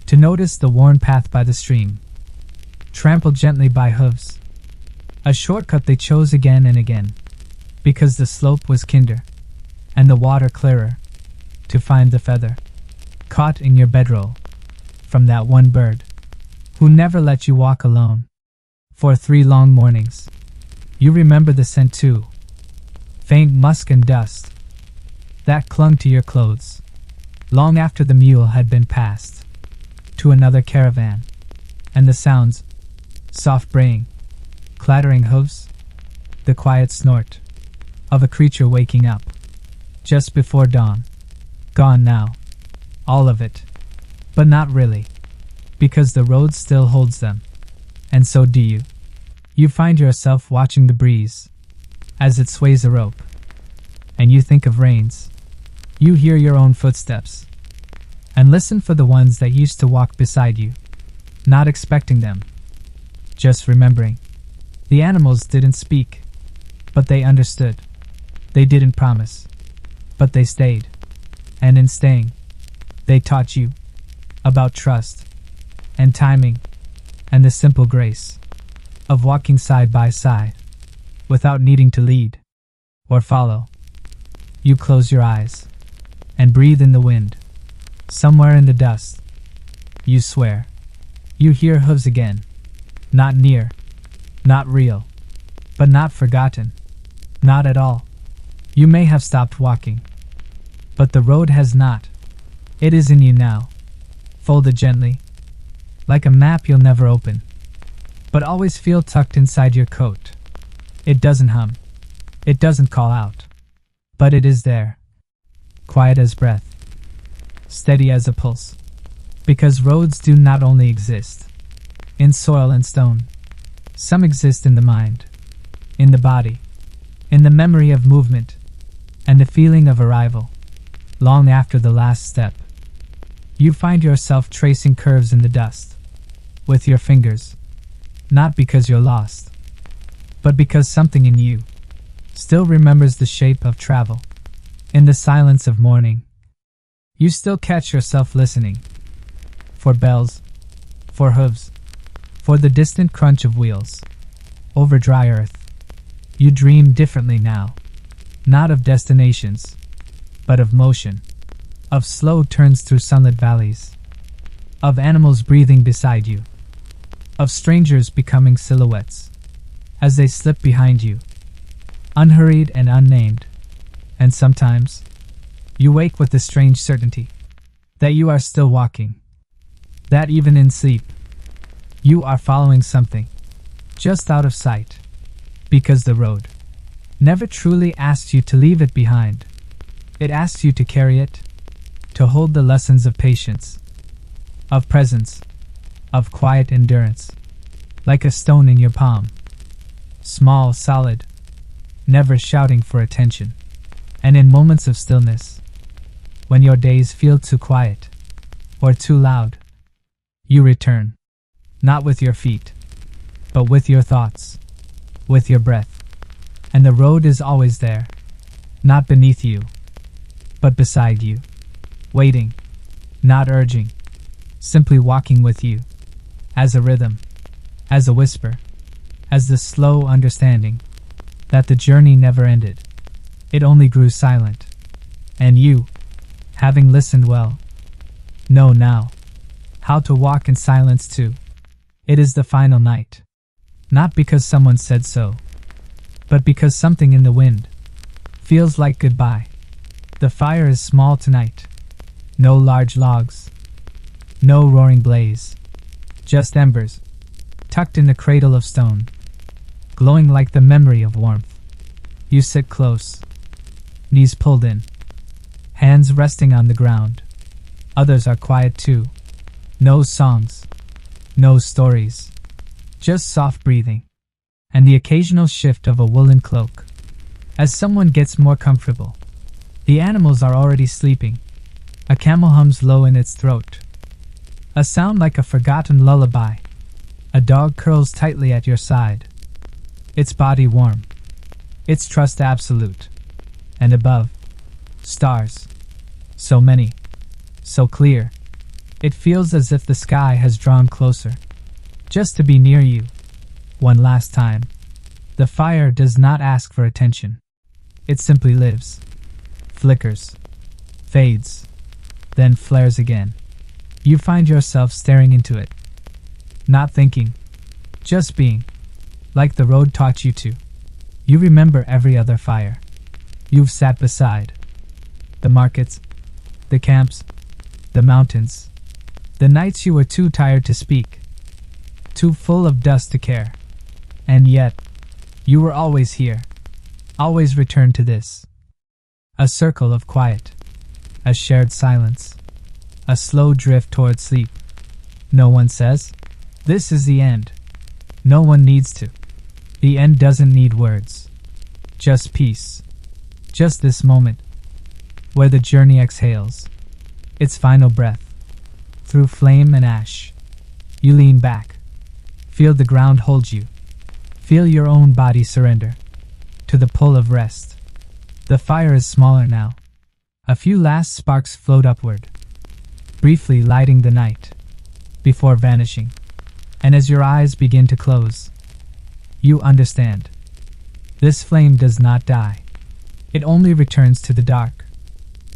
to notice the worn path by the stream, trampled gently by hooves. A shortcut they chose again and again, because the slope was kinder, and the water clearer, to find the feather, caught in your bedroll, from that one bird, who never let you walk alone. For 3 long mornings. You remember the scent too, faint musk and dust that clung to your clothes long after the mule had been passed to another caravan, and the sounds, soft braying, clattering hooves, the quiet snort of a creature waking up just before dawn. Gone now, all of it, but not really, because the road still holds them, and so do you. You find yourself watching the breeze as it sways a rope, and you think of reins. You hear your own footsteps, and listen for the ones that used to walk beside you, not expecting them, just remembering. The animals didn't speak, but they understood. They didn't promise, but they stayed. And in staying, they taught you about trust and timing and the simple grace of walking side by side without needing to lead or follow. You close your eyes and breathe in the wind. Somewhere in the dust, you swear, you hear hooves again. Not near, not real, but not forgotten, not at all. You may have stopped walking, but the road has not. It is in you now, folded gently, like a map you'll never open, but always feel tucked inside your coat. It doesn't hum, it doesn't call out, but it is there, quiet as breath, steady as a pulse, because roads do not only exist in soil and stone. Some exist in the mind, in the body, in the memory of movement, and the feeling of arrival. Long after the last step, you find yourself tracing curves in the dust with your fingers, not because you're lost, but because something in you still remembers the shape of travel. In the silence of morning, you still catch yourself listening for bells, for hooves, for the distant crunch of wheels over dry earth. You dream differently now, not of destinations, but of motion, of slow turns through sunlit valleys, of animals breathing beside you, of strangers becoming silhouettes as they slip behind you, unhurried and unnamed. And sometimes, you wake with the strange certainty that you are still walking, that even in sleep, you are following something just out of sight, because the road never truly asks you to leave it behind. It asks you to carry it, to hold the lessons of patience, of presence, of quiet endurance, like a stone in your palm, small, solid, never shouting for attention. And in moments of stillness, when your days feel too quiet or too loud, you return, not with your feet, but with your thoughts, with your breath. And the road is always there, not beneath you, but beside you, waiting, not urging, simply walking with you, as a rhythm, as a whisper, as the slow understanding that the journey never ended. It only grew silent, and you, having listened well, know now how to walk in silence too. It is the final night, not because someone said so, but because something in the wind feels like goodbye. The fire is small tonight, no large logs, no roaring blaze, just embers, tucked in a cradle of stone, glowing like the memory of warmth. You sit close, knees pulled in, hands resting on the ground. Others are quiet too. No songs, no stories, just soft breathing, and the occasional shift of a woolen cloak as someone gets more comfortable. The animals are already sleeping. A camel hums low in its throat, a sound like a forgotten lullaby. A dog curls tightly at your side, its body warm, its trust absolute. And above, stars. So many, so clear. It feels as if the sky has drawn closer, just to be near you. One last time. The fire does not ask for attention. It simply lives, flickers, fades, then flares again. You find yourself staring into it, not thinking, just being, like the road taught you to. You remember every other fire, you've sat beside. The markets, the camps, the mountains, the nights you were too tired to speak, too full of dust to care. And yet, you were always here, always returned to this. A circle of quiet, a shared silence, a slow drift toward sleep. No one says, "This is the end." No one needs to. The end doesn't need words. Just peace. Just this moment, where the journey exhales, its final breath. Through flame and ash, you lean back. Feel the ground hold you. Feel your own body surrender to the pull of rest. The fire is smaller now. A few last sparks float upward, briefly lighting the night, before vanishing. And as your eyes begin to close, you understand. This flame does not die. It only returns to the dark,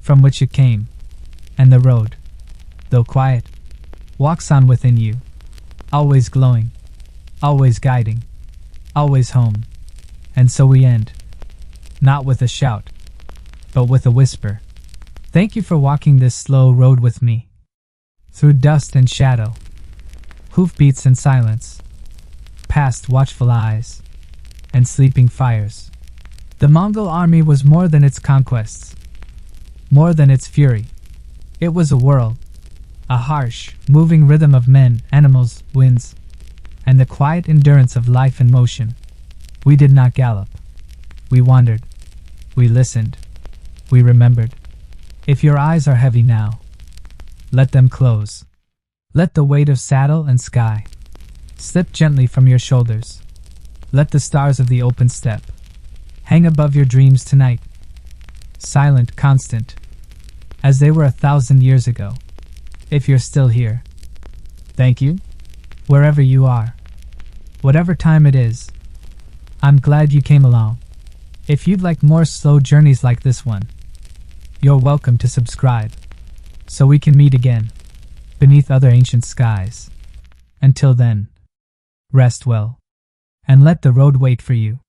from which it came, and the road, though quiet, walks on within you, always glowing, always guiding, always home. And so we end, not with a shout, but with a whisper. Thank you for walking this slow road with me, through dust and shadow, hoofbeats and silence, past watchful eyes, and sleeping fires. The Mongol army was more than its conquests, more than its fury. It was a world, a harsh, moving rhythm of men, animals, winds, and the quiet endurance of life in motion. We did not gallop. We wandered. We listened. We remembered. If your eyes are heavy now, let them close. Let the weight of saddle and sky slip gently from your shoulders. Let the stars of the open steppe hang above your dreams tonight, silent, constant, as they were 1,000 years ago. If you're still here, thank you, wherever you are, whatever time it is. I'm glad you came along. If you'd like more slow journeys like this one, you're welcome to subscribe, so we can meet again, beneath other ancient skies. Until then, rest well, and let the road wait for you.